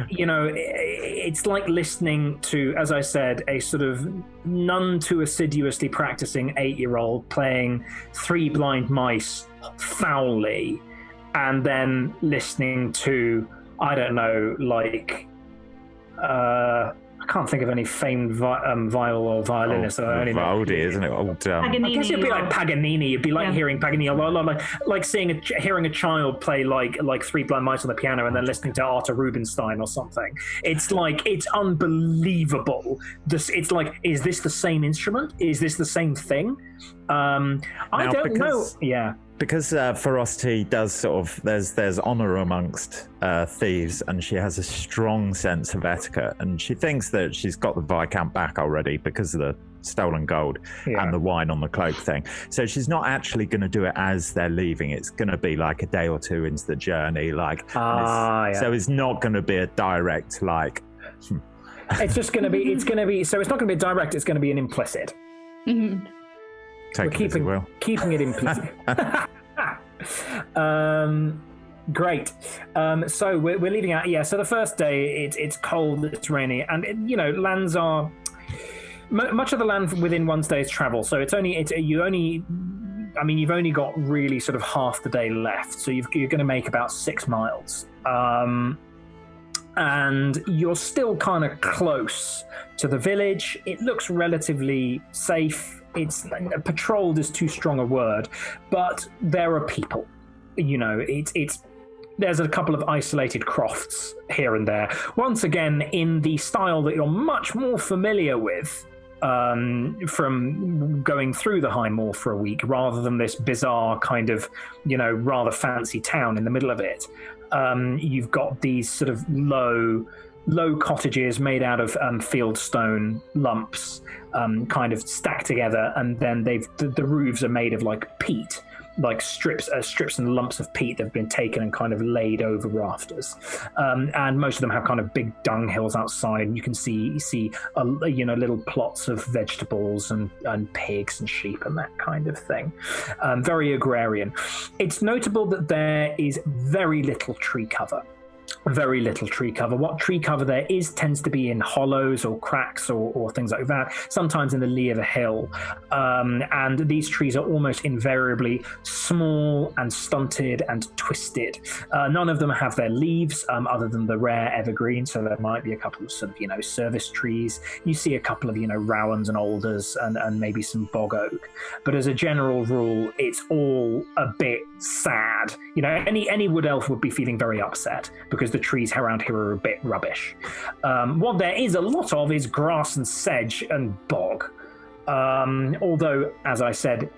A: it's like listening to, as I said, a sort of none too assiduously practicing 8-year-old playing Three Blind Mice foully, and then listening to, I don't know, like, I can't think of any famed viol or violinist.
C: Vivaldi, isn't it?
A: I guess it'd be like Paganini. It'd be like hearing Paganini, like hearing a child play like Three Blind Mice on the piano and then listening to Arthur Rubinstein or something. It's like, it's unbelievable. It's like, is this the same instrument? Is this the same thing? I don't know. Yeah.
C: Because ferocity does sort of, there's honor amongst thieves, and she has a strong sense of etiquette, and she thinks that she's got the Viscount back already because of the stolen gold and the wine on the cloak thing. So she's not actually going to do it as they're leaving. It's going to be like a day or two into the journey, so it's not going to be a direct like.
A: It's just going to be. It's going to be. So it's not going to be direct. It's going to be an implicit.
E: Mm-hmm.
A: We're keeping it implicit. Great. So we're leaving out. Yeah. So the first day, it's cold, it's rainy, and lands are much of the land within one day's travel. So you've only got really sort of half the day left. So you're going to make about 6 miles, and you're still kind of close to the village. It looks relatively safe. It's patrolled is too strong a word, but there are people. There's a couple of isolated crofts here and there. Once again, in the style that you're much more familiar with from going through the High Moor for a week, rather than this bizarre kind of, rather fancy town in the middle of it. You've got these sort of low cottages made out of field stone lumps, kind of stacked together, and then the roofs are made of like peat, like strips and lumps of peat that have been taken and kind of laid over rafters, and most of them have kind of big dung hills outside, and you can see little plots of vegetables and pigs and sheep and that kind of thing. Very agrarian. It's notable that there is very little tree cover. What tree cover there is tends to be in hollows or cracks or things like that, sometimes in the lee of a hill. And these trees are almost invariably small and stunted and twisted. None of them have their leaves other than the rare evergreen, so there might be a couple of sort of, service trees. You see a couple of, rowans and alders and maybe some bog oak. But as a general rule, it's all a bit sad. Any wood elf would be feeling very upset because the trees around here are a bit rubbish. What there is a lot of is grass and sedge and bog. Although, as I said,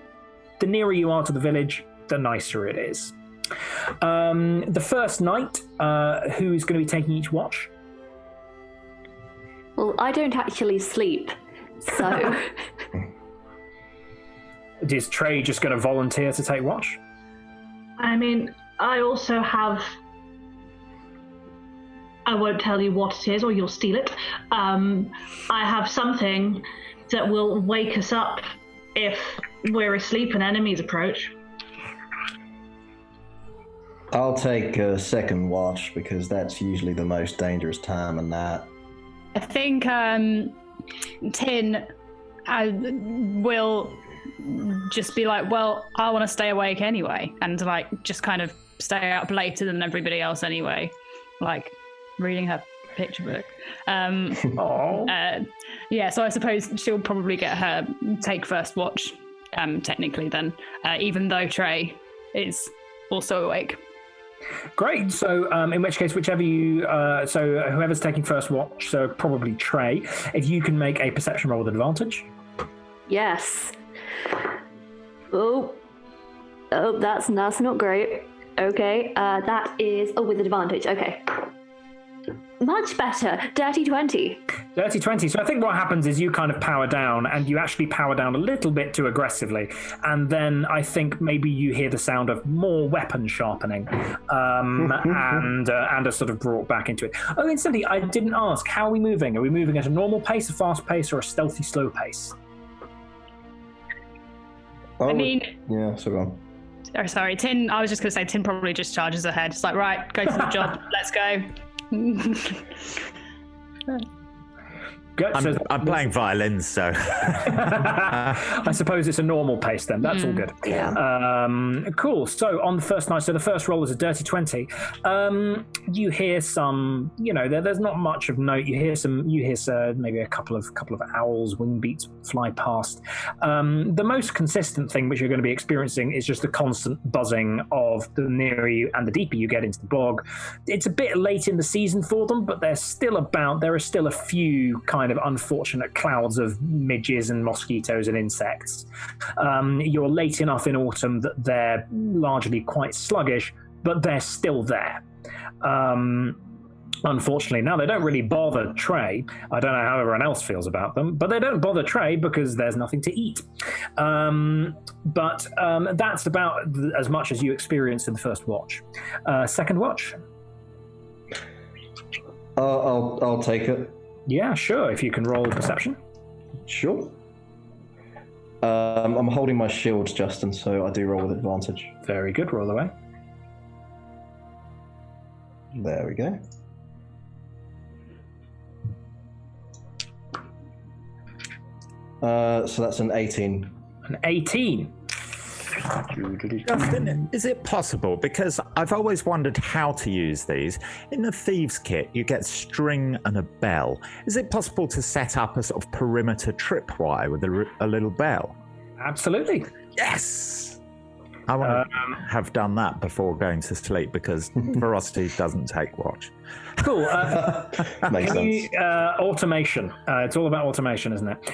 A: the nearer you are to the village, the nicer it is. The first night, who's going to be taking each watch?
F: Well, I don't actually sleep, so...
A: Is Trey just going to volunteer to take watch?
B: I mean, I also have... I won't tell you what it is or you'll steal it. I have something that will wake us up if we're asleep and enemies approach.
D: I'll take a second watch because that's usually the most dangerous time of night.
E: I think Tin will just be like, well, I want to stay awake anyway, and just kind of stay up later than everybody else anyway, reading her picture book. So I suppose she'll probably get her take first watch, technically then, even though Trey is also awake.
A: Great. So in which case, whichever you, so whoever's taking first watch, so probably Trey, if you can make a perception roll with advantage.
F: Yes. Oh, that's not great. Okay, that is, with advantage, okay. Much better. Dirty 20.
A: Dirty 20. So I think what happens is you kind of power down, and you actually power down a little bit too aggressively. And then I think maybe you hear the sound of more weapon sharpening, and are sort of brought back into it. Oh, incidentally, I didn't ask, how are we moving? Are we moving at a normal pace, a fast pace, or a stealthy slow pace?
D: Oh,
E: I mean,
D: yeah, so go on.
E: oh, sorry, Tin. I was just going to say Tin probably just charges ahead. It's like, right, go to the job. Let's go.
C: I'm playing violins, so
A: I suppose it's a normal pace then. That's all good.
F: Yeah.
A: Cool. So on the first night, so the first roll is a dirty 20. You hear some, there's not much of note. You hear maybe a couple of owls, wing beats fly past. The most consistent thing which you're going to be experiencing is just the constant buzzing of the nearer you and the deeper you get into the bog. It's a bit late in the season for them, but there are still a few kind of unfortunate clouds of midges and mosquitoes and insects. You're late enough in autumn that they're largely quite sluggish, but they're still there. Unfortunately, now they don't really bother Trey. I don't know how everyone else feels about them, but they don't bother Trey because there's nothing to eat. But that's about as much as you experienced in the first watch. Second watch?
D: I'll take it.
A: Yeah, sure. If you can roll perception.
D: Sure. I'm holding my shield, Justin, so I do roll with advantage.
A: Very good. Roll away.
D: There we go. So that's an 18.
A: An 18.
C: Justin, is it possible? Because I've always wondered how to use these. In the thieves' kit, you get string and a bell. Is it possible to set up a sort of perimeter tripwire with a little bell?
A: Absolutely.
C: Yes! I want to have done that before going to sleep because ferocity doesn't take watch.
A: Cool.
D: Makes sense.
A: Automation. It's all about automation, isn't it?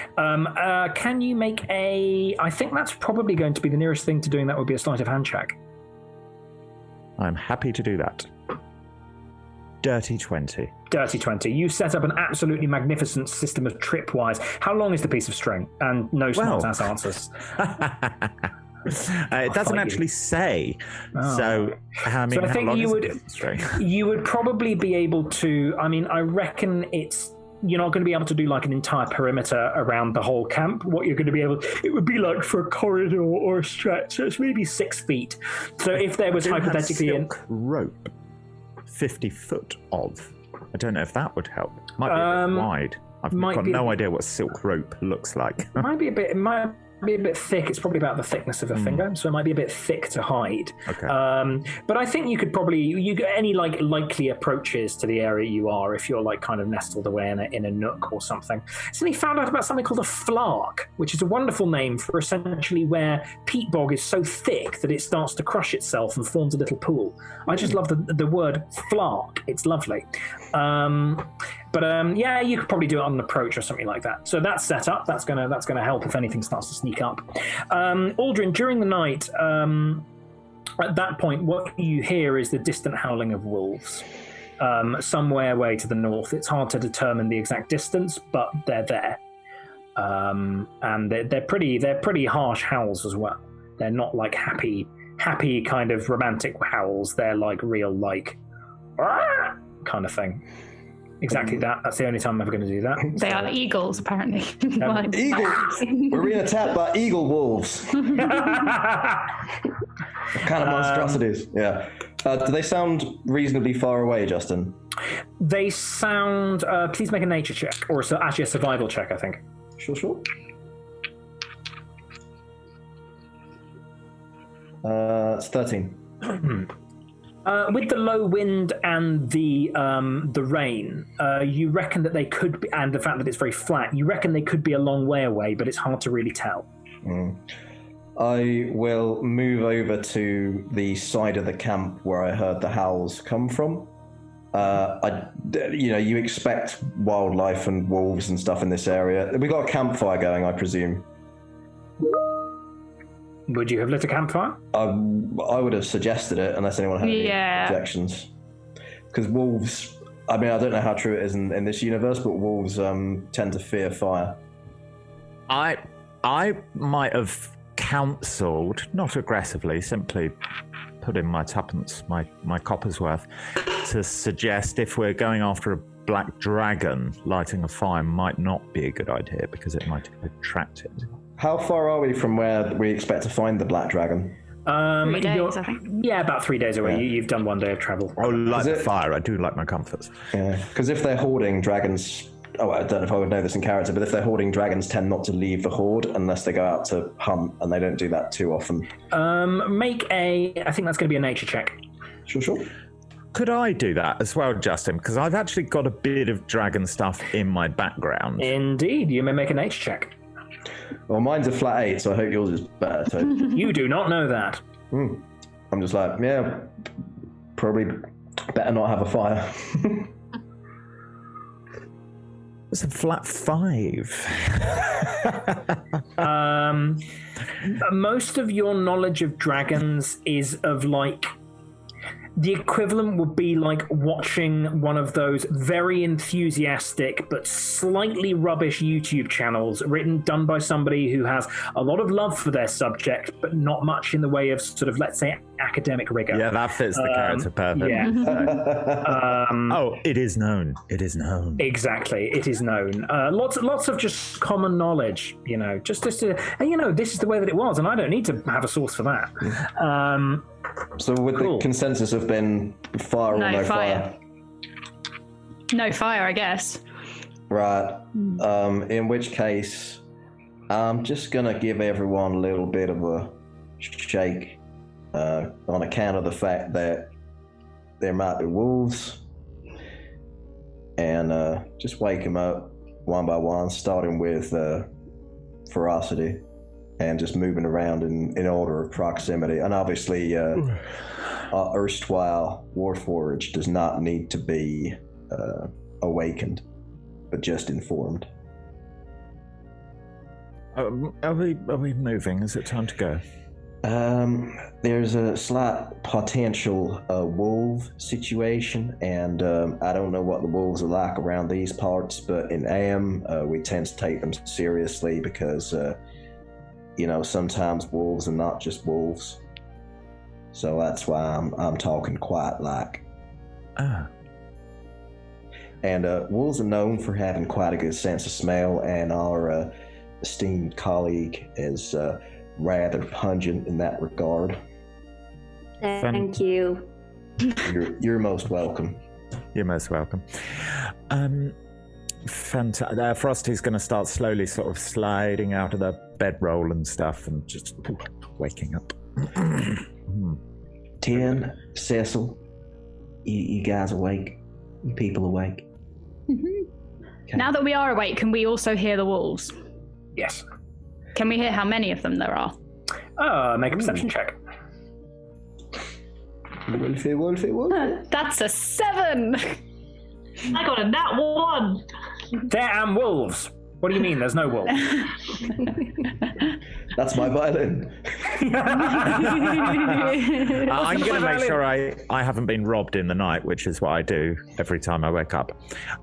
A: Can you make I think that's probably going to be the nearest thing to doing that would be a sleight of hand check.
C: I'm happy to do that. Dirty 20.
A: Dirty 20. You set up an absolutely magnificent system of tripwires. How long is the piece of string? And no smart-ass answers.
C: It doesn't actually say. So, I mean,
A: so I think you would probably be able to. I mean, I reckon you're not going to be able to do like an entire perimeter around the whole camp. What you're going to be able, it would be like for a corridor or a stretch. So it's maybe 6 feet. So if there was hypothetically
C: a rope, 50 foot of. I don't know if that would help. Might be a bit wide. I've got no idea what silk rope looks like.
A: It might be a bit thick. It's probably about the thickness of a finger, so it might be a bit thick to hide.
C: Okay.
A: But I think you could probably get any like likely approaches to the area you are if you're like kind of nestled away in a nook or something. So they found out about something called a flark, which is a wonderful name for essentially where peat bog is so thick that it starts to crush itself and forms a little pool. I just love the word flark. It's lovely. But yeah, you could probably do it on an approach or something like that. So that's set up. That's gonna help if anything starts to sneak up. Aldrin, during the night, at that point, what you hear is the distant howling of wolves, somewhere way to the north. It's hard to determine the exact distance, but they're there, and they're pretty harsh howls as well. They're not like happy kind of romantic howls. They're like real like kind of thing. Exactly that. That's the only time I'm ever going to do that.
E: They are eagles, apparently.
D: Eagles. We're being attacked by eagle wolves. What kind of monstrosities? Yeah. Do they sound reasonably far away, Justin?
A: They sound. Please make a nature check, or actually a survival check, I think.
D: Sure. It's 13.
A: With the low wind and the rain, you reckon that they could be, and the fact that it's very flat, you reckon they could be a long way away, but it's hard to really tell.
D: I will move over to the side of the camp where I heard the howls come from. You expect wildlife and wolves and stuff in this area. We got a campfire going, I presume.
A: Would you have lit a campfire?
D: I would have suggested it, unless anyone had any objections. Because wolves, I mean, I don't know how true it is in this universe, but wolves tend to fear fire.
C: I might have counselled, not aggressively, simply put in my tuppence, my copper's worth, to suggest if we're going after a black dragon, lighting a fire might not be a good idea because it might attract it.
D: How far are we from where we expect to find the black dragon?
E: 3 days, I think.
A: Yeah, about 3 days away.
D: Yeah.
A: You've done 1 day of travel.
C: Oh, light the fire. I do like my comforts.
D: Yeah, because if they're hoarding dragons, I don't know if I would know this in character, but if they're hoarding dragons, tend not to leave the horde unless they go out to hunt, and they don't do that too often.
A: I think that's going to be a nature check.
D: Sure.
C: Could I do that as well, Justin? Because I've actually got a bit of dragon stuff in my background.
A: Indeed, you may make a nature check.
D: Well, mine's a flat 8, so I hope yours is better. So.
A: You do not know that.
D: I'm just like, yeah, probably better not have a fire.
C: It's a flat 5.
A: Most of your knowledge of dragons is of like the equivalent would be like watching one of those very enthusiastic but slightly rubbish YouTube channels done by somebody who has a lot of love for their subject but not much in the way of sort of, let's say, academic rigor.
C: Yeah, that fits the character perfect.
A: Yeah.
C: It is known. It is known.
A: Exactly, it is known. Lots of just common knowledge, just to, this is the way that it was, and I don't need to have a source for that.
D: So would the consensus have been fire or no fire?
E: No fire, I guess.
D: Right. In which case, I'm just going to give everyone a little bit of a shake on account of the fact that there might be wolves. And just wake them up one by one, starting with ferocity. And just moving around in order of proximity. And obviously, erstwhile Warforged does not need to be awakened, but just informed.
C: Are we moving? Is it time to go?
D: There's a slight potential wolf situation, and I don't know what the wolves are like around these parts, but in AM, we tend to take them seriously because... sometimes wolves are not just wolves. So that's why I'm talking quite like. And wolves are known for having quite a good sense of smell, and our esteemed colleague is rather pungent in that regard.
F: Thank you.
D: You're most welcome.
C: You're most welcome. Fantastic. Frosty's going to start slowly sort of sliding out of the bedroll and stuff and just waking up.
D: 10, Cecil, you guys awake? You people awake?
E: Okay. Now that we are awake, can we also hear the wolves?
A: Yes.
E: Can we hear how many of them there are?
A: Make a perception check.
D: Wolfie.
E: That's a 7!
B: I got a nat 1!
A: There am wolves. What do you mean there's no wolves?
D: That's my violin.
C: I'm going to make sure I haven't been robbed in the night, which is what I do every time I wake up.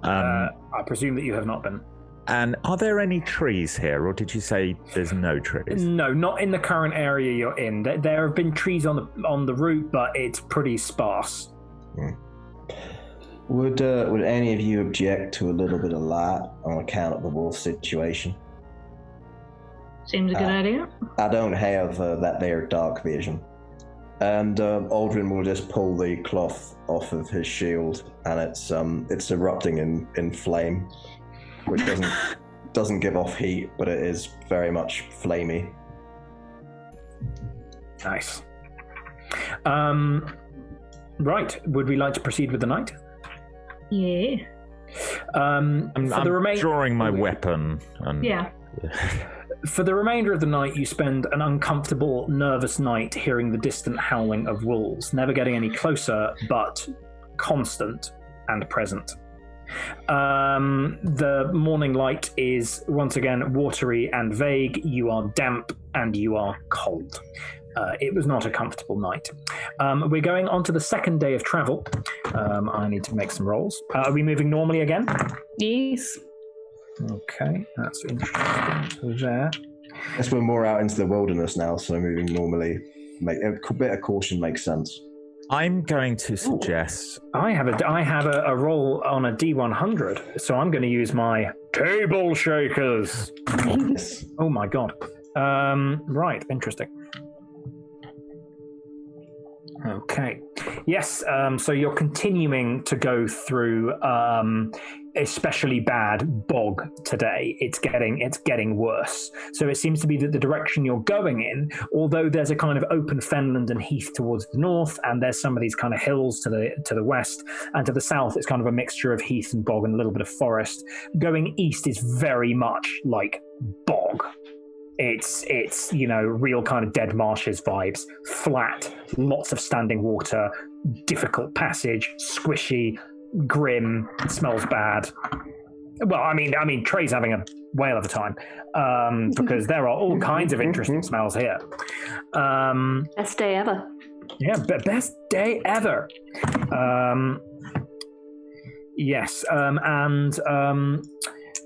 A: I presume that you have not been.
C: And are there any trees here, or did you say there's no trees?
A: No, not in the current area you're in. There have been trees on the route, but it's pretty sparse.
D: Would any of you object to a little bit of light on account of the wolf situation?
B: Seems a good idea.
D: I don't have that there dark vision. And Aldrin will just pull the cloth off of his shield, and it's erupting in flame, which doesn't give off heat, but it is very much flamey.
A: Nice. Right. Would we like to proceed with the night?
B: Yeah.
C: I'm drawing my weapon. And...
B: Yeah.
A: For the remainder of the night, you spend an uncomfortable, nervous night hearing the distant howling of wolves, never getting any closer, but constant and present. The morning light is once again watery and vague. You are damp and you are cold. It was not a comfortable night. We're going on to the second day of travel. I need to make some rolls. Are we moving normally again?
E: Yes.
A: Okay, that's interesting there.
D: Guess we're more out into the wilderness now, so moving normally, a bit of caution makes sense.
C: I'm going to suggest...
A: I have a roll on a D100, so I'm going to use my table shakers. Oh my god. Right, interesting. Okay. Yes, so you're continuing to go through especially bad bog today. It's getting worse. So it seems to be that the direction you're going in, although there's a kind of open fenland and heath towards the north, and there's some of these kind of hills to the west, and to the south it's kind of a mixture of heath and bog and a little bit of forest. Going east is very much like bog. It's real kind of dead marshes vibes, flat, lots of standing water, difficult passage, squishy, grim, smells bad. Well, I mean, Trey's having a whale of a time because there are all kinds of interesting smells here.
F: Best day ever.
A: Yeah, best day ever. Yes, and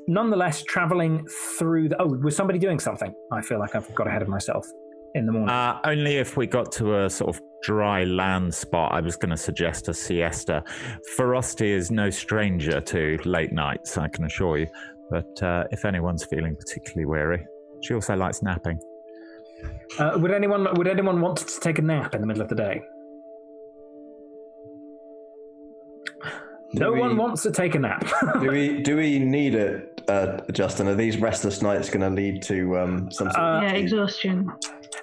A: nonetheless, traveling through was somebody doing something? I feel like I've got ahead of myself in the morning.
C: Only if we got to a sort of dry land spot, I was going to suggest a siesta. Ferocity is no stranger to late nights, I can assure you. But if anyone's feeling particularly weary, she also likes napping.
A: Would anyone want to take a nap in the middle of the day? No one wants to take a nap.
D: do we need it, Justin? Are these restless nights going to lead to some sort of
B: exhaustion?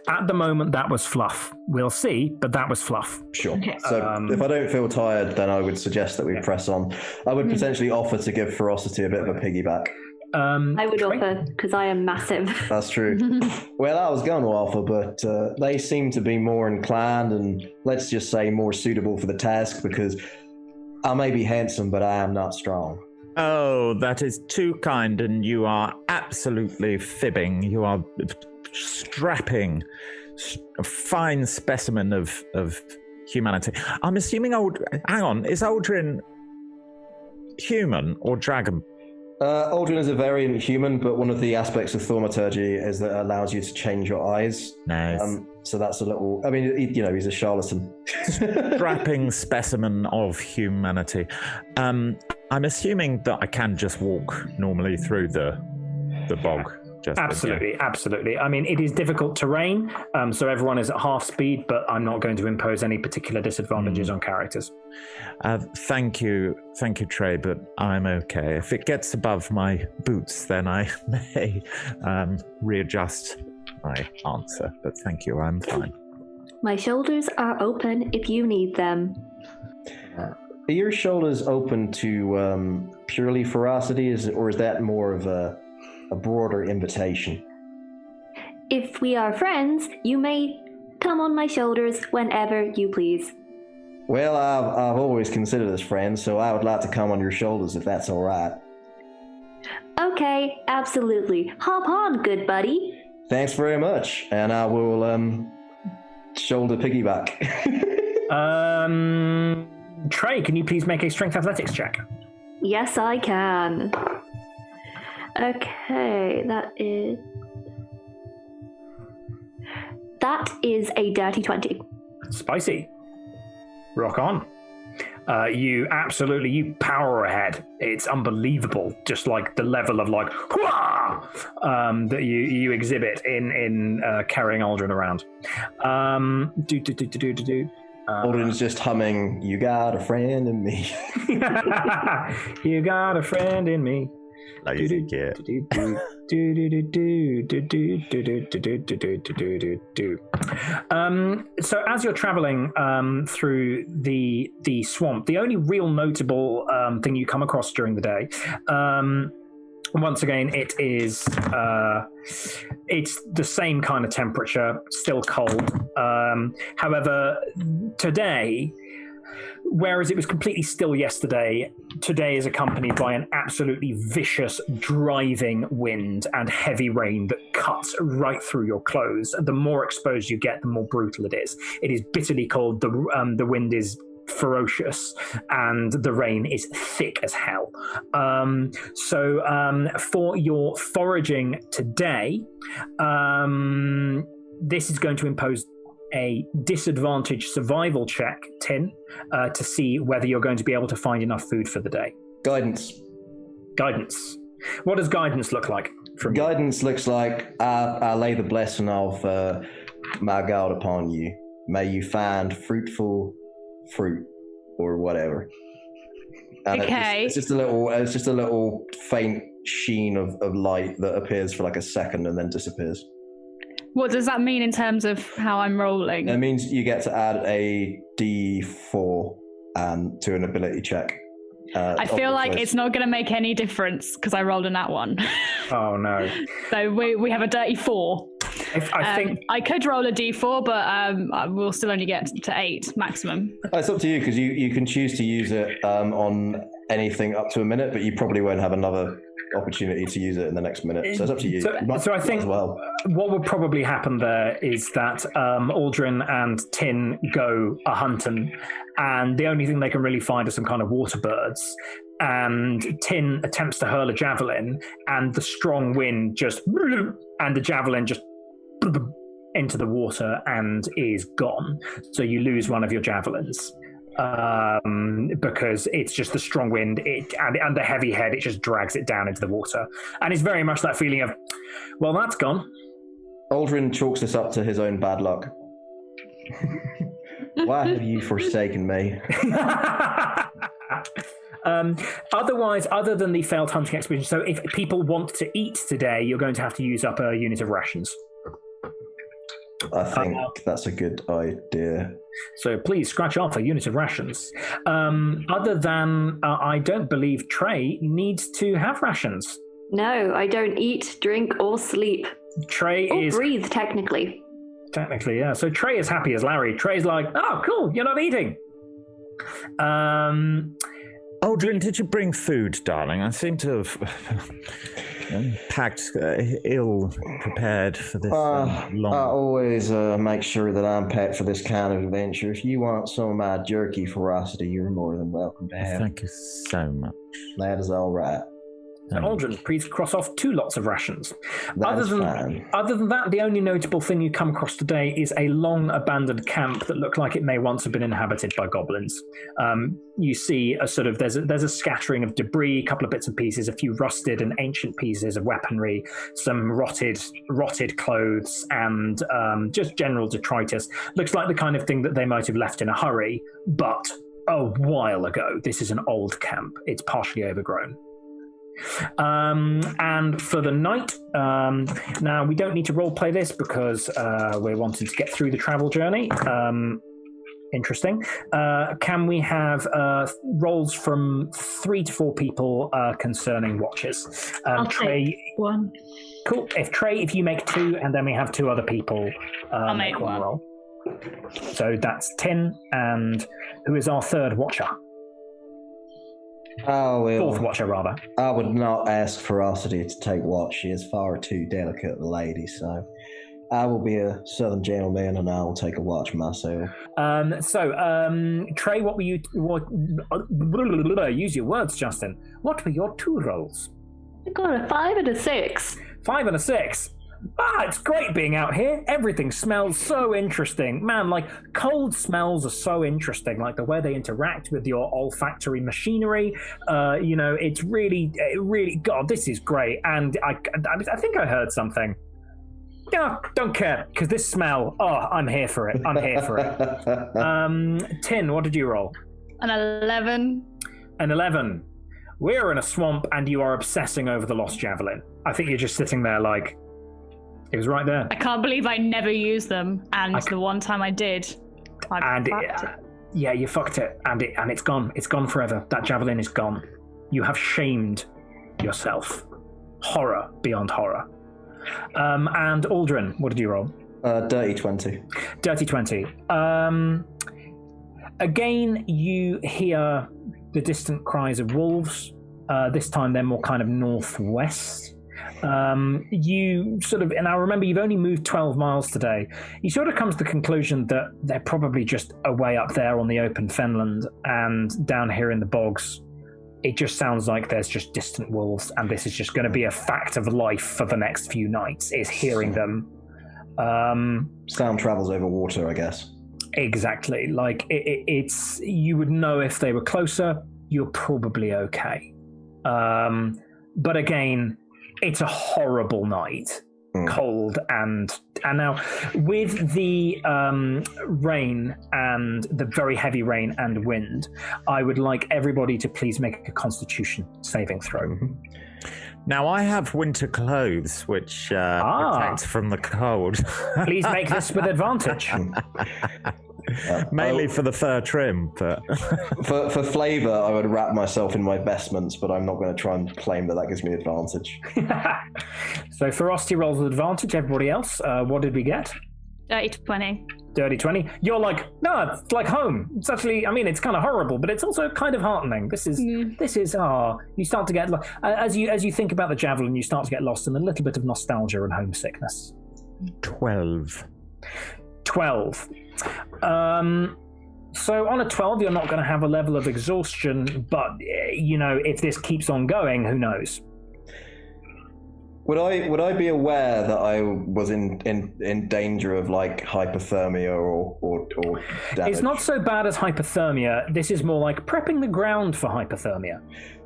A: At the moment, that was fluff. We'll see, but that was fluff.
D: Sure.
B: Okay.
D: So if I don't feel tired, then I would suggest that we press on. I would potentially offer to give Ferocity a bit of a piggyback.
F: I would offer, because I am massive.
D: That's true. Well, I was going to offer, but they seem to be more inclined and, let's just say, more suitable for the task, because I may be handsome, but I am not strong.
C: Oh, that is too kind, and you are absolutely fibbing. You are strapping, a fine specimen of humanity. I'm assuming hang on, is Aldrin human or dragon?
D: Aldrin is a variant human, but one of the aspects of thaumaturgy is that it allows you to change your eyes.
C: Nice.
D: So that's a little... I mean, he's a charlatan.
C: Strapping specimen of humanity. I'm assuming that I can just walk normally through the bog.
A: Absolutely. I mean, it is difficult terrain, so everyone is at half speed, but I'm not going to impose any particular disadvantages on characters.
C: Thank you, Trey, but I'm okay. If it gets above my boots, then I may readjust my answer, but thank you, I'm fine.
F: My shoulders are open if you need them.
D: Are your shoulders open to purely ferocity, or is that more of a broader invitation?
F: If we are friends, you may come on my shoulders whenever you please.
D: Well, I've always considered us friends, so I would like to come on your shoulders if that's all right.
F: Okay, absolutely. Hop on, good buddy.
D: Thanks very much, and I will shoulder piggyback.
A: Trey, can you please make a strength athletics check?
F: Yes, I can. Okay, that is a dirty 20.
A: Spicy. Rock on. You power ahead. It's unbelievable, just like the level of like that you exhibit in carrying Aldrin around.
D: Aldrin's just humming, "You got a friend in me."
A: You got a friend in me.
C: Lazy kid.
A: So as you're traveling through the swamp, the only real notable thing you come across during the day, once again, it's the same kind of temperature, still cold. However, today, whereas it was completely still yesterday, today is accompanied by an absolutely vicious, driving wind and heavy rain that cuts right through your clothes. The more exposed you get, the more brutal it is. It is bitterly cold. The wind is ferocious, and the rain is thick as hell. So for your foraging today, this is going to impose a disadvantage survival check, Tin, to see whether you're going to be able to find enough food for the day.
D: Guidance.
A: What does guidance look like? from you.
D: Guidance looks like I lay the blessing of my God upon you. May you find fruitful fruit or whatever. And
E: Okay.
D: It's just a little faint sheen of light that appears for like a second and then disappears.
E: What does that mean in terms of how I'm rolling?
D: It means you get to add a D4 to an ability check.
E: I feel like it's not going to make any difference because I rolled a nat 1.
A: Oh no.
E: So we have a dirty 4.
A: I think
E: I could roll a d4, but we'll still only get to 8 maximum.
D: It's up to you because you can choose to use it on anything up to a minute, but you probably won't have another opportunity to use it in the next minute. So it's up to you.
A: So I think what will probably happen there is that Aldrin and Tin go a hunting, and the only thing they can really find are some kind of water birds. And Tin attempts to hurl a javelin, and the strong wind just and the javelin just into the water and is gone. So you lose one of your javelins because it's just the strong wind and the heavy head. It just drags it down into the water, and it's very much that feeling of, well, that's gone.
D: Aldrin chalks this up to his own bad luck. Why have you forsaken me?
A: Otherwise, other than the failed hunting expedition, so if people want to eat today, you're going to have to use up a unit of rations.
D: I think that's a good idea.
A: So please scratch off a unit of rations. Other than, I don't believe Trey needs to have rations.
F: No, I don't eat, drink, or sleep.
A: Trey
F: or
A: is...
F: breathe, technically.
A: Technically, yeah. So Trey is happy as Larry. Trey's like, oh, cool, you're not eating.
C: Aldrin, did you bring food, darling? I seem to have packed ill-prepared for this long...
D: I always make sure that I'm packed for this kind of adventure. If you want some of my jerky ferocity, you're more than welcome to have.
C: Thank you so much.
D: That is all right.
A: So Aldrin, please cross off 2 lots of rations.
D: That is fine.
A: Other than that, the only notable thing you come across today is a long abandoned camp that looked like it may once have been inhabited by goblins. You see a sort of there's a scattering of debris, a couple of bits and pieces, a few rusted and ancient pieces of weaponry, some rotted clothes, and just general detritus. Looks like the kind of thing that they might have left in a hurry, but a while ago. This is an old camp. It's partially overgrown. And for the night, now we don't need to roleplay this because we're wanting to get through the travel journey. Interesting. Can we have rolls from 3 to 4 people concerning watches?
B: I'll
A: Trey,
B: take 1.
A: Cool. If you make 2, and then we have 2 other people.
E: I'll make 1.
A: Roll. So that's 10, and who is our 3rd watcher?
D: Oh, well,
A: 4th watcher, rather.
D: I would not ask Ferocity to take watch. She is far too delicate a lady, so I will be a southern gentleman and I will take a watch myself.
A: Trey, what were you... use your words, Justin. What were your 2 rolls?
F: I got a 5 and a 6.
A: 5 and a 6. It's great being out here. Everything smells so interesting. Man, like, cold smells are so interesting. Like, the way they interact with your olfactory machinery. It's really, God, this is great. And I think I heard something. Yeah, don't care, because this smell, I'm here for it. Tin, what did you roll?
E: An 11.
A: An 11. We're in a swamp, and you are obsessing over the lost javelin. I think you're just sitting there like... It was right there.
E: I can't believe I never used them, and the one time I did,
A: yeah, you fucked it, and it's gone. It's gone forever. That javelin is gone. You have shamed yourself. Horror beyond horror. And Aldrin, what did you roll?
D: Dirty 20.
A: Dirty 20. Again, you hear the distant cries of wolves. This time they're more kind of northwest. You sort of, and I remember you've only moved 12 miles today. You sort of come to the conclusion that they're probably just away up there on the open fenland, and down here in the bogs, it just sounds like there's just distant wolves, and this is just going to be a fact of life for the next few nights, is hearing them.
D: Sound travels over water, I guess.
A: Exactly. Like, it's, you would know if they were closer, you're probably okay. But again, it's a horrible night. Cold and now with the rain and the very heavy rain and wind, I would like everybody to please make a Constitution saving throw.
C: Now I have winter clothes which protect from the cold.
A: Please make this with advantage.
C: Mainly for the fur trim, but
D: for flavour, I would wrap myself in my vestments, but I'm not going to try and claim that gives me advantage.
A: So ferocity rolls with advantage. Everybody else, what did we get?
E: Dirty 20.
A: Dirty 20. You're like, no, it's like home. It's actually, I mean, it's kind of horrible, but it's also kind of heartening. This is, you start to get, as you think about the javelin, you start to get lost in a little bit of nostalgia and homesickness.
C: 12.
A: So on a 12, you're not going to have a level of exhaustion, but, if this keeps on going, who knows?
D: Would I be aware that I was in danger of like hypothermia or damage?
A: It's not so bad as hypothermia. This is more like prepping the ground for hypothermia.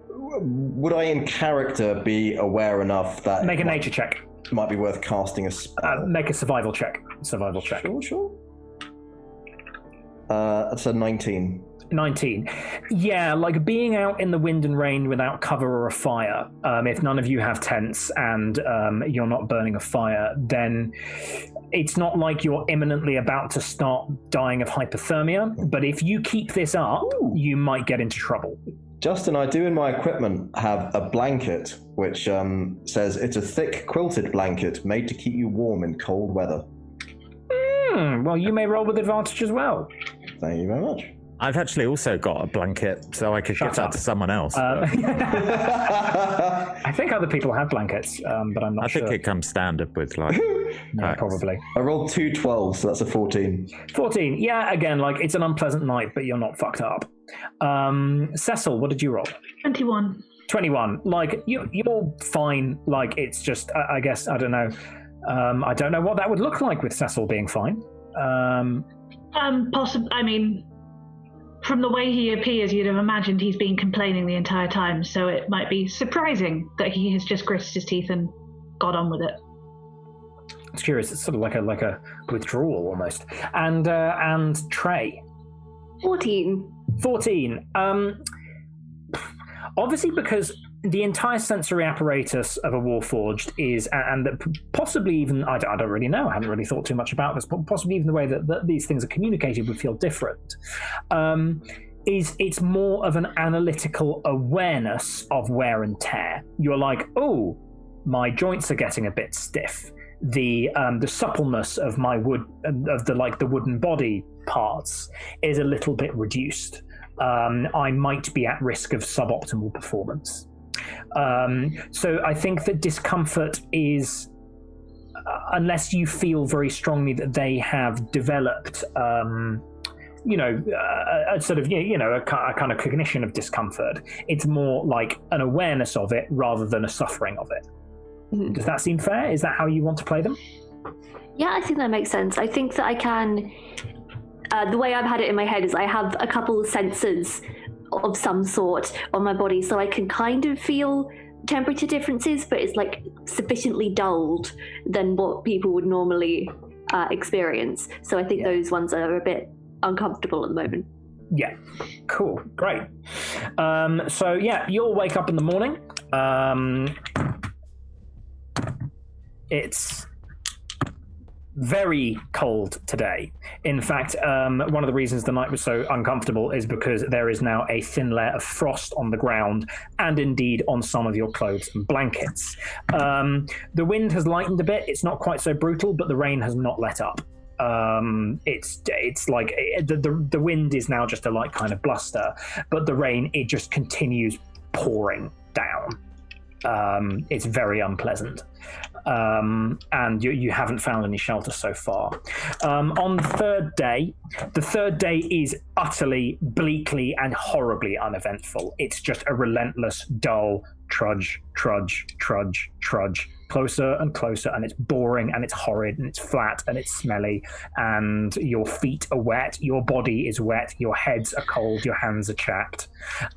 D: Would I in character be aware enough that...
A: Make a nature check.
D: Might be worth casting a spell?
A: Make a survival check.
D: Sure. That's a 19.
A: 19. Yeah, like being out in the wind and rain without cover or a fire, if none of you have tents and you're not burning a fire, then it's not like you're imminently about to start dying of hypothermia, but if you keep this up, you might get into trouble.
D: Justin, I do in my equipment have a blanket, which says it's a thick quilted blanket made to keep you warm in cold weather.
A: Well, you may roll with advantage as well.
D: Thank you very much.
C: I've actually also got a blanket, so I could give that to someone else.
A: I think other people have blankets, but I'm not sure.
C: I think it comes standard with like...
A: Yeah, probably.
D: I rolled 2 12s, so that's a 14.
A: 14, yeah, again, like it's an unpleasant night, but you're not fucked up. Cecil, what did you roll?
B: 21.
A: 21, like you're fine, like it's just, I guess, I don't know. I don't know what that would look like with Cecil being fine.
B: Possibly, I mean... From the way he appears, you'd have imagined he's been complaining the entire time, so it might be surprising that he has just gritted his teeth and got on with it.
A: It's curious. It's sort of like a withdrawal almost. And Trey.
F: 14.
A: 14. Obviously, because the entire sensory apparatus of a Warforged is, and possibly even, I don't really know, I haven't really thought too much about this, but possibly even the way that these things are communicated would feel different, it's more of an analytical awareness of wear and tear. You're like, oh, my joints are getting a bit stiff. The suppleness of my wood, of the wooden body parts is a little bit reduced. I might be at risk of suboptimal performance. So I think that discomfort is, unless you feel very strongly that they have developed, a sort of, a kind of cognition of discomfort. It's more like an awareness of it rather than a suffering of it. Mm-hmm. Does that seem fair? Is that how you want to play them?
F: Yeah, I think that makes sense. I think that I can... the way I've had it in my head is I have a couple of sensors of some sort on my body, so I can kind of feel temperature differences, but it's like sufficiently dulled than what people would normally experience. So I think those ones are a bit uncomfortable at the moment.
A: Yeah, cool, great. So yeah, you'll wake up in the morning. It's very cold today. In fact, one of the reasons the night was so uncomfortable is because there is now a thin layer of frost on the ground and indeed on some of your clothes and blankets. The wind has lightened a bit. It's not quite so brutal, but the rain has not let up. It's like the wind is now just a light kind of bluster, but the rain, it just continues pouring down. It's very unpleasant. And you haven't found any shelter so far. On the third day is utterly, bleakly, and horribly uneventful. It's just a relentless, dull trudge closer and closer, and it's boring, and it's horrid, and it's flat, and it's smelly, and your feet are wet, your body is wet, your heads are cold, your hands are chapped.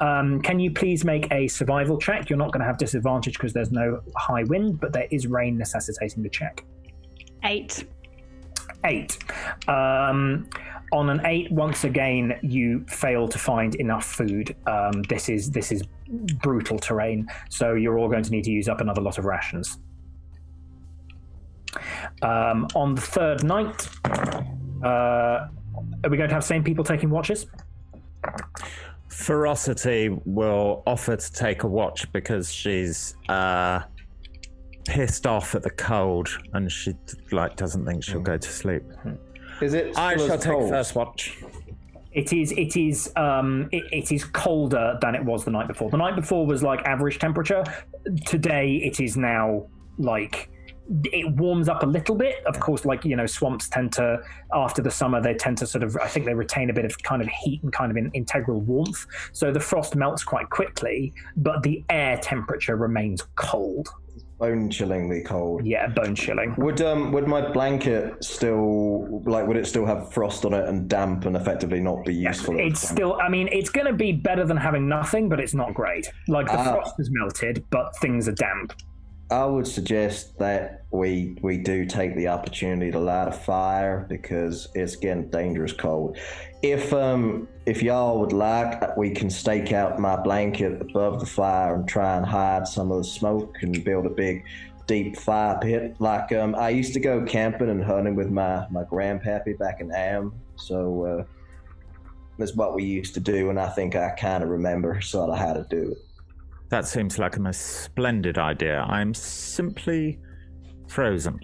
A: Can you please make a survival check? You're not going to have disadvantage because there's no high wind, but there is rain necessitating the check.
E: 8.
A: 8. On an 8, once again, you fail to find enough food. This is brutal terrain, so you're all going to need to use up another lot of rations. On the third night, are we going to have same people taking watches?
C: Ferocity will offer to take a watch because she's pissed off at the cold and she doesn't think she'll go to sleep.
D: Is it?
C: I shall take
D: cold?
C: first watch.
A: It is colder than it was the night before. The night before was like average temperature. Today it is now like it warms up a little bit. Of course, swamps tend to, after the summer, they tend to sort of, I think they retain a bit of kind of heat and kind of an integral warmth. So the frost melts quite quickly, but the air temperature remains cold.
D: Bone-chillingly cold.
A: Yeah, bone-chilling.
D: Would my blanket still, would it still have frost on it and damp and effectively not be useful?
A: It's still, it's going to be better than having nothing, but it's not great. The frost has melted, but things are damp.
D: I would suggest that we do take the opportunity to light a fire because it's getting dangerous cold. If y'all would like, we can stake out my blanket above the fire and try and hide some of the smoke and build a big, deep fire pit. I used to go camping and hunting with my grandpappy back in Am, so that's what we used to do, and I think I kind of remember sort of how to do it.
C: That seems like a most splendid idea. I'm simply frozen.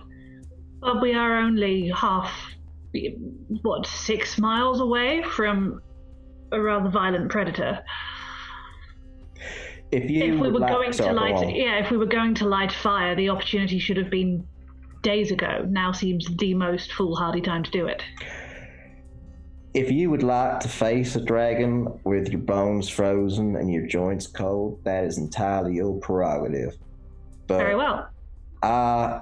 B: But we are only 6 miles away from a rather violent predator. If we were going to light fire, the opportunity should have been days ago. Now seems the most foolhardy time to do it.
D: If you would like to face a dragon with your bones frozen and your joints cold, that is entirely your prerogative. But
B: very well.
D: I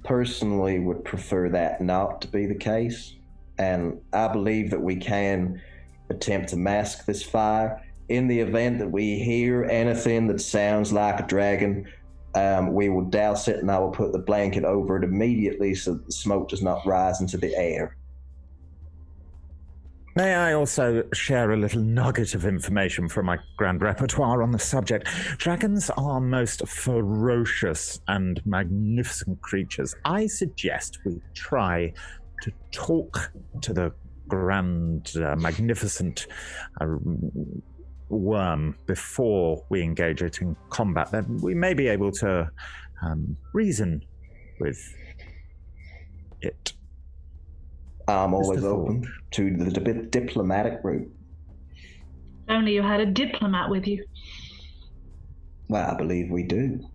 D: personally would prefer that not to be the case, and I believe that we can attempt to mask this fire. In the event that we hear anything that sounds like a dragon, we will douse it and I will put the blanket over it immediately so that the smoke does not rise into the air.
C: May I also share a little nugget of information from my grand repertoire on the subject? Dragons are most ferocious and magnificent creatures. I suggest we try to talk to the grand, magnificent worm before we engage it in combat. Then we may be able to reason with it.
D: I'm always open to the diplomatic route.
B: Only you had a diplomat with you.
D: Well, I believe we do.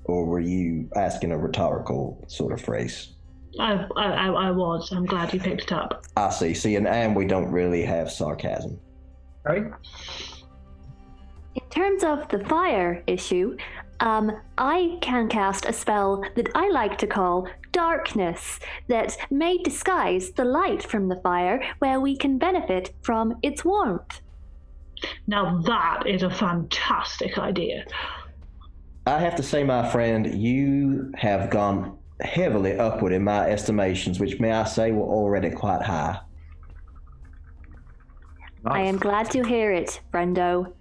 D: Or were you asking a rhetorical sort of phrase?
B: I was. I'm glad you picked it up.
D: I see. See, and we don't really have sarcasm.
A: Right?
F: In terms of the fire issue, I can cast a spell that I like to call Darkness that may disguise the light from the fire where we can benefit from its warmth.
B: Now that is a fantastic idea.
D: I have to say, my friend, you have gone heavily upward in my estimations, which may I say were already quite high.
C: Nice.
F: I am glad to hear it, friendo.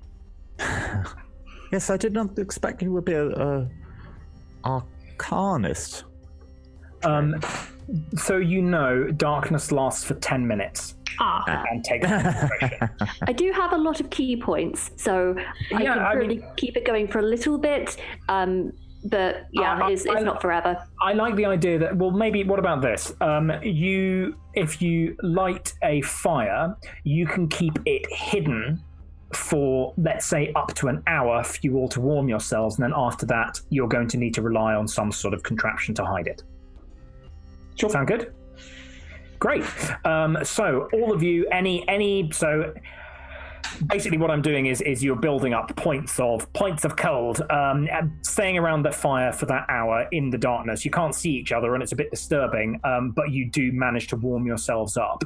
C: Yes, I did not expect you would be a arcanist.
A: So darkness lasts for 10 minutes. And takes concentration.
F: I do have a lot of key points, so I can really keep it going for a little bit. But yeah, it's not forever.
A: I like the idea that, what about this? If you light a fire, you can keep it hidden for, let's say, up to an hour for you all to warm yourselves, and then after that, you're going to need to rely on some sort of contraption to hide it.
D: Sure.
A: Sound good? Great. So all of you, basically what I'm doing is you're building up points of cold, and staying around the fire for that hour in the darkness. You can't see each other, and it's a bit disturbing, but you do manage to warm yourselves up.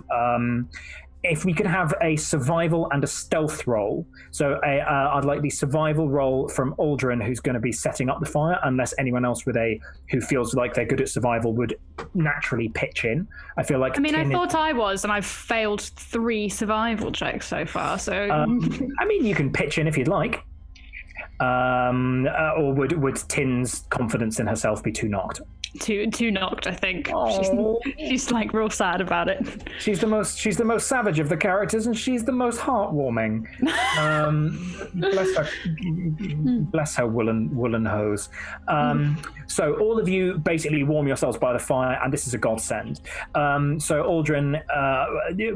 A: If we could have a survival and a stealth roll. So I'd like the survival roll from Aldrin, who's going to be setting up the fire, unless anyone else who feels like they're good at survival would naturally pitch in. I feel like...
E: I thought I was, and I've failed 3 survival checks so far, so...
A: you can pitch in if you'd like. Or would Tin's confidence in herself be too knocked?
E: Too knocked, I think.
A: Oh.
E: She's like real sad about it.
A: She's the most savage of the characters, and she's the most heartwarming. Bless her woolen hose. So all of you basically warm yourselves by the fire, and this is a godsend. So Aldrin,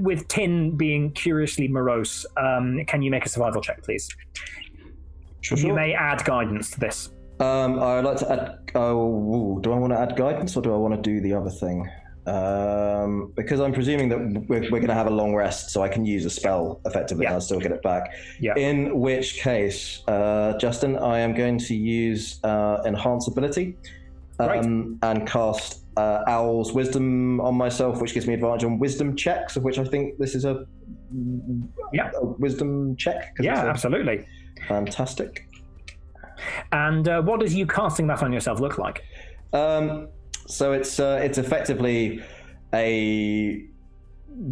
A: with Tin being curiously morose, can you make a survival check, please?
D: Sure.
A: You may add guidance to this.
D: I'd like to add... do I want to add guidance, or do I want to do the other thing? Because I'm presuming that we're going to have a long rest, so I can use a spell effectively and I'll still get it back.
A: Yeah.
D: In which case, Justin, I am going to use Enhance Ability and cast Owl's Wisdom on myself, which gives me advantage on Wisdom checks, of which I think this is a Wisdom check.
A: Yeah, absolutely.
D: Fantastic.
A: And what does you casting that on yourself look like?
D: So it's effectively a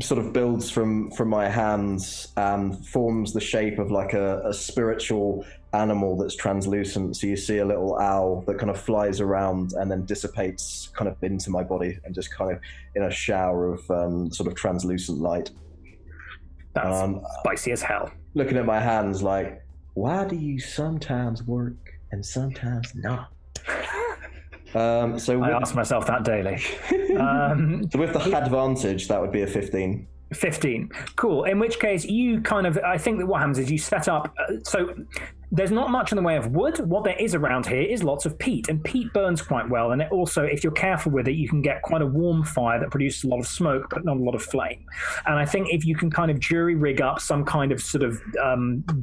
D: sort of builds from my hands and forms the shape of like a spiritual animal that's translucent. So you see a little owl that kind of flies around and then dissipates kind of into my body and just kind of in a shower of sort of translucent light.
A: That's spicy as hell.
D: Looking at my hands like, why do you sometimes work and sometimes not? I
A: ask myself that daily.
D: So with the advantage, that would be a 15.
A: 15. Cool. In which case, you kind of... I think that what happens is you set up... so there's not much in the way of wood. What there is around here is lots of peat, and peat burns quite well. And it also, if you're careful with it, you can get quite a warm fire that produces a lot of smoke, but not a lot of flame. And I think if you can kind of jury rig up some kind of sort of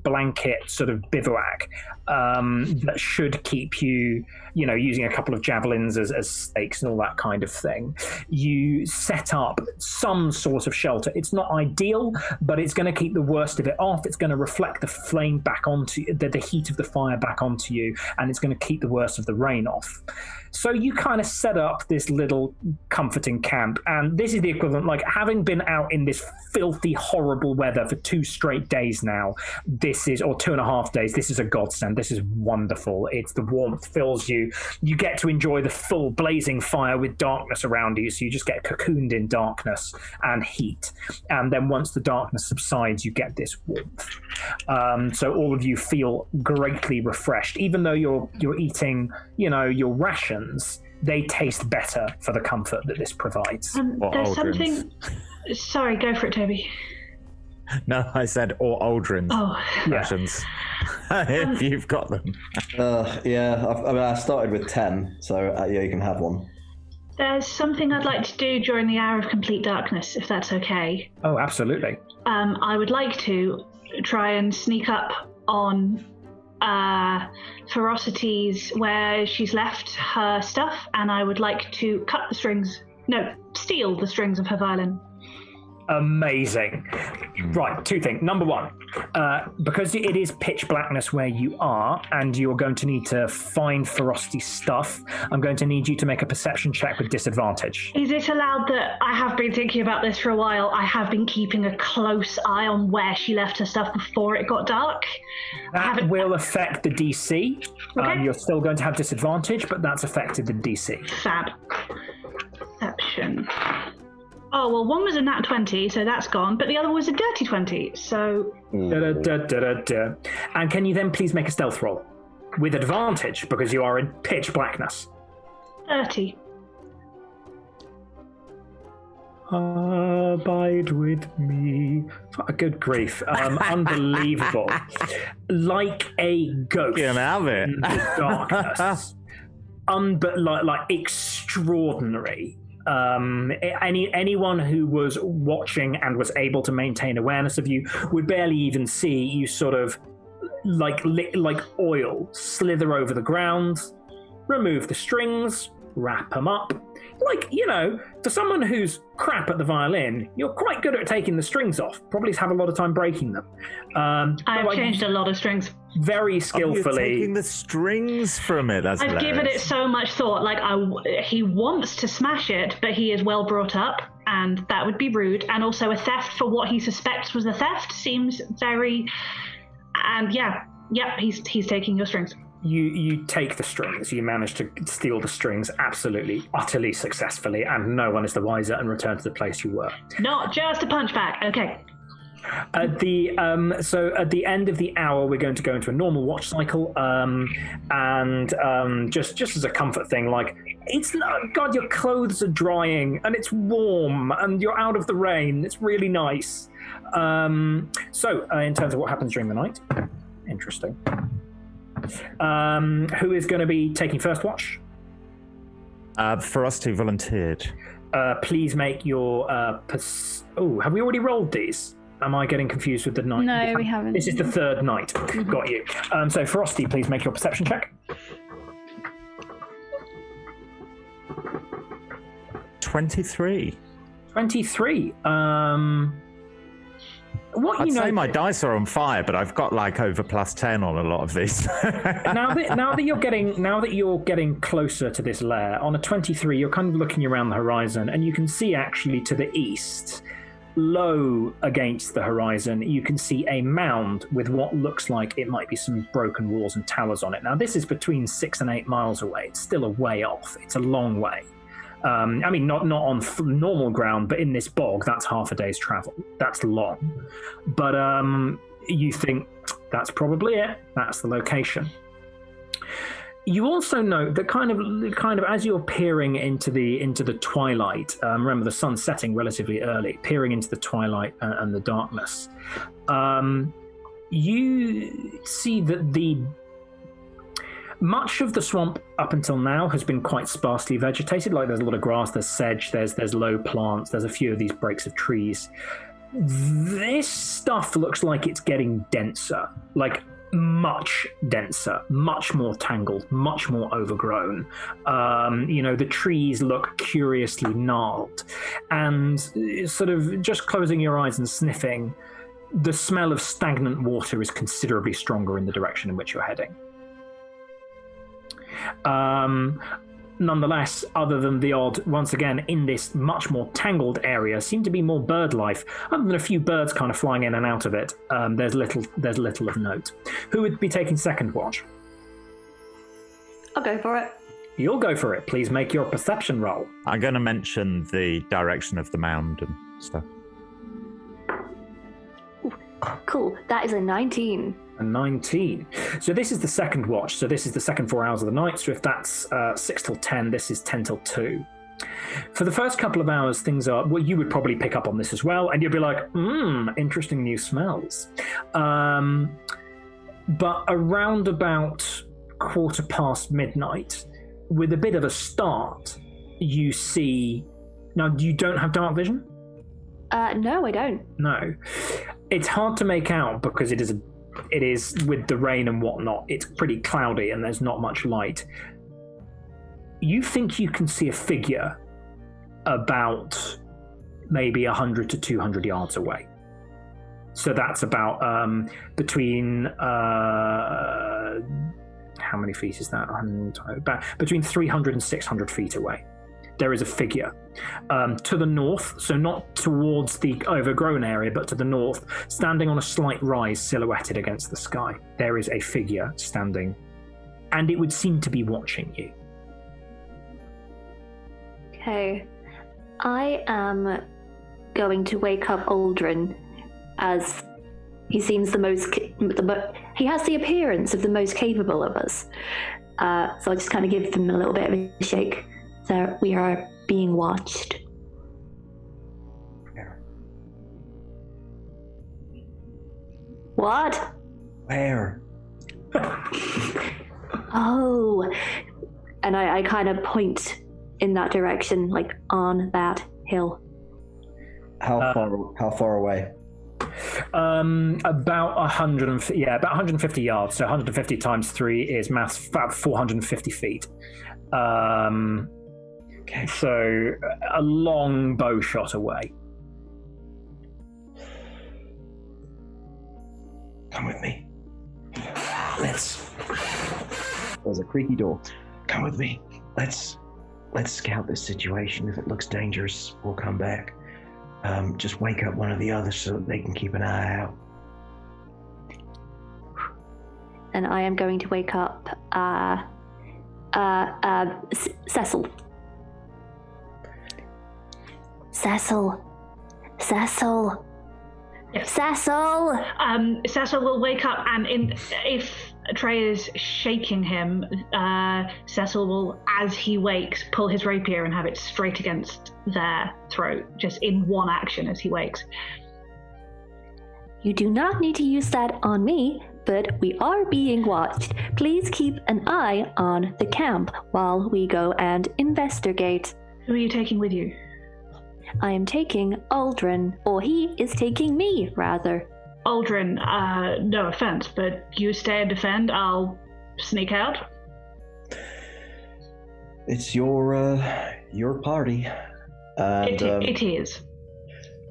A: blanket sort of bivouac that should keep you, using a couple of javelins as stakes and all that kind of thing, you set up some sort of shelter. It's not ideal, but it's going to keep the worst of it off. It's going to reflect the flame back onto the heat of the fire back onto you, and it's going to keep the worst of the rain off. So you kind of set up this little comforting camp, and this is the equivalent, like having been out in this filthy, horrible weather for 2 straight days now, or 2.5 days, this is a godsend. This is wonderful. It's the warmth fills you. You get to enjoy the full blazing fire with darkness around you, so you just get cocooned in darkness and heat. And then once the darkness subsides, you get this warmth. So all of you feel greatly refreshed, even though you're eating, your rations. They taste better for the comfort that this provides.
B: There's something. Sorry, go for it, Toby.
C: No, I said or Aldrin's rations. If you've got them.
D: I started with 10, so you can have one.
B: There's something I'd like to do during the hour of complete darkness, if that's okay.
A: Oh, absolutely.
B: I would like to try and sneak up on Ferocity's where she's left her stuff, and I would like to steal the strings of her violin.
A: Amazing. Right, 2 things. Number 1, because it is pitch blackness where you are, and you're going to need to find Ferocity's stuff, I'm going to need you to make a perception check with disadvantage.
B: Is it allowed that I have been thinking about this for a while? I have been keeping a close eye on where she left her stuff before it got dark.
A: That will affect the DC.
B: Okay.
A: You're still going to have disadvantage, but that's affected the DC.
B: Fab. Perception. Oh, well, one was a nat 20, so that's gone, but the other was a dirty 20, so...
A: And can you then please make a stealth roll? With advantage, because you are in pitch blackness.
B: 30.
A: Abide with me. Good grief. Unbelievable. Like a ghost.
C: You can have it.
A: In the darkness. Like extraordinary. Anyone who was watching and was able to maintain awareness of you would barely even see you sort of like oil slither over the ground, remove the strings, wrap them up. Like, to someone who's crap at the violin, you're quite good at taking the strings off. Probably have a lot of time breaking them.
B: I've changed a lot of strings.
A: Very skillfully.
C: You're taking the strings from it. That's
B: I've
C: hilarious.
B: given it so much thought. Like, he wants to smash it, but he is well brought up, and that would be rude. And also, a theft for what he suspects was a theft seems very. And he's taking your strings.
A: You take the strings. You manage to steal the strings absolutely, utterly successfully, and no one is the wiser and return to the place you were.
B: Not just a punchback. Okay.
A: At the at the end of the hour, we're going to go into a normal watch cycle, and just as a comfort thing, like it's God, your clothes are drying and it's warm and you're out of the rain. It's really nice. In terms of what happens during the night, interesting. Who is going to be taking first watch?
C: Frosty volunteered.
A: Please make your. Have we already rolled these? Am I getting confused with the night?
E: No, we haven't.
A: This is the third night. Got you. So Frosty, please make your perception check.
C: 23.
A: 23.
C: I'd say my dice are on fire, but I've got like over +10 on a lot of these.
A: now that you're getting closer to this lair, on a 23, you're kind of looking around the horizon, and you can see actually to the east, low against the horizon, you can see a mound with what looks like it might be some broken walls and towers on it. Now, this is between 6 and 8 miles away. It's still a way off. It's a long way. I mean, not on normal ground, but in this bog, that's half a day's travel. That's long. But you think that's probably it. That's the location. You also note that kind of as you're peering into the twilight. Remember, the sun's setting relatively early. Peering into the twilight and the darkness, you see that much of the swamp up until now has been quite sparsely vegetated. Like, there's a lot of grass, there's sedge, there's low plants, there's a few of these breaks of trees. This stuff looks like it's getting denser, like much denser, much more tangled, much more overgrown. The trees look curiously gnarled, and sort of just closing your eyes and sniffing, the smell of stagnant water is considerably stronger in the direction in which you're heading. Nonetheless, other than the odd, once again, in this much more tangled area, seem to be more bird life. Other than a few birds kind of flying in and out of it, there's little of note. Who would be taking second watch?
F: I'll go for it.
A: You'll go for it. Please make your perception roll.
C: I'm going to mention the direction of the mound and stuff.
F: Ooh, cool. That is a 19.
A: A 19. So this is the second watch. So this is the second 4 hours of the night. So if that's 6 till 10, this is 10 till 2. For the first couple of hours, things are, well, you would probably pick up on this as well, and you'd be like, interesting new smells. But around about 1:15 midnight, with a bit of a start, you see. Now, you don't have dark vision?
F: No, I don't.
A: No. It's hard to make out because it is with the rain and whatnot, it's pretty cloudy and there's not much light. You think you can see a figure about maybe 100 to 200 yards away. So that's about between how many feet is that? About between 300 and 600 feet away. There is a figure to the north, so not towards the overgrown area, but to the north, standing on a slight rise, silhouetted against the sky. There is a figure standing, and it would seem to be watching you.
F: Okay. I am going to wake up Aldrin, as he seems he has the appearance of the most capable of us. So I'll just kind of give him a little bit of a shake. So we are being watched.
D: Where?
F: What?
D: Where?
F: Oh. And I kind of point in that direction, like on that hill.
D: How far away?
A: About 150 yards. So 150 times 3 is maths, about 450 feet.
D: Okay.
A: So a long bow shot away.
D: Come with me. There's a creaky door. Come with me. Let's scout this situation. If it looks dangerous, we'll come back. Just wake up one of the others so that they can keep an eye out.
F: And I am going to wake up Cecil. Cecil.
B: Yes.
F: Cecil!
B: Cecil will wake up, and if Trey is shaking him, Cecil will, as he wakes, pull his rapier and have it straight against their throat, just in one action as he wakes.
F: You do not need to use that on me, but we are being watched. Please keep an eye on the camp while we go and investigate.
B: Who are you taking with you?
F: I am taking Aldrin, or he is taking me, rather.
B: Aldrin, no offense, but you stay and defend, I'll sneak out.
D: It's your party. And,
B: it is.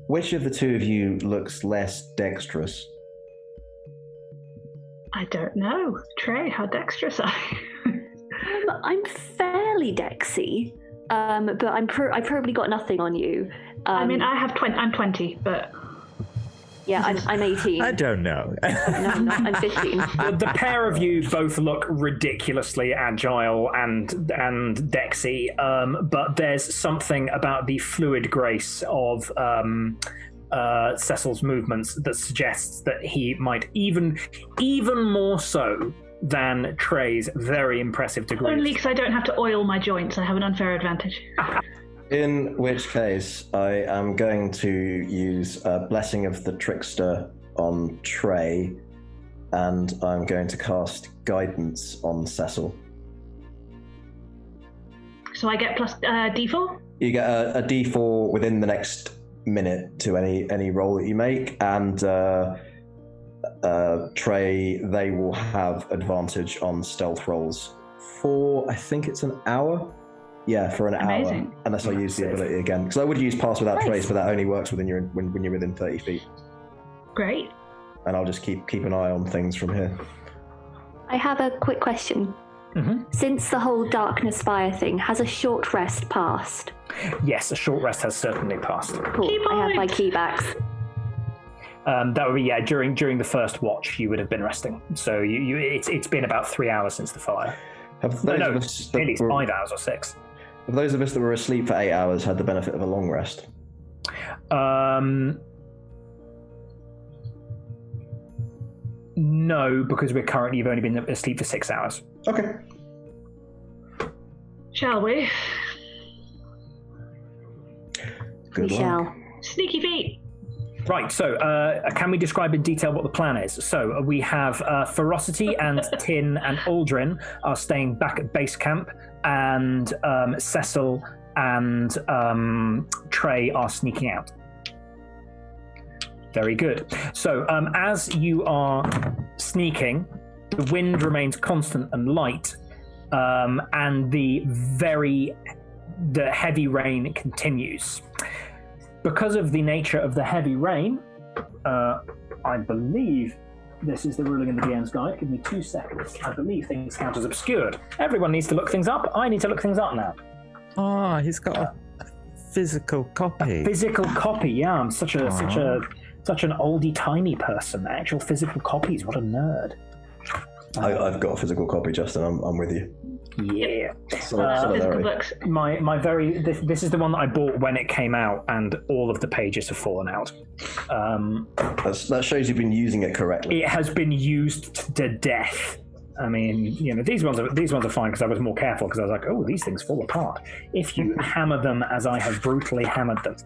D: Which of the two of you looks less dexterous?
B: I don't know. Trey, how dexterous are you?
F: I'm fairly dexy, but I've probably got nothing on you.
B: I'm 20, but...
F: Yeah, I'm 18.
C: I don't know.
F: No, I'm 15.
A: The pair of you both look ridiculously agile and dexy, but there's something about the fluid grace of Cecil's movements that suggests that he might even more so than Trey's very impressive degree.
B: Only because I don't have to oil my joints. I have an unfair advantage.
D: In which case, I am going to use Blessing of the Trickster on Trey, and I'm going to cast Guidance on Cecil.
B: So I get plus D4?
D: You get a D4 within the next minute to any roll that you make, and Trey, they will have advantage on stealth rolls for, I think it's an hour? Yeah, for an
B: Amazing.
D: hour, unless I use the ability again. Because I would use Pass Without Trace, but that only works when you're within 30 feet.
B: Great.
D: And I'll just keep an eye on things from here.
F: I have a quick question.
A: Mm-hmm.
F: Since the whole darkness fire thing, has a short rest passed?
A: Yes, a short rest has certainly passed.
F: Cool. I have my keybacks.
A: That would be during the first watch you would have been resting. So it's been about 3 hours since the fire.
D: Maybe
A: 5 hours or 6.
D: Have those of us that were asleep for 8 hours had the benefit of a long rest?
A: No, because you've only been asleep for 6 hours.
D: Okay.
B: Shall we?
D: Good
F: We
D: luck.
F: shall.
B: Sneaky feet.
A: Right, so can we describe in detail what the plan is? So we have Ferocity and Tin and Aldrin are staying back at base camp, and Cecil and Trey are sneaking out. Very good. So as you are sneaking, the wind remains constant and light, and the heavy rain continues. Because of the nature of the heavy rain, I believe this is the ruling in the DM's guide. Give me 2 seconds. I believe things count as obscured. Everyone needs to look things up. I need to look things up now.
C: Oh, he's got a physical copy.
A: A physical copy, yeah. I'm such an oldie-timey person. Actual physical copies. What a nerd.
D: I've got a physical copy, Justin. I'm with you.
A: Yeah.
B: Physical books.
A: This is the one that I bought when it came out, and all of the pages have fallen out.
D: That shows you've been using it correctly.
A: It has been used to death. I mean, these ones are fine because I was more careful, because I was like, oh, these things fall apart if you hammer them as I have brutally hammered them.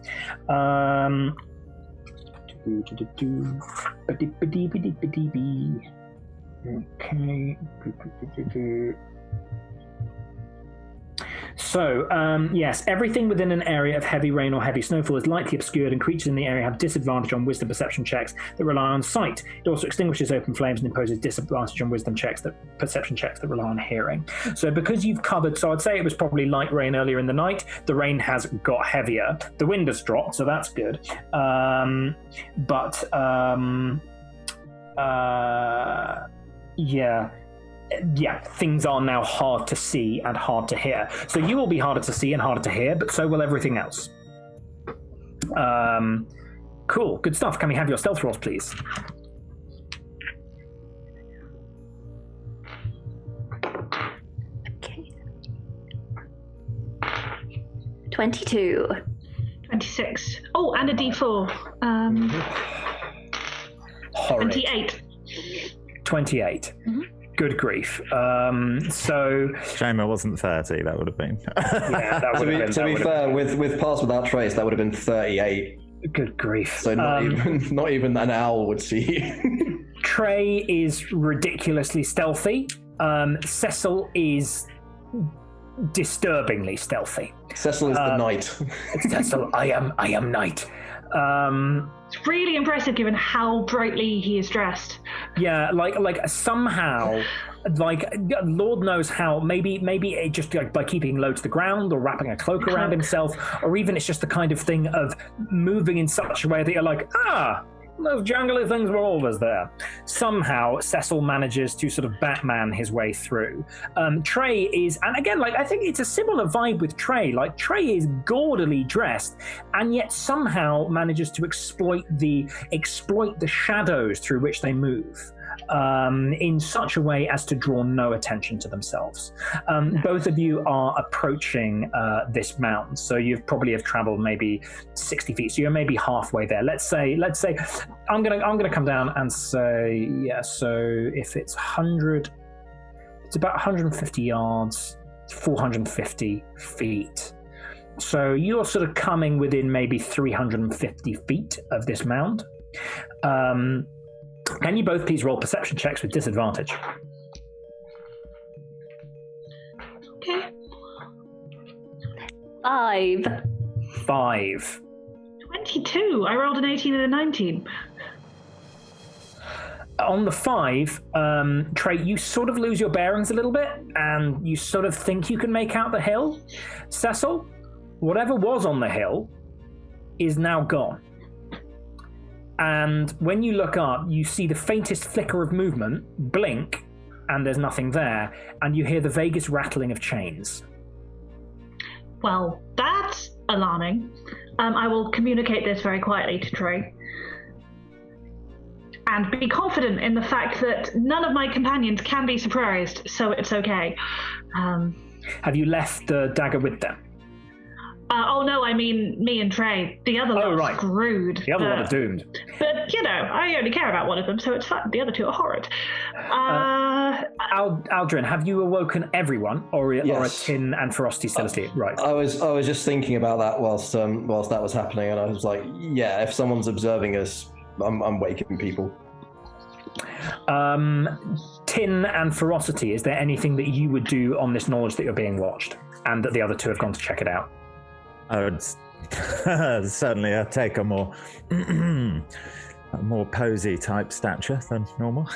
A: Okay. So, yes, everything within an area of heavy rain or heavy snowfall is lightly obscured, and creatures in the area have disadvantage on wisdom perception checks that rely on sight. It also extinguishes open flames and imposes disadvantage on wisdom checks perception checks that rely on hearing. So, because you've covered, so I'd say it was probably light rain earlier in the night. The rain has got heavier. The wind has dropped, so that's good. Yeah, things are now hard to see and hard to hear. So you will be harder to see and harder to hear, but so will everything else. Cool, good stuff. Can we have your stealth rolls, please?
F: Okay. 22.
B: 26. Oh, and a D4.
A: Horrid.
B: 28.
A: 28.
B: Mm-hmm.
A: Good grief. So
C: Shame it wasn't 30, that would have been.
A: yeah, that would have been.
D: To be fair, with Pass Without Trace, that would have been 38.
A: Good grief.
D: So not even an owl would see you.
A: Trey is ridiculously stealthy. Cecil is disturbingly stealthy.
D: Cecil is the knight.
A: Cecil, I am knight.
B: It's really impressive given how brightly he is dressed.
A: Yeah, like somehow, like Lord knows how. Maybe it just like by keeping low to the ground or wrapping a cloak around himself, or even it's just the kind of thing of moving in such a way that you're like, those jungly things were always there. Somehow, Cecil manages to sort of Batman his way through. Trey is, and again, like I think it's a similar vibe with Trey. Like Trey is gaudily dressed, and yet somehow manages to exploit the shadows through which they move. In such a way as to draw no attention to themselves. Both of you are approaching this mound, so you probably have traveled maybe 60 feet. So you're maybe halfway there. Let's say I'm gonna come down and say So if it's 100, it's about 150 yards, 450 feet. So you're sort of coming within maybe 350 feet of this mound. Can you both please roll perception checks with disadvantage?
B: Okay.
F: 5.
A: 5.
B: 22. I rolled an 18 and a 19.
A: On the 5, Trey, you sort of lose your bearings a little bit, and you sort of think you can make out the hill. Cecil, whatever was on the hill is now gone. And when you look up, you see the faintest flicker of movement, blink, and there's nothing there, and you hear the vaguest rattling of chains.
B: Well, that's alarming. I will communicate this very quietly to Trey. And be confident in the fact that none of my companions can be surprised, so it's okay.
A: Have you left the dagger with them?
B: Oh no, I mean me and Trey. The other lot are screwed.
A: The other lot are doomed.
B: But, I only care about one of them, so it's fine. The other two are horrid.
A: Aldrin, have you awoken everyone, or are Tin and Ferocity still asleep? Right.
D: I was just thinking about that whilst that was happening, and I was like, yeah, if someone's observing us, I'm waking people.
A: Tin and Ferocity, is there anything that you would do on this knowledge that you're being watched, and that the other two have gone to check it out?
C: I would certainly take a more posy type stature than normal.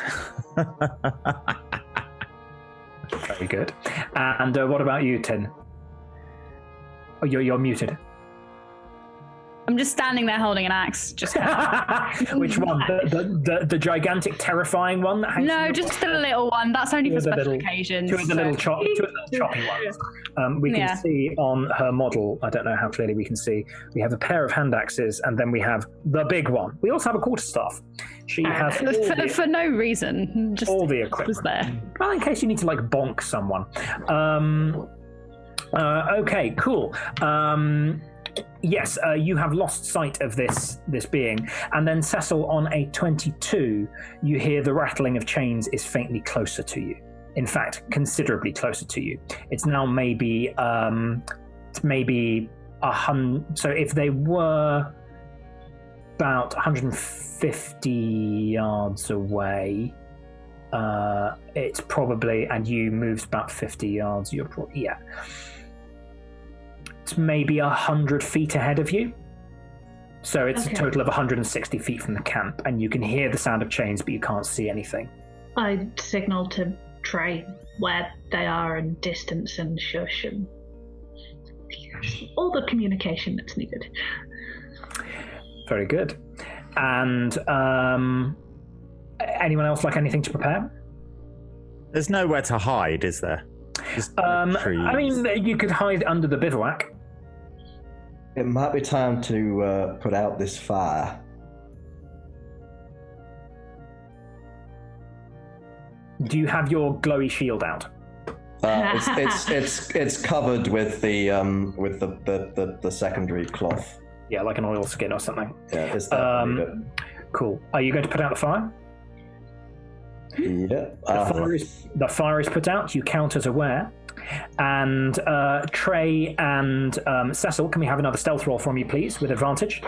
A: Very good. And what about you, Tin? Oh, you're muted.
E: I'm just standing there holding an axe. Just
A: Which one? The gigantic, terrifying one that hangs?
E: No, just the little one. That's only for special occasions.
A: Two of the little choppy ones. We can see on her model, I don't know how clearly we can see, we have a pair of hand axes, and then we have the big one. We also have a quarterstaff. She has
E: for no reason. Just
A: all the equipment.
E: Was there.
A: Well, in case you need to bonk someone. Okay, cool. Yes, you have lost sight of this being, and then Cecil, on a 22, you hear the rattling of chains is faintly closer to you. In fact, considerably closer to you. It's now maybe 100. So if they were about 150 yards away, it's probably, and you moved about 50 yards. You're probably maybe 100 feet ahead of you. So it's
B: Okay.
A: a total of 160 feet from the camp, and you can hear the sound of chains, but you can't see anything.
B: I signal to Trey where they are and distance and shush and all the communication that's needed.
A: Very good. And anyone else like anything to prepare?
C: There's nowhere to hide, is there? Just trees.
A: I mean, you could hide under the bivouac.
D: It might be time to put out this fire.
A: Do you have your glowy shield out?
D: It's covered with the secondary cloth.
A: Yeah, like an oil skin or something.
D: Yeah, is that
A: Cool. Are you going to put out the fire?
D: Yeah.
A: The fire is put out. You count as aware. And Trey and Cecil, can we have another stealth roll from you, please, with advantage?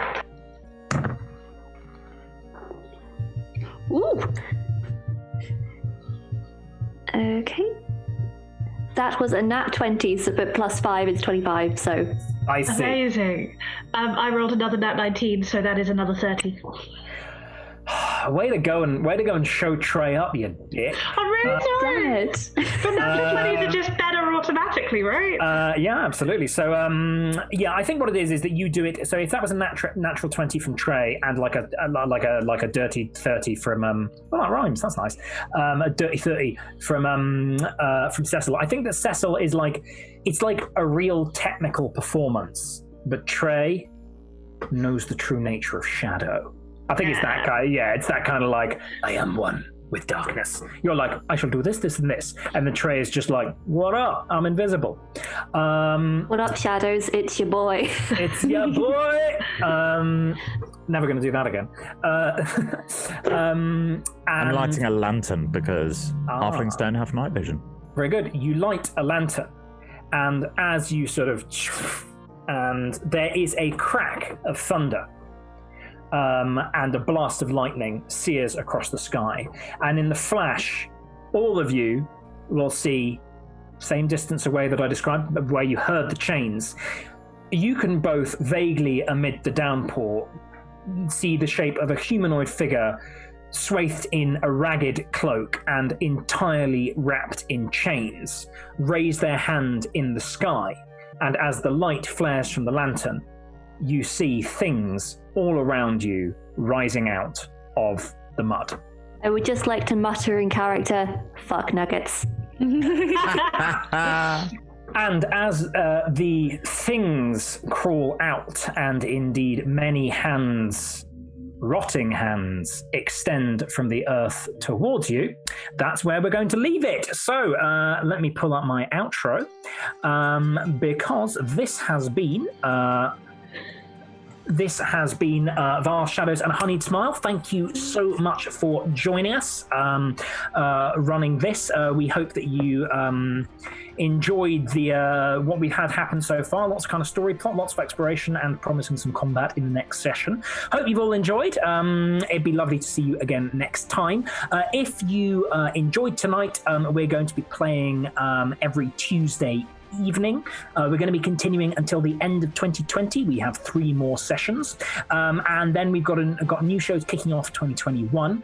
F: Ooh. Okay. That was a nat 20, so but plus 5 is 25, so...
A: I see.
B: Amazing. I rolled another nat 19, so that is another 30.
A: Way to go and show Trey up, you dick.
B: I'm really sorry. But natural 20s are just better automatically, right?
A: Yeah, absolutely. So, yeah, I think what it is that you do it. So, if that was a natural 20 from Trey and like a dirty 30 from well, that rhymes. That's nice. A dirty 30 from Cecil. I think that Cecil is it's like a real technical performance, but Trey knows the true nature of shadow. I think it's that guy. Yeah, it's that kind of like, I am one with darkness. You're like, I shall do this, this, and this. And the Trey is just like, what up? I'm invisible.
F: What up, Shadows? It's your boy.
A: It's your boy. Never going to do that again.
C: I'm lighting a lantern because halflings don't have night vision.
A: Very good. You light a lantern. And as you sort of... And there is a crack of thunder. And a blast of lightning sears across the sky. And in the flash, all of you will see, same distance away that I described, where you heard the chains. You can both vaguely, amid the downpour, see the shape of a humanoid figure swathed in a ragged cloak and entirely wrapped in chains, raise their hand in the sky. And as the light flares from the lantern, you see things all around you rising out of the mud.
F: I would just like to mutter in character, fuck nuggets.
A: And as the things crawl out, and indeed many hands, rotting hands, extend from the earth towards you, that's where we're going to leave it. So let me pull up my outro, because this has been Vile Shadows and Honeyed Smile. Thank you so much for joining us, running this. We hope that you enjoyed what we've had happen so far. Lots of kind of story plot, lots of exploration, and promising some combat in the next session. Hope you've all enjoyed. It'd be lovely to see you again next time. If you enjoyed tonight, we're going to be playing every Tuesday evening. We're going to be continuing until the end of 2020. We have 3 more sessions, and then we've got new shows kicking off 2021.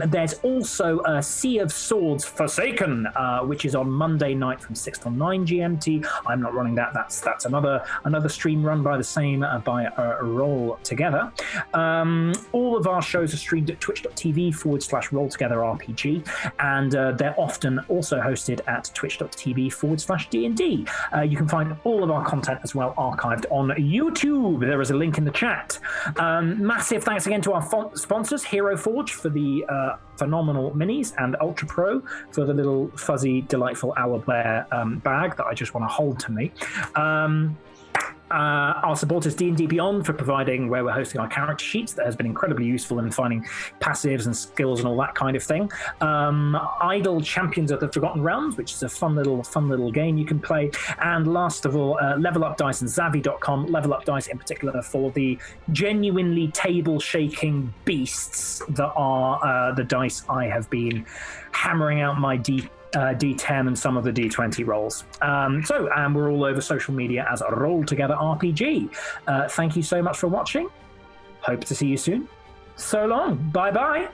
A: There's also Sea of Swords Forsaken, which is on Monday night from 6 till 9 GMT. I'm not running that. That's another stream run by the same by Roll Together. All of our shows are streamed at twitch.tv/rolltogetherrpg, and they're often also hosted at twitch.tv/D&D. You can find all of our content as well archived on YouTube. There is a link in the chat. Massive thanks again to our sponsors, Hero Forge for the phenomenal minis, and Ultra Pro for the little fuzzy, delightful owlbear bag that I just want to hold to me. Our supporters D&D Beyond for providing where we're hosting our character sheets. That has been incredibly useful in finding passives and skills and all that kind of thing. Idle Champions of the Forgotten Realms, which is a fun little game you can play. And last of all, Level Up Dice and Zavi.com. Level Up Dice in particular for the genuinely table-shaking beasts that are the dice I have been hammering out my D10 and some of the D20 rolls. And we're all over social media as Roll Together RPG. Thank you so much for watching. Hope to see you soon. So long. Bye bye.